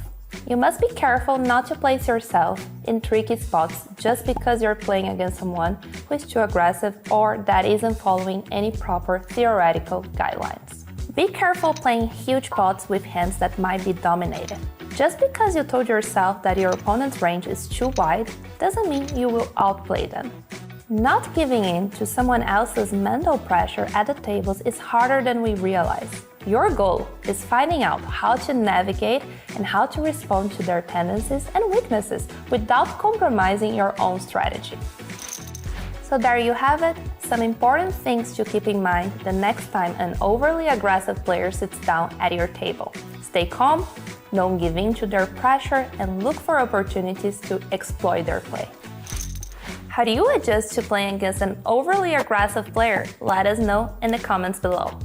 You must be careful not to place yourself in tricky spots just because you're playing against someone who is too aggressive or that isn't following any proper theoretical guidelines. Be careful playing huge pots with hands that might be dominated. Just because you told yourself that your opponent's range is too wide doesn't mean you will outplay them. Not giving in to someone else's mental pressure at the tables is harder than we realize. Your goal is finding out how to navigate and how to respond to their tendencies and weaknesses without compromising your own strategy. So there you have it, some important things to keep in mind the next time an overly aggressive player sits down at your table. Stay calm, don't give in to their pressure, and look for opportunities to exploit their play. How do you adjust to playing against an overly aggressive player? Let us know in the comments below.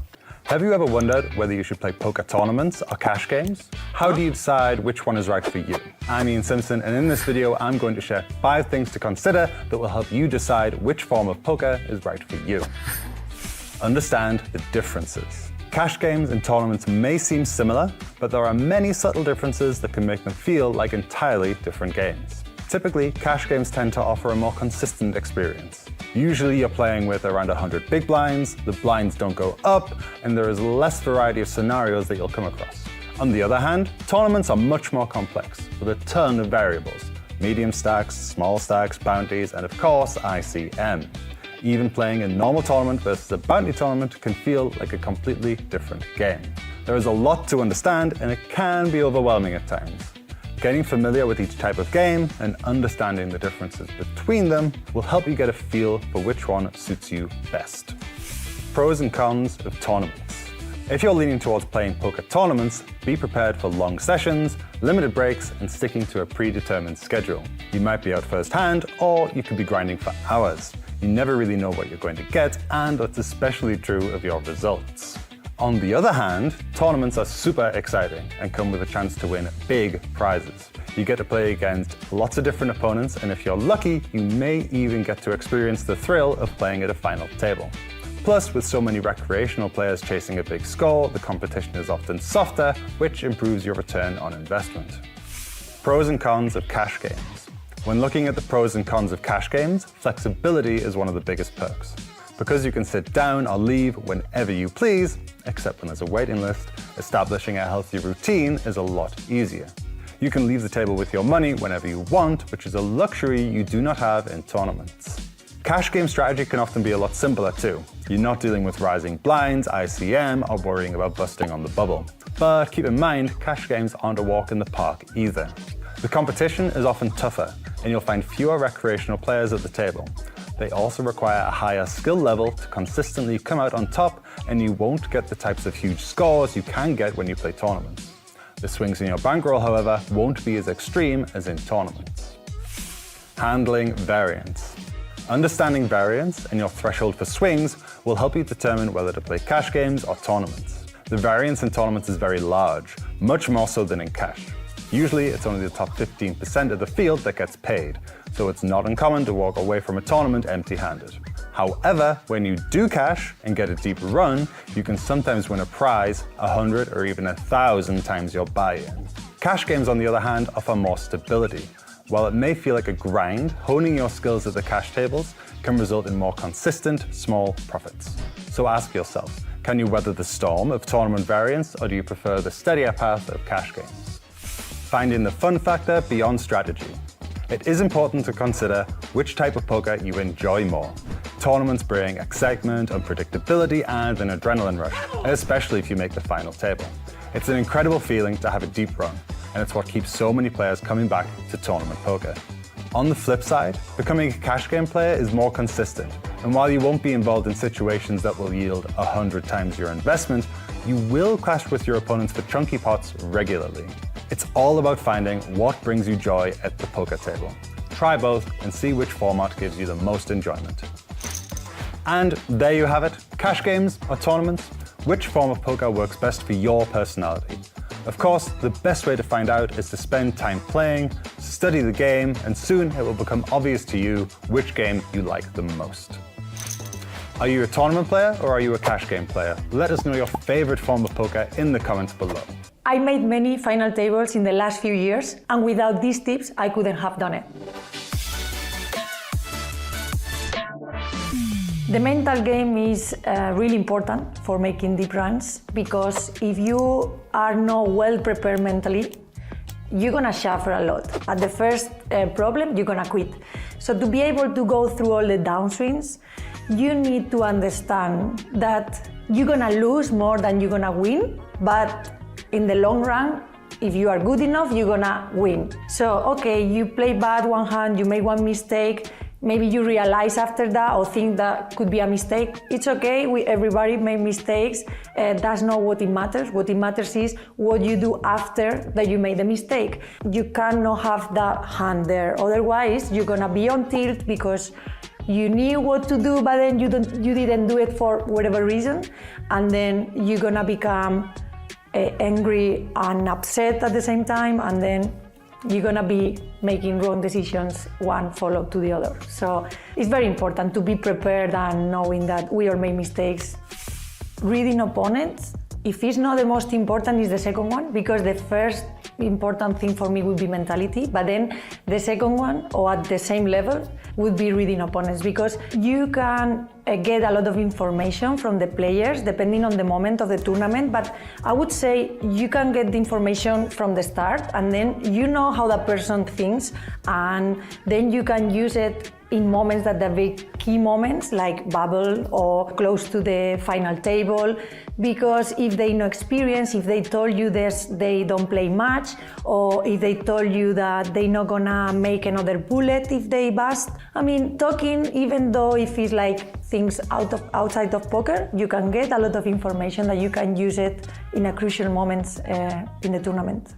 Have you ever wondered whether you should play poker tournaments or cash games? How do you decide which one is right for you? I'm Ian Simpson, and in this video I'm going to share 5 things to consider that will help you decide which form of poker is right for you. Understand the differences. Cash games and tournaments may seem similar, but there are many subtle differences that can make them feel like entirely different games. Typically, cash games tend to offer a more consistent experience. Usually you're playing with around 100 big blinds, the blinds don't go up, and there is less variety of scenarios that you'll come across. On the other hand, tournaments are much more complex, with a ton of variables. Medium stacks, small stacks, bounties, and of course, ICM. Even playing a normal tournament versus a bounty tournament can feel like a completely different game. There is a lot to understand, and it can be overwhelming at times. Getting familiar with each type of game and understanding the differences between them will help you get a feel for which one suits you best. Pros and cons of tournaments. If you're leaning towards playing poker tournaments, be prepared for long sessions, limited breaks, and sticking to a predetermined schedule. You might be out first hand, or you could be grinding for hours. You never really know what you're going to get, and that's especially true of your results. On the other hand, tournaments are super exciting and come with a chance to win big prizes. You get to play against lots of different opponents, and if you're lucky, you may even get to experience the thrill of playing at a final table. Plus, with so many recreational players chasing a big score, the competition is often softer, which improves your return on investment. Pros and cons of cash games. When looking at the pros and cons of cash games, flexibility is one of the biggest perks. Because you can sit down or leave whenever you please, except when there's a waiting list, establishing a healthy routine is a lot easier. You can leave the table with your money whenever you want, which is a luxury you do not have in tournaments. Cash game strategy can often be a lot simpler too. You're not dealing with rising blinds, ICM, or worrying about busting on the bubble. But keep in mind, cash games aren't a walk in the park either. The competition is often tougher, and you'll find fewer recreational players at the table. They also require a higher skill level to consistently come out on top, and you won't get the types of huge scores you can get when you play tournaments. The swings in your bankroll, however, won't be as extreme as in tournaments. Handling variance. Understanding variance and your threshold for swings will help you determine whether to play cash games or tournaments. The variance in tournaments is very large, much more so than in cash. Usually, it's only the top 15% of the field that gets paid, so it's not uncommon to walk away from a tournament empty-handed. However, when you do cash and get a deep run, you can sometimes win a prize 100 or even 1,000 times your buy-in. Cash games, on the other hand, offer more stability. While it may feel like a grind, honing your skills at the cash tables can result in more consistent, small profits. So ask yourself, can you weather the storm of tournament variance, or do you prefer the steadier path of cash games? Finding the fun factor beyond strategy. It is important to consider which type of poker you enjoy more. Tournaments bring excitement, unpredictability, and an adrenaline rush, especially if you make the final table. It's an incredible feeling to have a deep run, and it's what keeps so many players coming back to tournament poker. On the flip side, becoming a cash game player is more consistent, and while you won't be involved in situations that will yield 100 times your investment, you will clash with your opponents for chunky pots regularly. It's all about finding what brings you joy at the poker table. Try both and see which format gives you the most enjoyment. And there you have it, cash games or tournaments, which form of poker works best for your personality. Of course, the best way to find out is to spend time playing, study the game, and soon it will become obvious to you which game you like the most. Are you a tournament player or are you a cash game player? Let us know your favorite form of poker in the comments below. I made many final tables in the last few years, and without these tips, I couldn't have done it. The mental game is really important for making deep runs, because if you are not well prepared mentally, you're gonna suffer a lot. At the first problem, you're gonna quit. So to be able to go through all the downswings, you need to understand that you're gonna lose more than you're gonna win, but in the long run, if you are good enough, you're gonna win. So, okay, you play bad one hand, you make one mistake, maybe you realize after that or think that could be a mistake. It's okay, everybody make mistakes. That's not what it matters. What it matters is what you do after that you made the mistake. You cannot have that hand there. Otherwise, you're gonna be on tilt because you knew what to do, but then you didn't do it for whatever reason. And then you're gonna become angry and upset at the same time. And then you're gonna be making wrong decisions, one follow to the other. So it's very important to be prepared and knowing that we all make mistakes. Reading opponents, if it's not the most important, is the second one, because the first important thing for me would be mentality, but then the second one, or at the same level, would be reading opponents, because you can get a lot of information from the players depending on the moment of the tournament, but I would say you can get the information from the start, and then you know how that person thinks, and then you can use it in moments that are very key moments, like bubble or close to the final table, because if they know experience, if they told you this, they don't play much, or if they told you that they're not gonna make another bullet if they bust. I mean, talking, even though if it's like things outside of poker, you can get a lot of information that you can use it in a crucial moments in the tournament.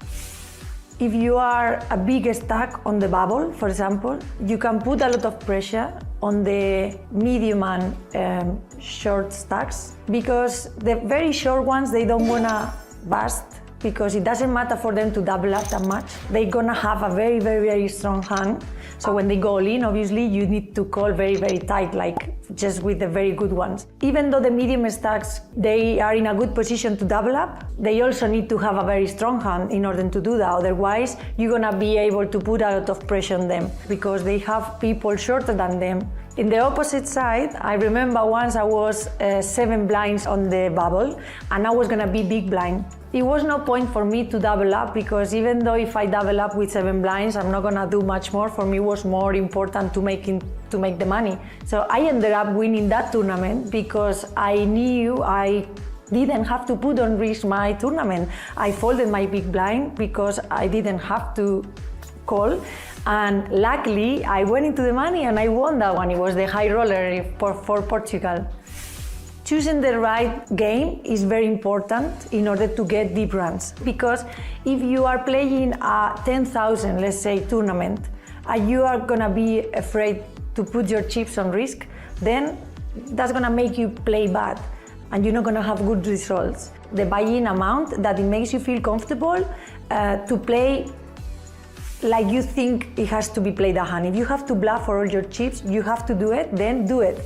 If you are a big stack on the bubble, for example, you can put a lot of pressure on the medium and short stacks, because the very short ones, they don't wanna bust, because it doesn't matter for them to double up that much. They're gonna have a very, very, very strong hand. So when they go all in, obviously, you need to call very, very tight, like just with the very good ones. Even though the medium stacks, they are in a good position to double up, they also need to have a very strong hand in order to do that. Otherwise, you're gonna be able to put a lot of pressure on them, because they have people shorter than them. In the opposite side, I remember once I was 7 blinds on the bubble, and I was gonna be big blind. It was no point for me to double up, because even though if I double up with 7 blinds, I'm not gonna do much more. For me, it was more important to make the money. So I ended up winning that tournament because I knew I didn't have to put on risk my tournament. I folded my big blind because I didn't have to call. And luckily, I went into the money and I won that one. It was the high roller for Portugal. Choosing the right game is very important in order to get deep runs. Because if you are playing a 10,000, let's say, tournament, and you are gonna be afraid to put your chips on risk, then that's gonna make you play bad, and you're not gonna have good results. The buy-in amount that it makes you feel comfortable to play like you think it has to be played a hand. If you have to bluff for all your chips, you have to do it, then do it.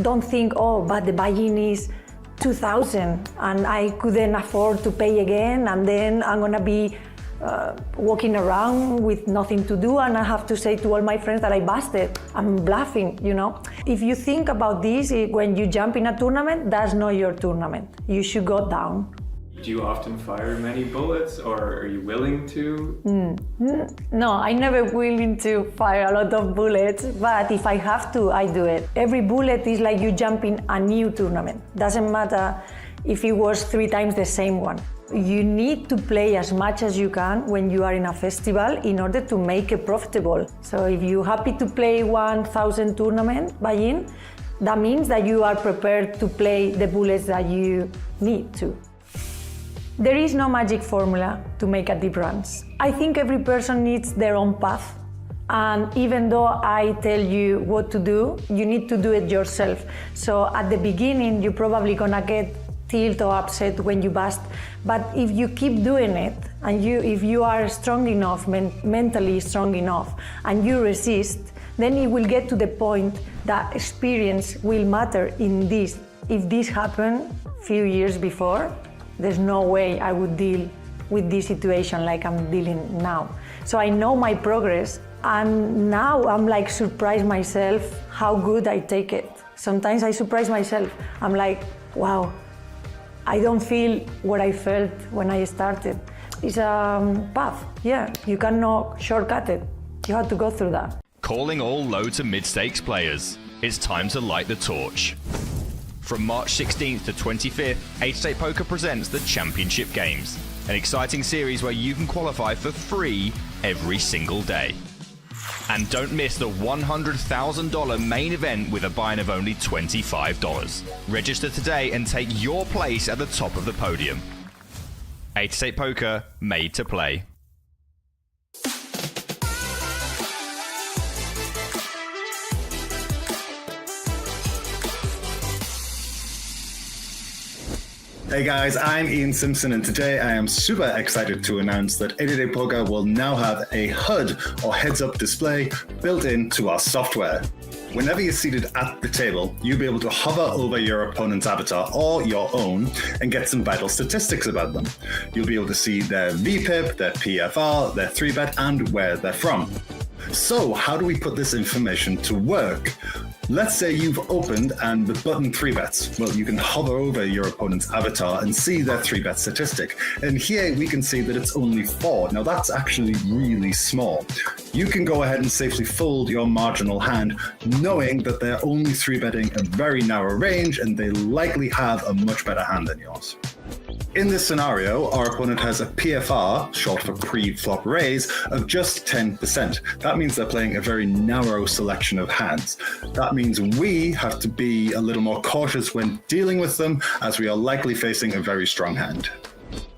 Don't think, oh, but the buy-in is 2,000 and I couldn't afford to pay again, and then I'm gonna be walking around with nothing to do, and I have to say to all my friends that I busted. I'm bluffing, you know? If you think about this, when you jump in a tournament, that's not your tournament. You should go down. Do you often fire many bullets, or are you willing to? No, I never willing to fire a lot of bullets, but if I have to, I do it. Every bullet is like you jump in a new tournament. Doesn't matter if it was 3 times the same one. You need to play as much as you can when you are in a festival in order to make it profitable. So if you're happy to play 1,000 tournament buy-in, that means that you are prepared to play the bullets that you need to. There is no magic formula to make a deep runs. I think every person needs their own path. And even though I tell you what to do, you need to do it yourself. So at the beginning, you're probably gonna get tilt or upset when you bust. But if you keep doing it, and if you are strong enough, mentally strong enough, and you resist, then it will get to the point that experience will matter in this. If this happened a few years before, there's no way I would deal with this situation like I'm dealing now. So I know my progress, and now I'm like surprised myself how good I take it. Sometimes I surprise myself. I'm like, wow, I don't feel what I felt when I started. It's a path, yeah. You cannot shortcut it. You have to go through that. Calling all low to mid-stakes players, it's time to light the torch. From March 16th to 25th, 888poker presents the Championship Games, an exciting series where you can qualify for free every single day. And don't miss the $100,000 main event with a buy-in of only $25. Register today and take your place at the top of the podium. 888 Poker, made to play. Hey guys, I'm Ian Simpson, and today I am super excited to announce that 888 Poker will now have a HUD or heads-up display built into our software. Whenever you're seated at the table, you'll be able to hover over your opponent's avatar or your own and get some vital statistics about them. You'll be able to see their VPIP, their PFR, their 3-bet, and where they're from. So how do we put this information to work? Let's say you've opened and the button 3-bets. Well, you can hover over your opponent's avatar and see their 3-bet statistic. And here we can see that it's only 4. Now that's actually really small. You can go ahead and safely fold your marginal hand, knowing that they're only 3-betting a very narrow range and they likely have a much better hand than yours. In this scenario, our opponent has a PFR, short for pre-flop raise, of just 10%. That means they're playing a very narrow selection of hands. That means we have to be a little more cautious when dealing with them, as we are likely facing a very strong hand.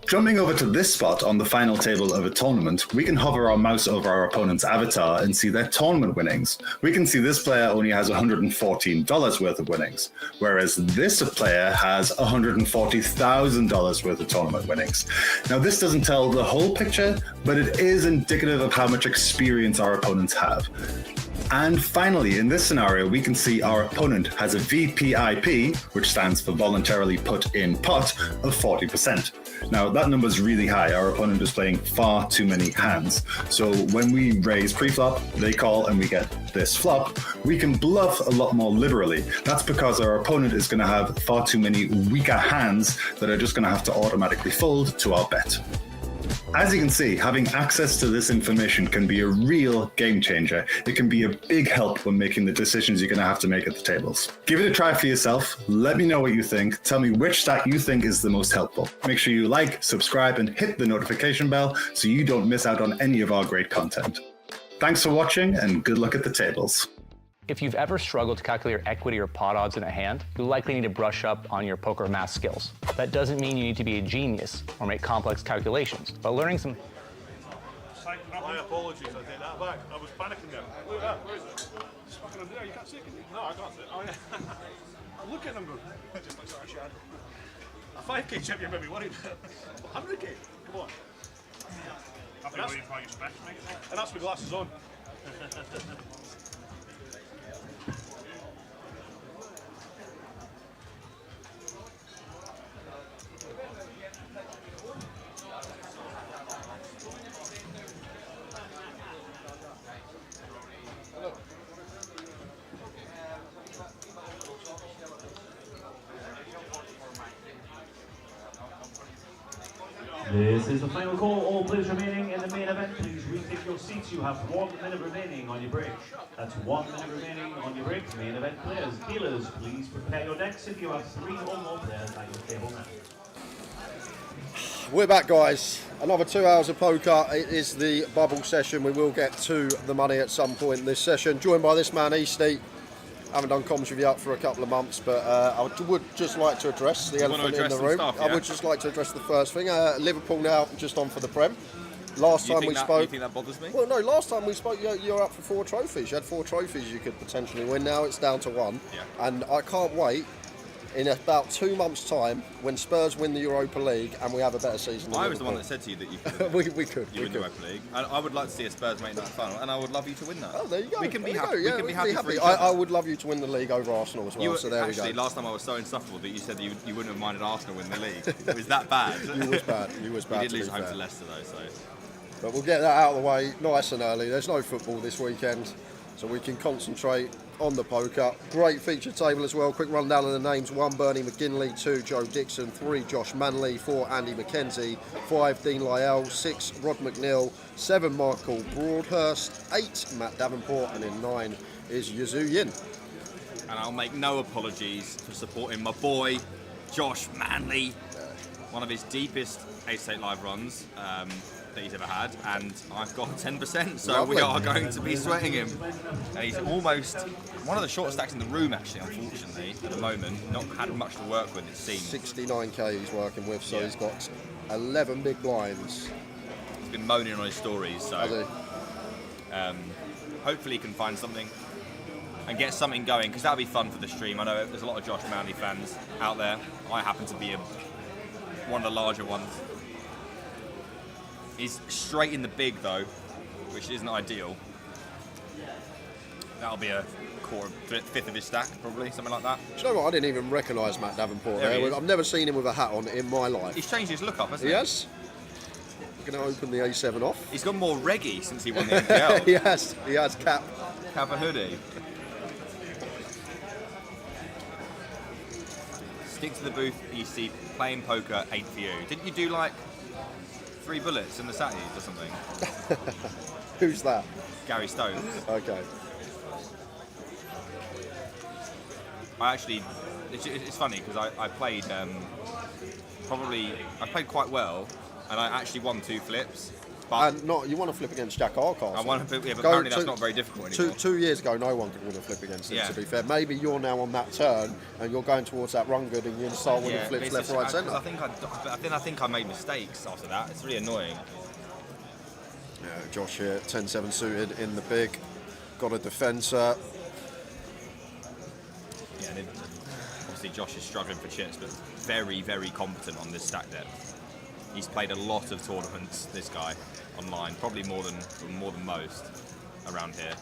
Jumping over to this spot on the final table of a tournament, we can hover our mouse over our opponent's avatar and see their tournament winnings. We can see this player only has $114 worth of winnings, whereas this player has $140,000 worth of tournament winnings. Now this doesn't tell the whole picture, but it is indicative of how much experience our opponents have. And finally, in this scenario, we can see our opponent has a VPIP, which stands for voluntarily put in pot, of 40%. Now, that number is really high. Our opponent is playing far too many hands. So when we raise pre-flop, they call and we get this flop, we can bluff a lot more liberally. That's because our opponent is going to have far too many weaker hands that are just going to have to automatically fold to our bet. As you can see, having access to this information can be a real game changer. It can be a big help when making the decisions you're going to have to make at the tables. Give it a try for yourself. Let me know what you think. Tell me which stack you think is the most helpful. Make sure you like, subscribe, and hit the notification bell so you don't miss out on any of our great content. Thanks for watching, and good luck at the tables. If you've ever struggled to calculate your equity or pot odds in a hand, you likely need to brush up on your poker math skills. That doesn't mean you need to be a genius or make complex calculations, but learning some... My apologies, I take that back. I was panicking there. Look at that, where is it? It's fucking under there, you can't see it, can you? No, I can't see it. Oh yeah. I look at them and go, just like sort of shadow. A 5k chip, you're maybe worried. 100k? Come on. I've been waiting for your special, mate. And that's with glasses on. This is the final call. All players remaining in the main event, please retake your seats. You have 1 minute remaining on your break. That's 1 minute remaining on your break. Main event players, dealers, please prepare your decks if you have 3 or more players at your table now. We're back, guys. Another 2 hours of poker. It is the bubble session. We will get to the money at some point in this session. Joined by this man, Easty. Haven't done comms with you up for a couple of months, but I would just like to address the elephant in the room. Stuff, yeah? I would just like to address the first thing. Liverpool now just on for the Prem. Last time we spoke... You think that bothers me? Well, no, last time we spoke, you're up for 4 trophies. You had 4 trophies you could potentially win. Now it's down to 1. Yeah. And I can't wait in about 2 months' time when Spurs win the Europa League and we have a better season than I was Liverpool. the one that said to you that you could win the Europa League. I would like to see a Spurs make that final, and I would love you to win that. Oh, there you go. We can be there happy. Yeah, we can be happy for each other. I would love you to win the league over Arsenal as well, so there we go. Actually, last time I was so insufferable that you said that you wouldn't have minded Arsenal win the league. It was that bad. You was bad. You was bad. We did lose home to Leicester though, so... But we'll get that out of the way nice and early. There's no football this weekend, so we can concentrate on the poker. Great feature table as well. Quick rundown of the names. 1, Bernie McGinley. 2, Joe Dixon. 3, Josh Manley. 4, Andy McKenzie. 5, Dean Lyell. 6, Rod McNeil. 7, Michael Broadhurst. 8, Matt Davenport. And in 9 is Yazoo Yin. And I'll make no apologies for supporting my boy, Josh Manley. One of his deepest 888 live runs. that he's ever had, and I've got 10%, so Lovely. we are going to be sweating him. And he's almost one of the shortest stacks in the room, actually, unfortunately, at the moment. Not had much to work with, it seems. 69k he's working with, so he's got 11 big blinds. He's been moaning on his stories, so Has he? hopefully he can find something and get something going, because that'll be fun for the stream. I know there's a lot of Josh Manley fans out there. I happen to be one of the larger ones. He's straight in the big though, which isn't ideal. That'll be a fifth of his stack, probably, something like that. Do you know what? I didn't even recognise Matt Davenport There he there. is. I've never seen him with a hat on in my life. He's changed his look up, hasn't He he? has. We're going to open the A7 off. He's gone more reggae since he won the NPL. He has. He has cap and hoodie. Stick to the booth, EC, playing poker, 8 for you. Didn't you do like 3 bullets in the Satis or something? Who's that? Gary Stokes. Okay. I actually, it's funny because I played I played quite well, and I actually won 2 flips. But you want to flip against Jack Arcastle. I want to, yeah, but apparently that's not very difficult anymore. 2 years ago, no one could win a flip against him. Yeah. To be fair, maybe you're now on that turn and you're going towards that run good, and you start winning flips left, right, centre. I think I made mistakes after that. It's really annoying. Yeah, Josh here, 10-7 suited in the big, got a defender. Yeah, and obviously Josh is struggling for chips, but very, very competent on this stack depth. He's played a lot of tournaments, this guy, online, probably more than most around here.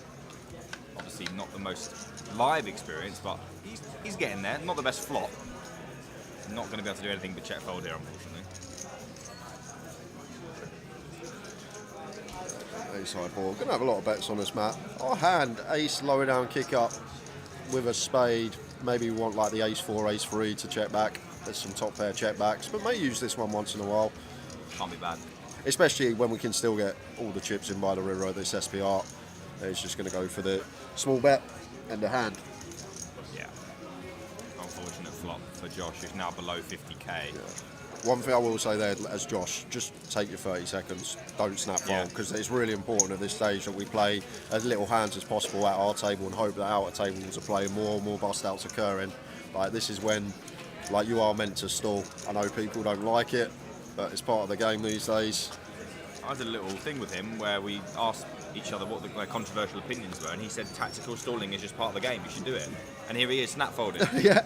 Obviously not the most live experience, but he's getting there. Not the best flop. Not going to be able to do anything but check fold here, unfortunately. Ace high ball. Going to have a lot of bets on this, Matt. Our hand, ace, lower down, kick up with a spade. Maybe we want like the ace 4, ace 3 to check back. There's some top pair check backs, but may use this one once in a while. Can't be bad. Especially when we can still get all the chips in by the river of this SPR. It's just going to go for the small bet and the hand. Yeah. Unfortunate flop for Josh, who's now below 50k. Yeah. One thing I will say there, as Josh, just take your 30 seconds. Don't snap fold, because it's really important at this stage that we play as little hands as possible at our table and hope that outer tables are playing more and more bust outs occurring. Like, this is when, like, you are meant to stall. I know people don't like it, but it's part of the game these days. I did a little thing with him where we asked each other what their controversial opinions were, and he said tactical stalling is just part of the game, you should do it. And here he is, snap folding. Yeah.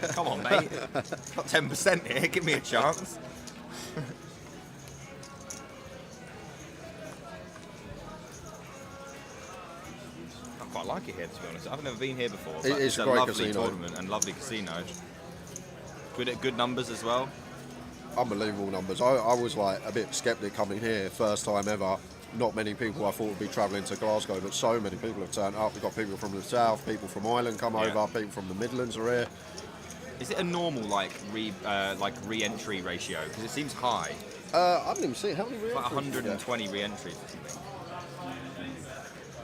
Come on, mate. Got 10% here, give me a chance. I quite like it here, to be honest. I've never been here before. It is a a great lovely casino. tournament and lovely casino. Good numbers as well. Unbelievable numbers. I was like a bit sceptic coming here, first time ever. Not many people I thought would be travelling to Glasgow, but so many people have turned up. We've got people from the south, people from Ireland come over, people from the Midlands are here. Is it a normal re-entry ratio? Because it seems high. I didn't even see how many re-entries. Like 120 re-entries or something.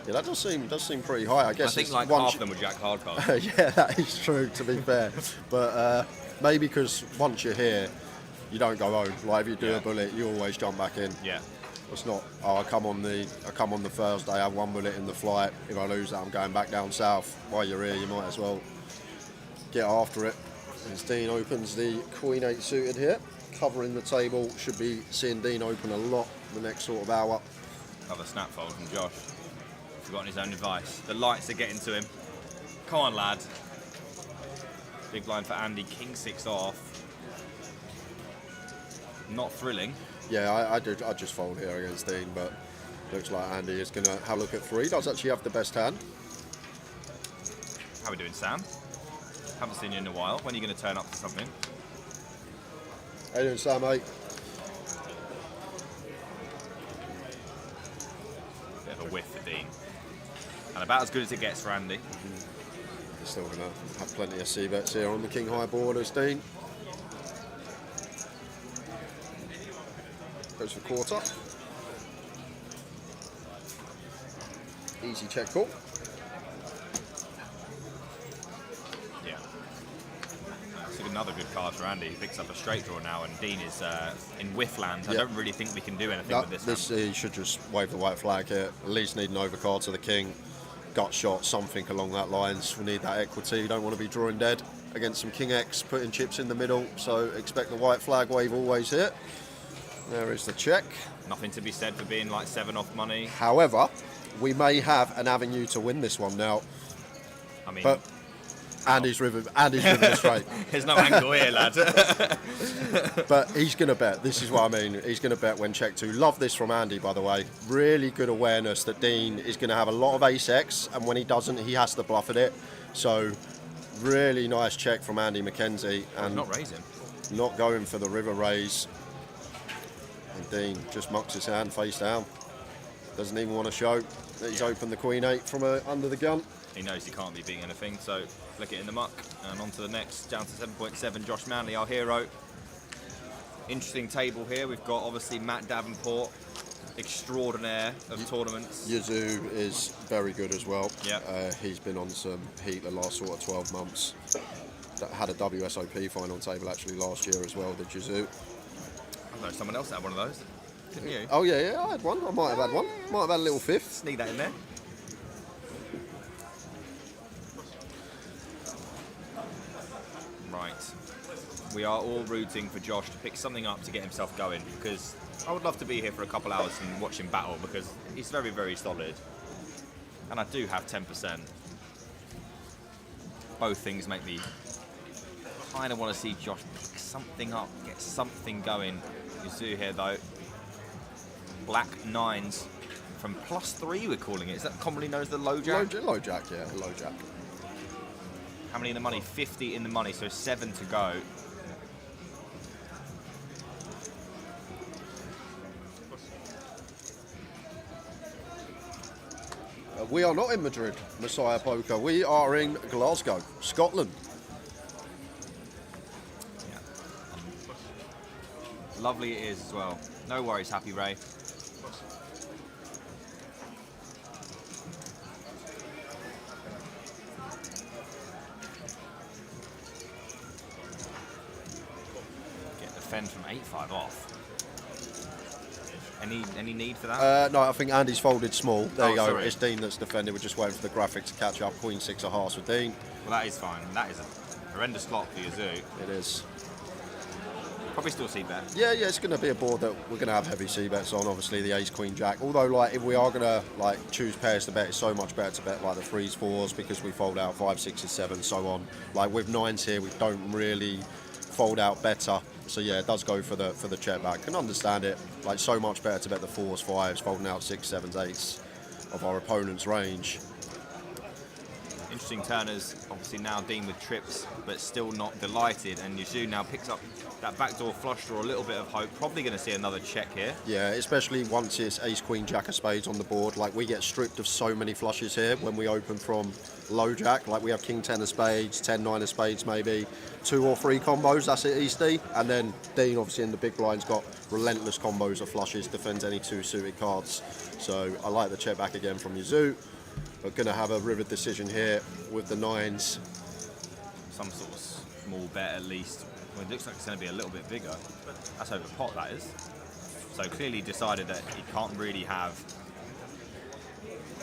Yeah, that does seem pretty high. I guess. I think like half of them were Jack Hardcastle. Yeah, that is true. To be fair, but maybe because once you're here, you don't go home. Like if you do a bullet, you always jump back in. Yeah. It's not. Oh, I come on the Thursday. I have 1 bullet in the flight. If I lose that, I'm going back down south. While you're here, you might as well get after it. As Dean opens the Queen 8 suited here, covering the table. Should be seeing Dean open a lot the next sort of hour. Another snap fold from Josh. Forgotten his own advice. The lights are getting to him. Come on, lad. Big blind for Andy. King 6 off. Not thrilling. Yeah, I just fold here against Dean, but looks like Andy is going to have a look at 3. Does actually have the best hand. How are we doing, Sam? Haven't seen you in a while. When are you going to turn up for something? How you doing, Sam, mate? Bit of a whiff for Dean. And about as good as it gets for Andy. He's still going to have plenty of C-bets here on the King High board as Dean. Goes for quarter. Easy check call. Yeah. It's a good another good card for Andy. He picks up a straight draw now, and Dean is in whiff land. I don't really think we can do anything with this. He should just wave the white flag here. At least need an overcard to the king. Gut shot, something along that lines. We need that equity. You don't want to be drawing dead against some King X, putting chips in the middle. So expect the white flag wave always here. There is the check. Nothing to be said for being like 7 off money. However, we may have an avenue to win this one now. I mean, but Andy's river straight. There's no angle here, lad. But he's going to bet. This is what I mean. He's going to bet when check 2. Love this from Andy, by the way. Really good awareness that Dean is going to have a lot of ace-X, and when he doesn't, he has to bluff at it. So, really nice check from Andy McKenzie. And not raising. Not going for the river raise. And Dean just mucks his hand face down. Doesn't even want to show that he's opened the Queen 8 from under the gun. He knows he can't be beating anything, so flick it in the muck. And on to the next, down to 7.7, Josh Manley, our hero. Interesting table here. We've got, obviously, Matt Davenport, extraordinaire of tournaments. Yazoo is very good as well. Yeah. He's been on some heat the last sort of 12 months. Had a WSOP final table, actually, last year as well, the Yazoo. I know someone else had one of those, didn't you? Oh, yeah, I had one. I might have had one. Might have had a little fifth. Sneak that in there. Right. We are all rooting for Josh to pick something up to get himself going, because I would love to be here for a couple hours and watch him battle, because he's very, very solid. And I do have 10%. Both things make me kind of want to see Josh pick something up, get something going. Yazoo here though. Black 9s from +3 we're calling it. Is that commonly known as the low jack? Low jack, yeah, low jack. How many in the money? 50 in the money, so 7 to go. We are not in Madrid, Messiah Poker. We are in Glasgow, Scotland. Yeah. Lovely it is as well. No worries, Happy Ray. Get the fend from 8-5 off. Any need for that? No, I think Andy's folded small. There you go. Sorry. It's Dean that's defended. We're just waiting for the graphic to catch up. Queen 6 of hearts with Dean. Well, that is fine. That is a horrendous slot for Yazoo. It is. Probably still see bet. Yeah, it's going to be a board that we're going to have heavy c-bets on. Obviously, the ace, queen, jack. Although, like, if we are going to choose pairs to bet, it's so much better to bet like the 3s, 4s, because we fold out 5, 6s, 7s, so on. Like with 9s here, we don't really fold out better. So yeah, it does go for the check back. Can understand it. Like so much better to bet the 4s, 5s, folding out 6, 7s, 8s of our opponent's range. Interesting turners, obviously now Dean with trips, but still not delighted. And Yazoo now picks up that backdoor flush draw, a little bit of hope. Probably going to see another check here. Yeah, especially once it's ace, queen, jack of spades on the board. Like we get stripped of so many flushes here when we open from low jack. Like we have king 10 of spades, 10, 9 of spades maybe, 2 or 3 combos, that's it easy. And then Dean obviously in the big blind's got relentless combos of flushes, defends any 2 suited cards. So I like the check back again from Yazoo. We're going to have a river decision here with the 9s. Some sort of small bet at least. Well, it looks like it's going to be a little bit bigger. That's over pot, that is. So clearly decided that he can't really have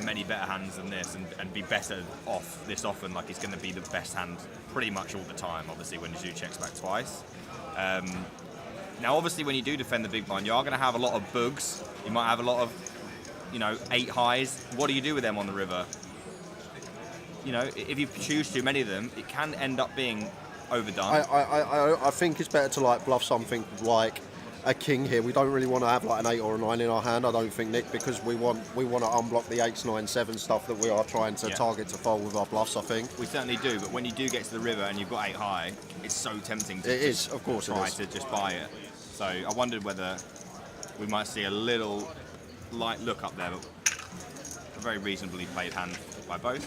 many better hands than this and be better off this often. Like it's going to be the best hand pretty much all the time, obviously, when Yazoo checks back twice. Now, obviously, when you do defend the big blind, you are going to have a lot of bugs. You might have a lot of 8 highs. What do you do with them on the river? If you choose too many of them, it can end up being overdone. I think it's better to bluff something like a king here. We don't really want to have an 8 or a 9 in our hand, I don't think, Nick, because we want to unblock the 8s, 9s, 7 stuff that we are trying to target to fold with our bluffs, I think. We certainly do, but when you do get to the river and you've got 8 high, it's so tempting to try to just buy it. So I wondered whether we might see a little light look up there, but a very reasonably played hand by both.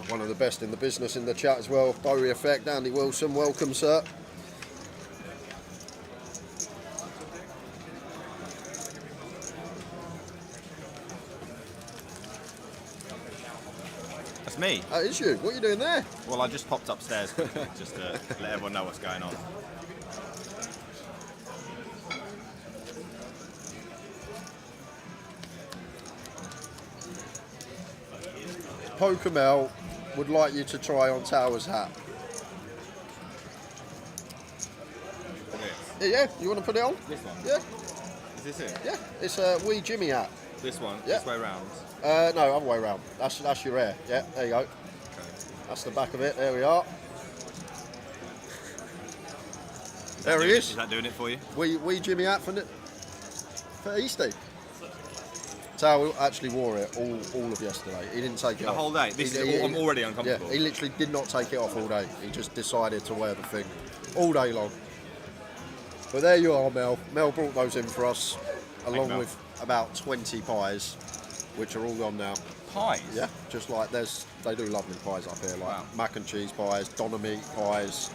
One of the best in the business in the chat as well. Bowie Effect, Andy Wilson, welcome, sir. That's me. That is you. What are you doing there? Well, I just popped upstairs quickly, just to let everyone know what's going on. Pokemel would like you to try on Tower's hat. Yeah, you want to put it on? This one? Yeah. Is this it? Yeah, it's a wee Jimmy hat. This one? Yeah. This way round? No, other way round. That's your air. Yeah, there you go. That's the back of it. There we are. There he is. Is that doing it for you? Wee Jimmy hat for Easter. Tower actually wore it all of yesterday. He didn't take it off. The whole day? I'm already uncomfortable. Yeah, he literally did not take it off all day. He just decided to wear the thing all day long. But there you are, Mel. Mel brought those in for us, along with about 20 pies, which are all gone now. Pies? Yeah, just like they do lovely pies up here, like mac and cheese pies, doner meat pies.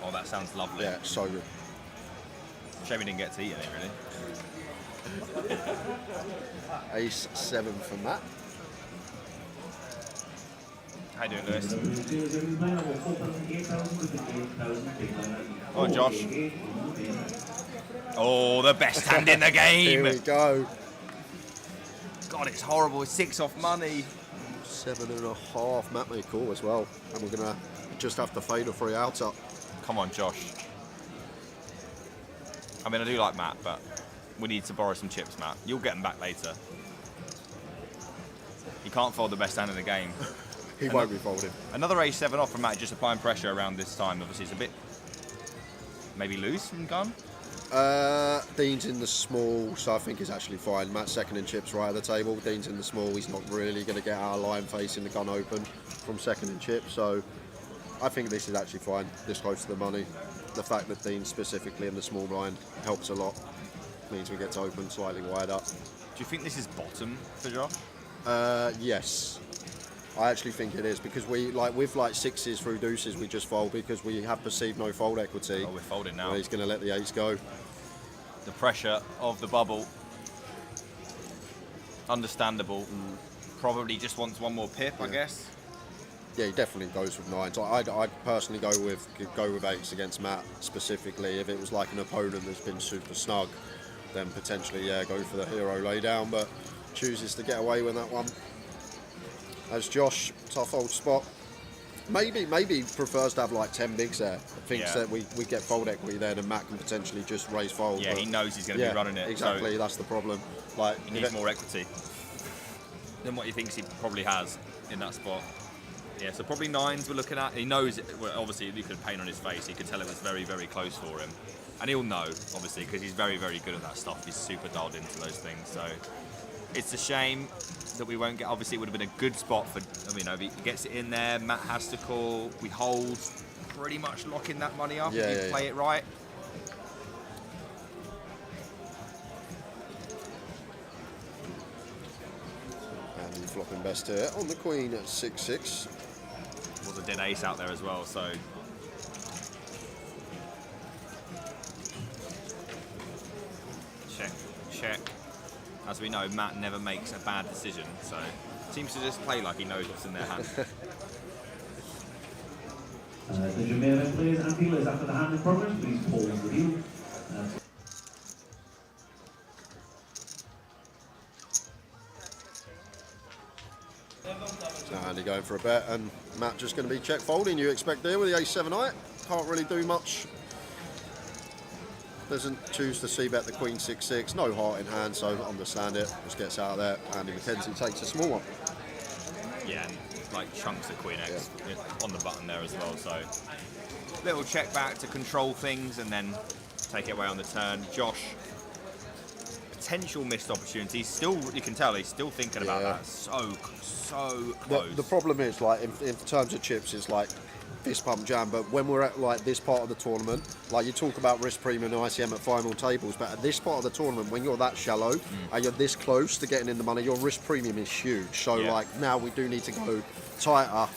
Oh, that sounds lovely. Yeah, it's so good. Shame we didn't get to eat any, really. Ace 7 for Matt. How you doing, Lewis? Oh, Josh. Oh, the best hand in the game. Here we go. God, it's horrible. 6 off money. 7.5. Matt made call as well. And we're going to just have to fade a free out up. Come on, Josh. I mean, I do like Matt, but we need to borrow some chips, Matt. You'll get them back later. He can't fold the best hand in the game. He won't be folded. Another A7 off from Matt, just applying pressure around this time. Obviously, it's a bit maybe loose from gun. Dean's in the small, so I think he's actually fine. Matt's second in chips right at the table. Dean's in the small. He's not really going to get out of line facing the gun open from second in chips. So I think this is actually fine, this close to the money. The fact that Dean's specifically in the small blind helps a lot. Means we get to open slightly wide up. Do you think this is bottom for Josh? Yes. I actually think it is, because we with sixes through deuces we just fold because we have perceived no fold equity. Oh, we're folding now. He's going to let the ace go. The pressure of the bubble. Understandable. Probably just wants one more pip, I guess. Yeah, he definitely goes with nines. I'd personally go with eights against Matt specifically. If it was like an opponent that's been super snug, then potentially go for the hero laydown. But chooses to get away with that one. As Josh, tough old spot. Maybe prefers to have like 10 bigs there. Thinks that we get fold equity there, and Matt can potentially just raise fold. Yeah, he knows he's going to be running it. Exactly, so that's the problem. Like he needs more equity than what he thinks he probably has in that spot. Yeah, so probably nines we're looking at. He knows, well, obviously, you could paint on his face. He could tell it was very, very close for him. And he'll know, obviously, because he's very, very good at that stuff. He's super dialed into those things. So it's a shame that we won't get. Obviously, it would have been a good spot for, if he gets it in there, Matt has to call. We hold, pretty much locking that money up if you play it right. And he's flopping best here on the queen at 6-6. Was a dead ace out there as well, so. Check, check. As we know, Matt never makes a bad decision, so seems to just play like he knows what's in their hand. The main event players and dealers after the hand in progress, please pause the deal. Andy going for a bet, and Matt just going to be check folding. You expect there with the ace-7-8. Can't really do much. Doesn't choose to c-bet the queen 6-6. No heart in hand, so understand it. Just gets out of there. Andy McKenzie takes a small one. Yeah, like chunks of queen X on the button there as well. So little check back to control things and then take it away on the turn. Josh, potential missed opportunity. Still, you can tell he's still thinking about that. So close. The problem is, like, in terms of chips, it's like fist pump jam. But when we're at like this part of the tournament, like you talk about risk premium and ICM at final tables, but at this part of the tournament, when you're that shallow and you're this close to getting in the money, your risk premium is huge. So like now we do need to go tighter.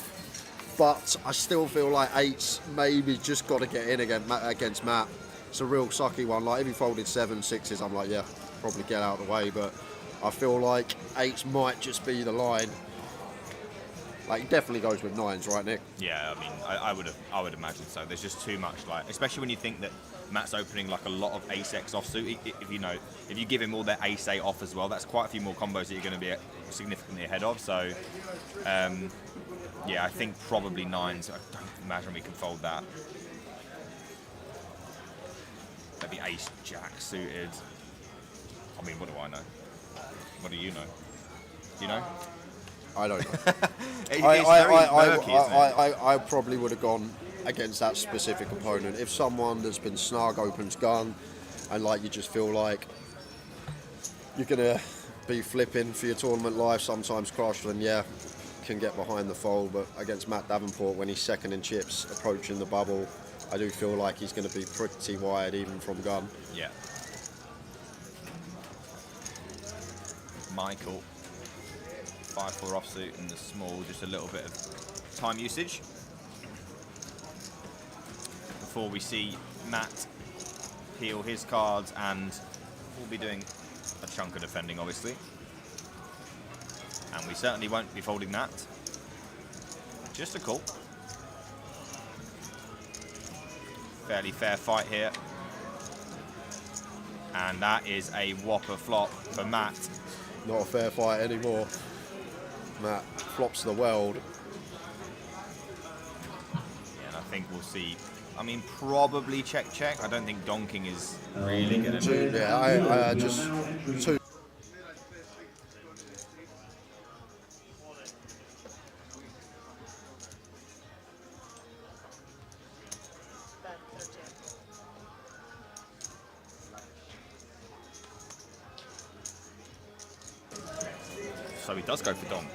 But I still feel like eights maybe just got to get in against Matt. It's a real sucky one. Like if he folded 7-6s, I'm like, yeah, probably get out of the way. But I feel like eights might just be the line. Like, he definitely goes with 9s, right, Nick? Yeah, I mean, I would imagine so. There's just too much, like, especially when you think that Matt's opening like a lot of ace-x offsuit. If you give him all their ace-8 off as well, that's quite a few more combos that you're going to be significantly ahead of. So, yeah, I think probably 9s. I don't imagine we can fold that. Maybe ace-jack suited. I mean, what do I know? What do you know? Do you know? I don't know. It's very murky, isn't it? I probably would have gone against that specific opponent. If someone that's been snug opens gun, and like you just feel like you're gonna be flipping for your tournament life, sometimes crush, then yeah, can get behind the fold. But against Matt Davenport, when he's second in chips, approaching the bubble, I do feel like he's going to be pretty wide even from gun. Yeah. Michael, 5-4 offsuit in the small, just a little bit of time usage before we see Matt peel his cards, and we'll be doing a chunk of defending, obviously, and we certainly won't be folding that. Just a call. Fairly fair fight here, and that is a whopper flop for Matt. Not a fair fight anymore. Matt flops the world. Yeah, and I think we'll see. I mean, probably check. I don't think donking is really going to do. Yeah, I just two. So he does go for donk.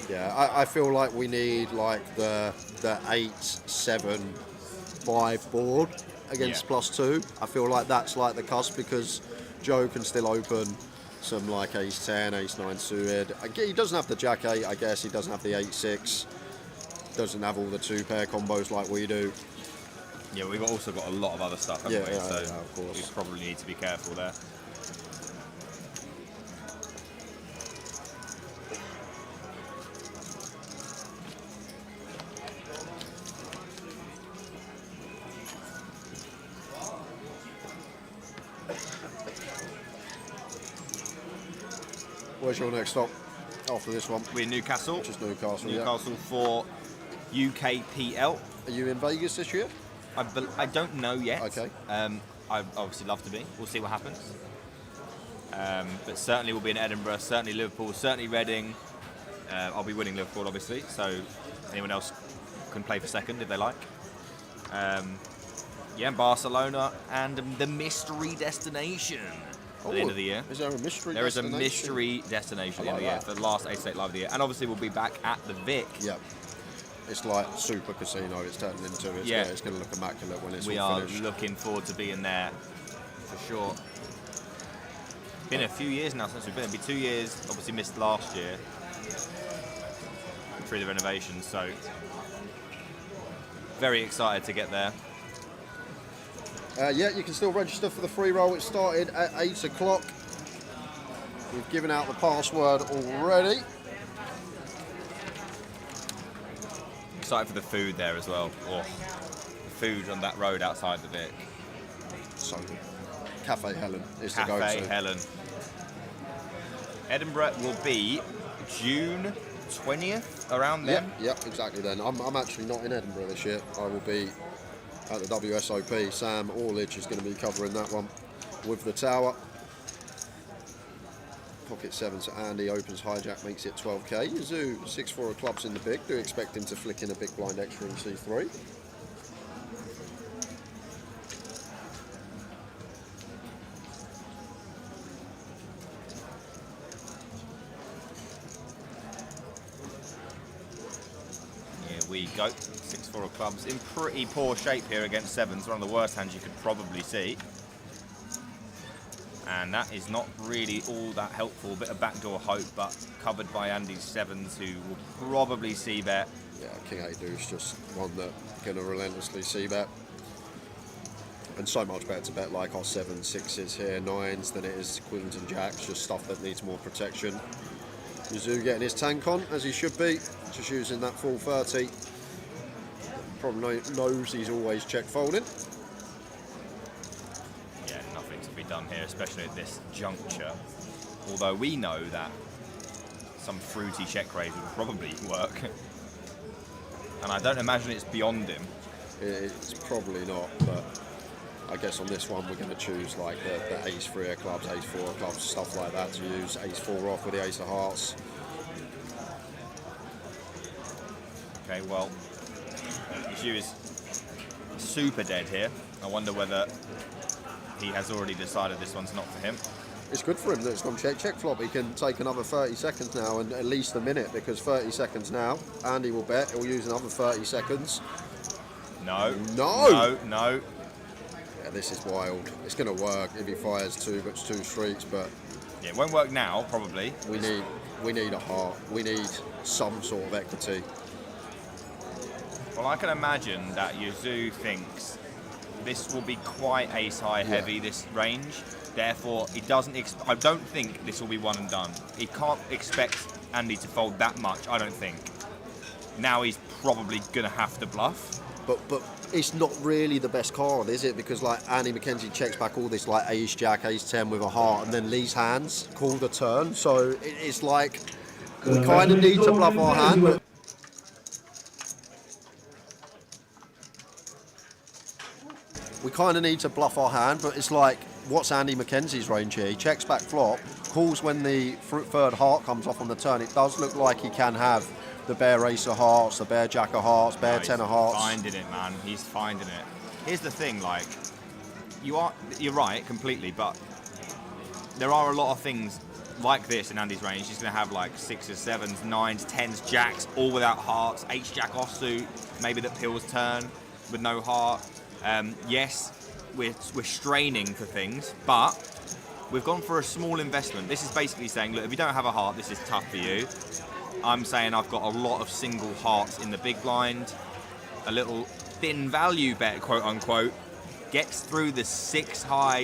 Yeah, I feel like we need like the 8-7-5 board against +2. I feel like that's like the cusp, because Joe can still open some like ace-10, ace-9 suited. He doesn't have the jack-8, I guess. He doesn't have the 8-6. Doesn't have all the 2-pair combos like we do. Yeah, we've also got a lot of other stuff, haven't we? So of course. we probably need to be careful there. Where's your next stop after this one? We're Newcastle. Just Newcastle. Newcastle for UKPL. Are you in Vegas this year? I don't know yet. Okay. I'd obviously love to be. We'll see what happens. But certainly we'll be in Edinburgh, certainly Liverpool, certainly Reading. I'll be winning Liverpool, obviously, so anyone else can play for second if they like. Yeah, Barcelona and the mystery destination at the end of the year. Is there a mystery There is destination? a mystery destination at the end of the year for the last 8-8 Live of the year. And obviously we'll be back at the Vic. Yep. It's like super casino it's turned into. It's going to look immaculate when it's we all are finished. looking forward to being there for sure. Been a few years now since we've been. It'll be 2 years. Obviously missed last year through the renovations. So very excited to get there. Yeah, you can still register for the free roll. It started at 8 o'clock. We've given out the password already. Excited for the food there as well. Oh, the food on that road outside the Vic. So good. Cafe Helen is Cafe the go-to. Helen. Edinburgh will be June 20th, around then. Yep, exactly then. I'm actually not in Edinburgh this year. I will be at the WSOP. Sam Orledge is going to be covering that one with the tower. Pocket 7 to Andy, opens hijack, makes it 12k. Yazoo, 6-4 of clubs in the big. Do expect him to flick in a big blind extra in C3. Here we go. 6-4 of clubs in pretty poor shape here against sevens. One of the worst hands you could probably see. And that is not really all that helpful. A bit of backdoor hope, but covered by Andy's sevens, who will probably see bet. Yeah, King 8 deuce, just one that going to relentlessly see bet. And so much better to bet like our 7s, 6s here, 9s than it is queens and jacks, just stuff that needs more protection. Yazoo getting his tank on, as he should be, just using that full 30. Probably knows he's always check folding. Yeah, nothing to be done here, especially at this juncture. Although we know that some fruity check raise would probably work. And I don't imagine it's beyond him. It's probably not, but I guess on this one we're going to choose like the ace 3 of clubs, ace 4 of clubs, stuff like that to use. Ace 4 off with the ace of hearts. Okay, well, Yazoo is super dead here. I wonder whether he has already decided this one's not for him. It's good for him that it's gone check flop. He can take another 30 seconds now and at least a minute, because 30 seconds now, Andy will bet he'll use another 30 seconds. No. No! No, no. Yeah, this is wild. It's going to work if he fires two streets, but... Yeah, it won't work now, probably. We need a heart. We need some sort of equity. Well, I can imagine that Yazoo thinks this will be quite ace-high heavy, this range. Therefore, he doesn't. I don't think this will be one and done. He can't expect Andy to fold that much. I don't think. Now he's probably gonna have to bluff. But it's not really the best card, is it? Because like Andy McKenzie checks back all this like ace jack, ace 10 with a heart, and then Lee's hands call the turn. So it's like we kind of need to bluff our hand. But we kind of need to bluff our hand, but it's like, what's Andy McKenzie's range here? He checks back flop, calls when the third heart comes off on the turn. It does look like he can have the bare ace of hearts, the bare jack of hearts, bare 10 of hearts. He's finding it, man. He's finding it. Here's the thing, like, you're right completely, but there are a lot of things like this in Andy's range. He's going to have like 6s, 7s, 9s, 10s, jacks, all without hearts, H-jack offsuit, maybe that pills turn with no heart. Yes, we're straining for things, but we've gone for a small investment. This is basically saying, look, if you don't have a heart, this is tough for you. I'm saying I've got a lot of single hearts in the big blind. A little thin value bet, quote unquote, gets through the 6 high